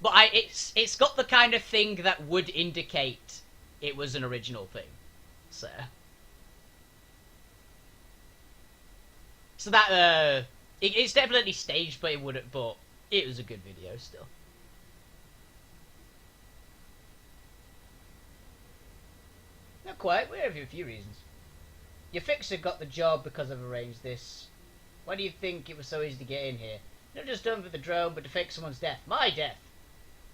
but it's got the kind of thing that would indicate it was an original thing. So that it's definitely staged, but it was a good video still. Not quite. We have a few reasons. Your fixer got the job because I've arranged this. Why do you think it was so easy to get in here? Not just done for the drone, but to fake someone's death. My death!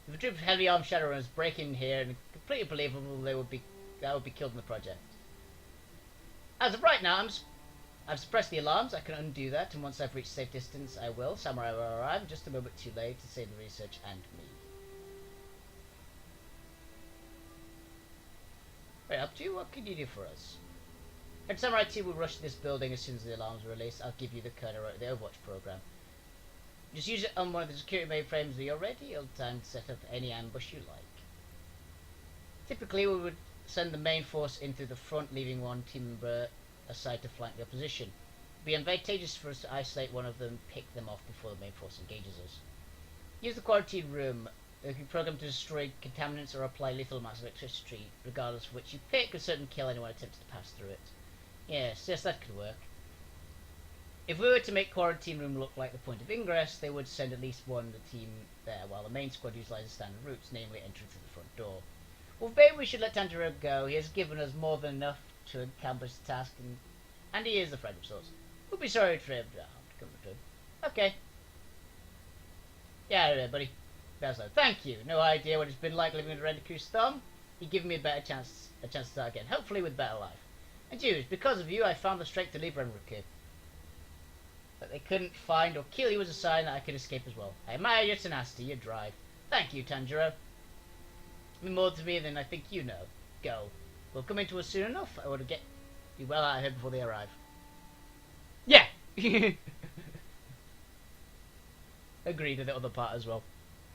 If a troop of heavily armed Shadowrunners break in here, and completely believable that would be killed in the project. As of right now, I've suppressed the alarms. I can undo that, and once I've reached safe distance, I will. Samurai will arrive just a moment too late to save the research and me. Right, up to you. What can you do for us? If Samurai 2 will rush to this building as soon as the alarms are released, I'll give you the code I wrote the Overwatch program. Just use it on one of the security mainframes when you're ready. You'll have time to set up any ambush you like. Typically, we would send the main force in through the front, leaving one team member aside to flank the opposition. It would be advantageous for us to isolate one of them and pick them off before the main force engages us. Use the quarantine room. It can be programmed to destroy contaminants or apply lethal amounts of electricity, regardless of which you pick, and certainly kill anyone attempting to pass through it. Yes, that could work. If we were to make quarantine room look like the point of ingress, they would send at least one of the team there, while the main squad utilises standard routes, namely entering through the front door. Well, maybe we should let Tanjiro go. He has given us more than enough to accomplish the task, and he is a friend of sorts. We'll be sorry for him to come to him. Okay. Yeah, buddy. Thank you. No idea what it's been like living under Rendiku's thumb. You've given me a chance to start again, hopefully with a better life. And you, it's because of you I found the strength to leave Renriku. That they couldn't find or kill you was a sign that I could escape as well. I admire your tenacity, your drive. Thank you, Tanjiro. It means more to me than I think you know. Go. We'll come into us soon enough. I want to get you well out of here before they arrive. Yeah! Agreed with the other part as well.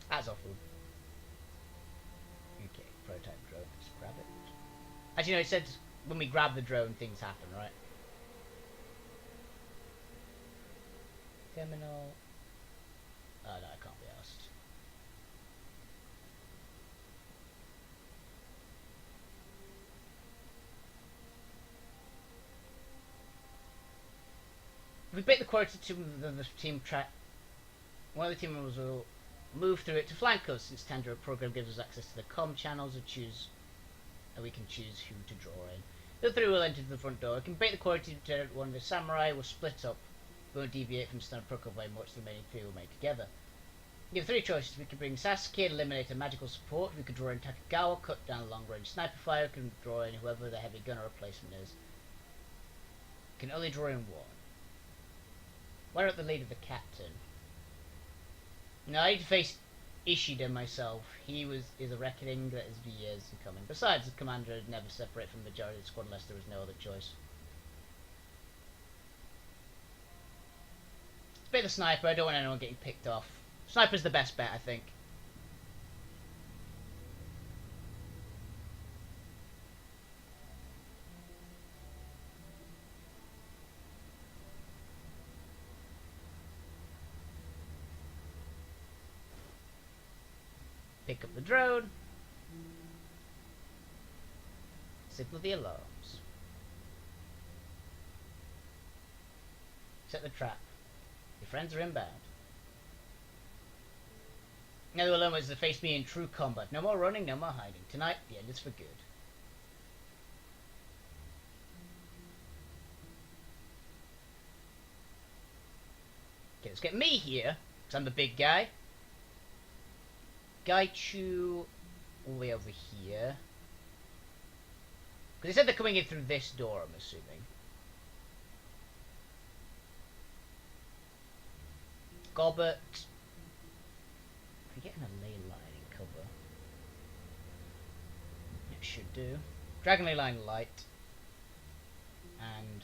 That's awful. Okay, prototype drone. Let's grab it. As you know, it said when we grab the drone, things happen, right? Terminal. Oh no, I can't be asked. If we break the quarry to the team track, one of the team members will move through it to flank us, since Tanjiro program gives us access to the comm channels and we can choose who to draw in. The three will enter the front door. We can break the quarry to generate one of the samurai. Will split up. We won't deviate from standard protocol very much. The remaining three will make together. We have three choices. We can bring Sasuke and eliminate a magical support. We could draw in Takagawa, cut down a long-range sniper fire. We can draw in whoever the heavy gunner replacement is. We can only draw in one. Why not the lead of the captain? No, I need to face Ishida myself. He is a reckoning that is for years in coming. Besides, the commander would never separate from the majority of the squad unless there was no other choice. Let's play the sniper. I don't want anyone getting picked off. Sniper's the best bet, I think. Pick up the drone. Signal the alarms. Set the trap. Your friends are inbound. Now the alone is to face me in true combat. No more running, no more hiding. Tonight, the end is for good. Okay, let's get me here, because I'm the big guy. Gaichu all the way over here. Because they said they're coming in through this door, I'm assuming. Gobbert. If you're getting a ley line in cover. It should do. Dragon ley line light. And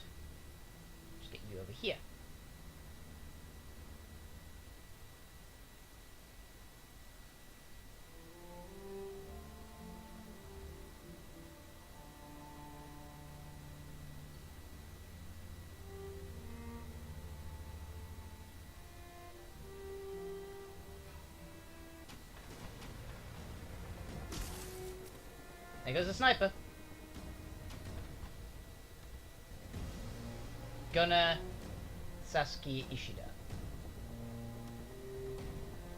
just get you over here. There goes the sniper. Gunner Sasuke Ishida.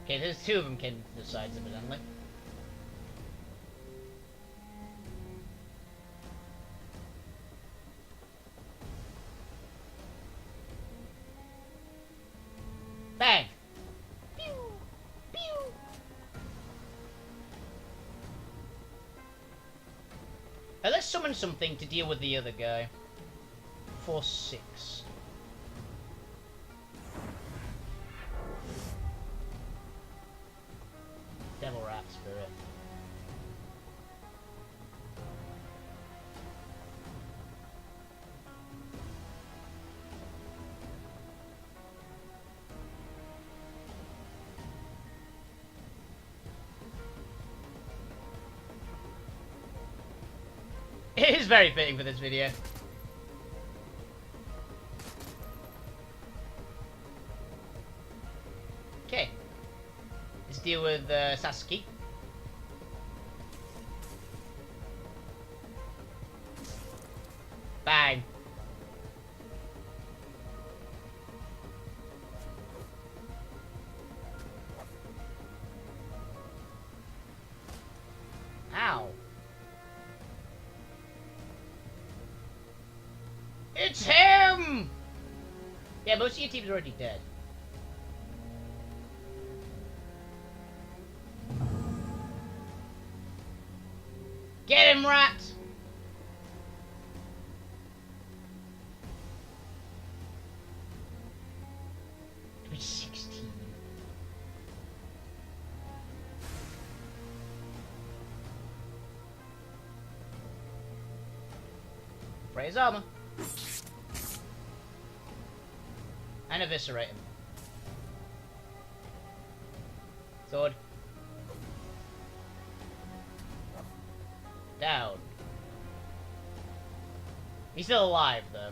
Okay, there's two of them came to the sides evidently. Bang! Pew! Pew! Now let's summon something to deal with the other guy. 4-6. Devil Rat Spirit. It is very fitting for this video. Okay. Let's deal with Sasuke. Bang. Ow. It's him! Yeah, most of your team's already dead. Get him, rat! It was 16. Praise armor. And eviscerate him. Sword. Down. He's still alive, though.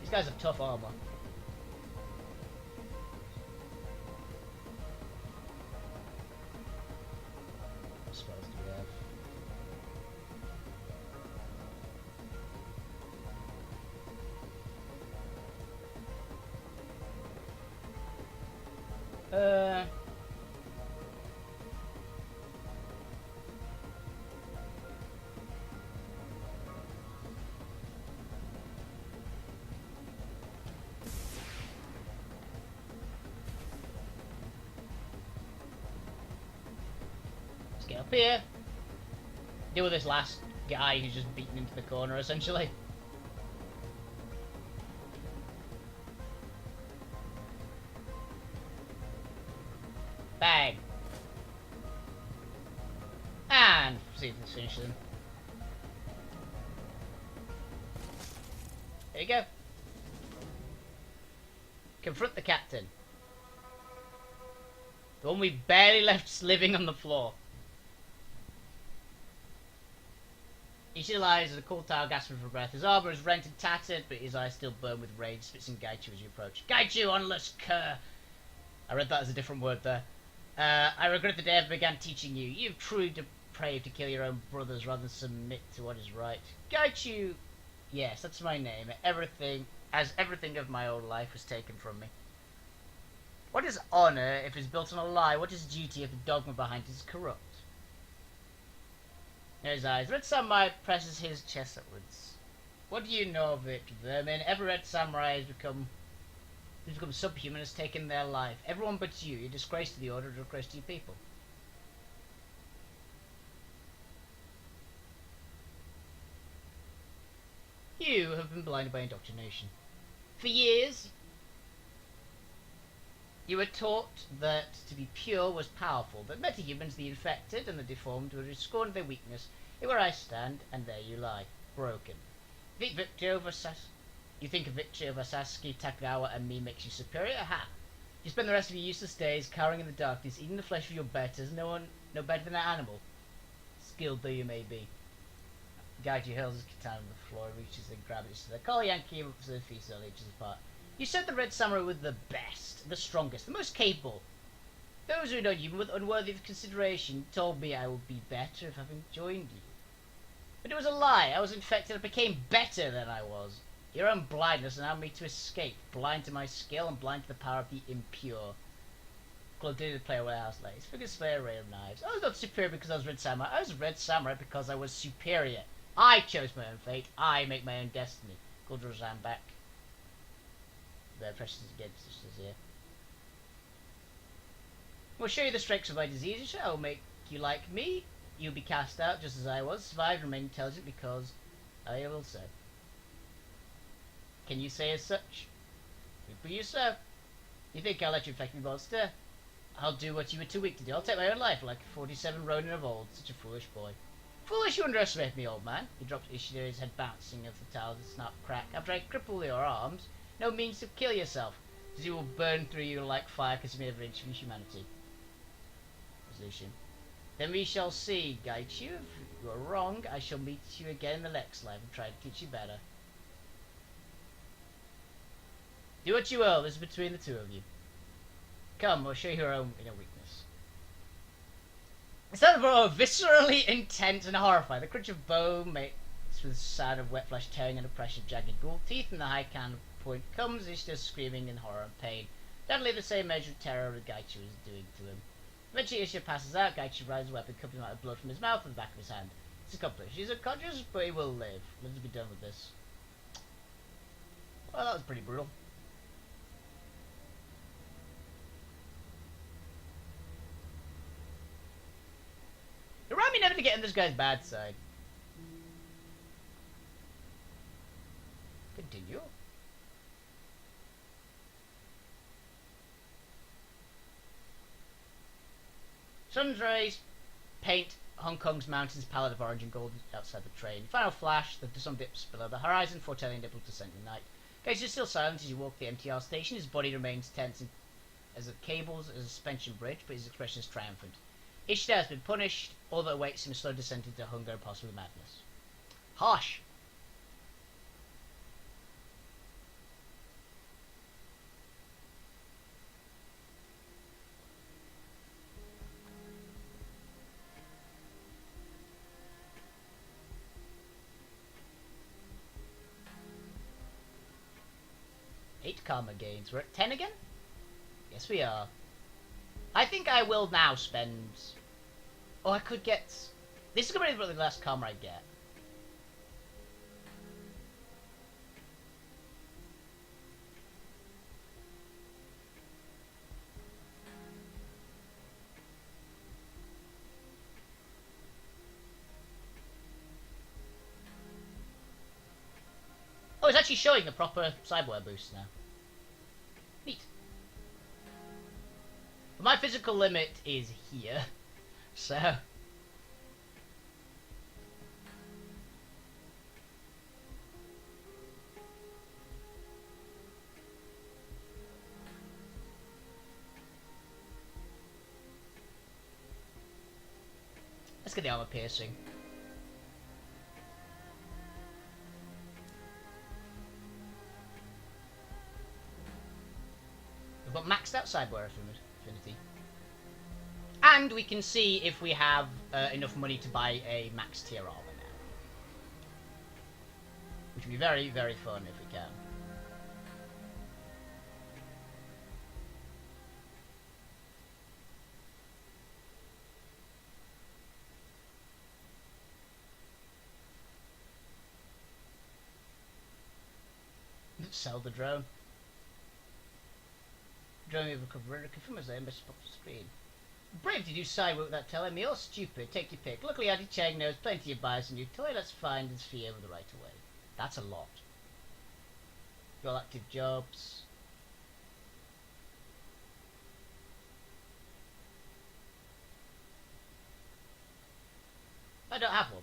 These guys have tough armor. What spells do we have? Let's get up here. Deal with this last guy who's just beaten into the corner, essentially. Bang! And see if this finishes him. There you go. Confront the captain. The one we barely left living on the floor. He still lies as a cold towel, gasping for breath. His armor is rent and tattered, but his eyes still burn with rage, spits in Gaichu as you approach. Gaichu, unless cur! I read that as a different word there. I regret the day I began teaching you. You've truly depraved to kill your own brothers rather than submit to what is right. Gaichu! Yes, that's my name. Everything of my old life was taken from me. What is honor if it's built on a lie? What is duty if the dogma behind it is corrupt? His eyes. Red Samurai presses his chest upwards. What do you know of it, vermin? Every Red Samurai who's become subhuman has taken their life. Everyone but you. You're a disgrace to the order, a disgrace to your people. You have been blinded by indoctrination. For years, you were taught that to be pure was powerful, that metahumans, the infected and the deformed, were scorned their weakness. Here where I stand, and there you lie, broken. You think a victory over Sasuke, Takagawa, and me makes you superior? Ha! You spend the rest of your useless days cowering in the darkness, eating the flesh of your betters, no better than an animal, skilled though you may be. Gaiji hurls his katana on the floor, reaches and grabs it. The Call Yankee for the feast early, inches apart. You said the Red Samurai were the best, the strongest, the most capable. Those who know you were unworthy of consideration told me I would be better if having joined you. But it was a lie. I was infected and became better than I was. Your own blindness allowed me to escape, blind to my skill and blind to the power of the impure. Claude did play a warehouse late. Figure slayer ray of knives. I was not superior because I was Red Samurai. I was Red Samurai because I was superior. I chose my own fate. I make my own destiny. Claude draws his hand back. Their precious against sisters here. We'll show you the strengths of my disease. I will make you like me. You'll be cast out just as I was. Survive and remain intelligent because I will so. Can you say as such? Good for you, sir. You think I'll let you infect me, monster? I'll do what you were too weak to do. I'll take my own life like 47 Ronin of old. Such a foolish boy. Foolish, you underestimate me, old man. He drops Ishida, his head bouncing off the towels and snap crack. After I cripple your arms, no means to kill yourself, as he will burn through you like fire, consuming every inch of humanity. Resolution. Then we shall see, Gaichu. If you are wrong, I shall meet you again in the next life and try to teach you better. Do what you will, this is between the two of you. Come, I'll show you your own inner weakness. Instead of viscerally intense and horrified, the crunch of bone makes with the sound of wet flesh tearing under pressure of jagged ghoul teeth, and the high can point comes, he's still screaming in horror and pain. Deadly the same measure of terror that Gaichu is doing to him. Eventually Ishida passes out, Gaichu rises weapon, cupping out of blood from his mouth and the back of his hand. It's accomplished. He's unconscious, but he will live. Let us be done with this. Well, that was pretty brutal. Remind me never to get on this guy's bad side. Continue. Sun's rays paint Hong Kong's mountains pallid of orange and gold outside the train. Final flash, the sun dips below the horizon, foretelling the descending night. Gage is still silent as you walk the MTR station. His body remains tense as it cables as a suspension bridge, but his expression is triumphant. Ishida has been punished, all that awaits him a slow descent into hunger and possibly madness. Harsh! Eight karma gains. We're at 10 again? Yes, we are. I think I will now spend... Oh, I could get... This is going to be the last karma I get. Oh, it's actually showing the proper cyberware boost now. Neat. But my physical limit is here, so... Let's get the armor piercing. We've got maxed out cyberware affinity. And we can see if we have enough money to buy a max tier armor now. Which would be very, very fun if we can. Sell the drone. Drone over cover. Confirm as I must spot the screen. Brave to do cyber without telling me. Or stupid. Take your pick. Luckily, Auntie Cheng knows plenty of buyers and you tell her let's find and sphere with the right away. That's a lot. All active jobs. I don't have one.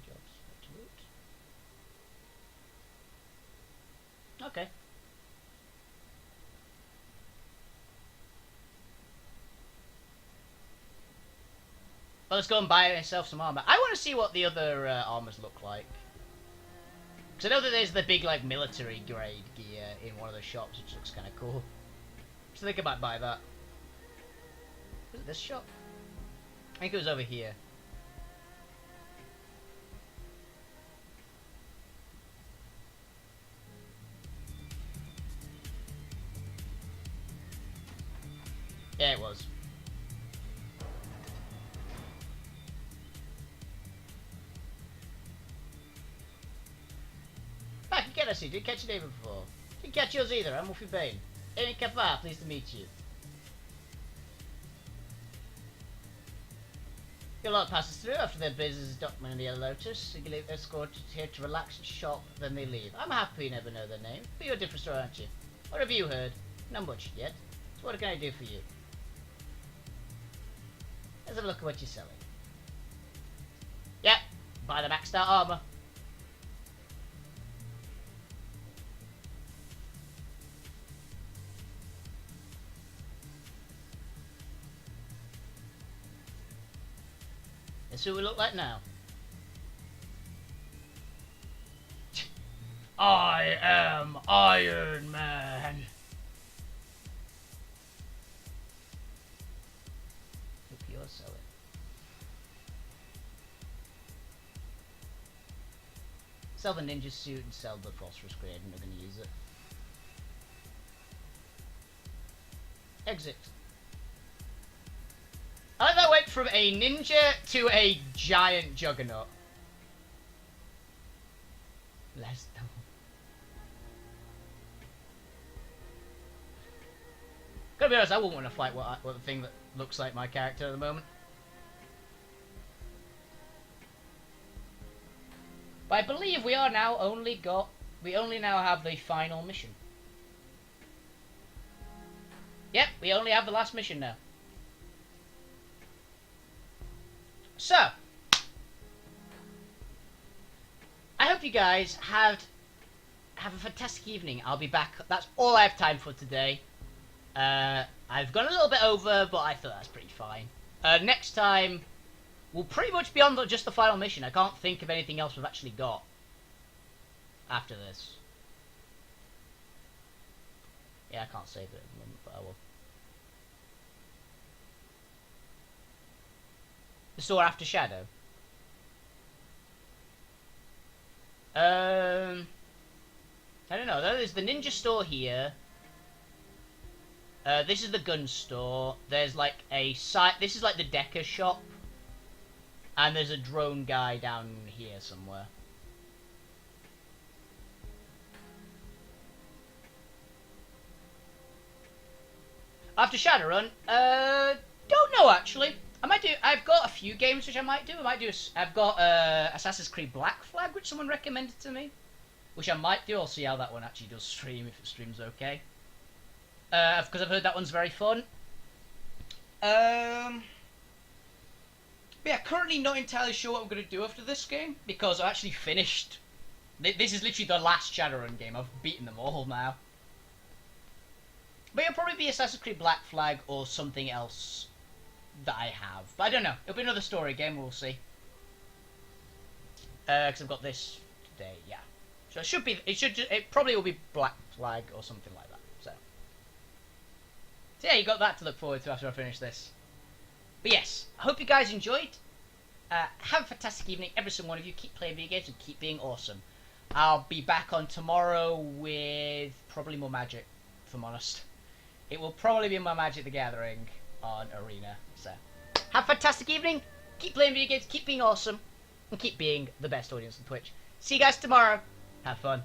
Jobs. Okay. Well, let's go and buy myself some armor. I want to see what the other armors look like. Because I know that there's the big, like, military grade gear in one of the shops, which looks kind of cool. So I think I might buy that. Was it this shop? I think it was over here. Yeah, it was. Back again, I see. Didn't catch your name before. Didn't catch yours either. I'm Wolfie Bane. Amy Kafar, pleased to meet you. Your lot passes through after their business is documented in the Yellow Lotus. They leave escort here to relax and shop, then they leave. I'm happy you never know their name, but you're a different story, aren't you? What have you heard? Not much yet. So what can I do for you? Let's have a look at what you're selling. Yep, buy the maxed out armor. Let's see what we look like now. I am Iron Man. Hope you're selling. Sell the ninja suit and sell the phosphorus grenade. I'm not going to use it. Exit. I like that went from a ninja to a giant juggernaut. Let's go. Gotta be honest, I wouldn't want to fight what the thing that looks like my character at the moment. But I believe we only now have the final mission. Yep, we only have the last mission now. So, I hope you guys have a fantastic evening. I'll be back. That's all I have time for today. I've gone a little bit over, but I thought that's pretty fine. Next time, we'll pretty much be on just the final mission. I can't think of anything else we've actually got after this. Yeah, I can't save it at the moment, but I will. The store after Shadow. I don't know. There's the ninja store here. This is the gun store. There's like a site. This is like the Decker shop. And there's a drone guy down here somewhere. After Shadowrun, don't know actually. I might do. I've got a few games which I might do. I've got Assassin's Creed Black Flag, which someone recommended to me, which I might do. I'll see how that one actually does stream, if it streams okay. Because I've heard that one's very fun. But yeah, currently not entirely sure what I'm going to do after this game, because I actually finished. This is literally the last Shadowrun game. I've beaten them all now. But it'll probably be Assassin's Creed Black Flag or something else that I have. But I don't know. It'll be another story game. We'll see. Because I've got this today. Yeah. So it should be. It probably will be Black Flag or something like that. So yeah, you got that to look forward to after I finish this. But yes, I hope you guys enjoyed. Have a fantastic evening, every single one of you. Keep playing video games and keep being awesome. I'll be back on tomorrow with probably more Magic, if I'm honest. It will probably be my Magic the Gathering on Arena. So, have a fantastic evening. Keep playing video games, keep being awesome, and keep being the best audience on Twitch. See you guys tomorrow. Have fun.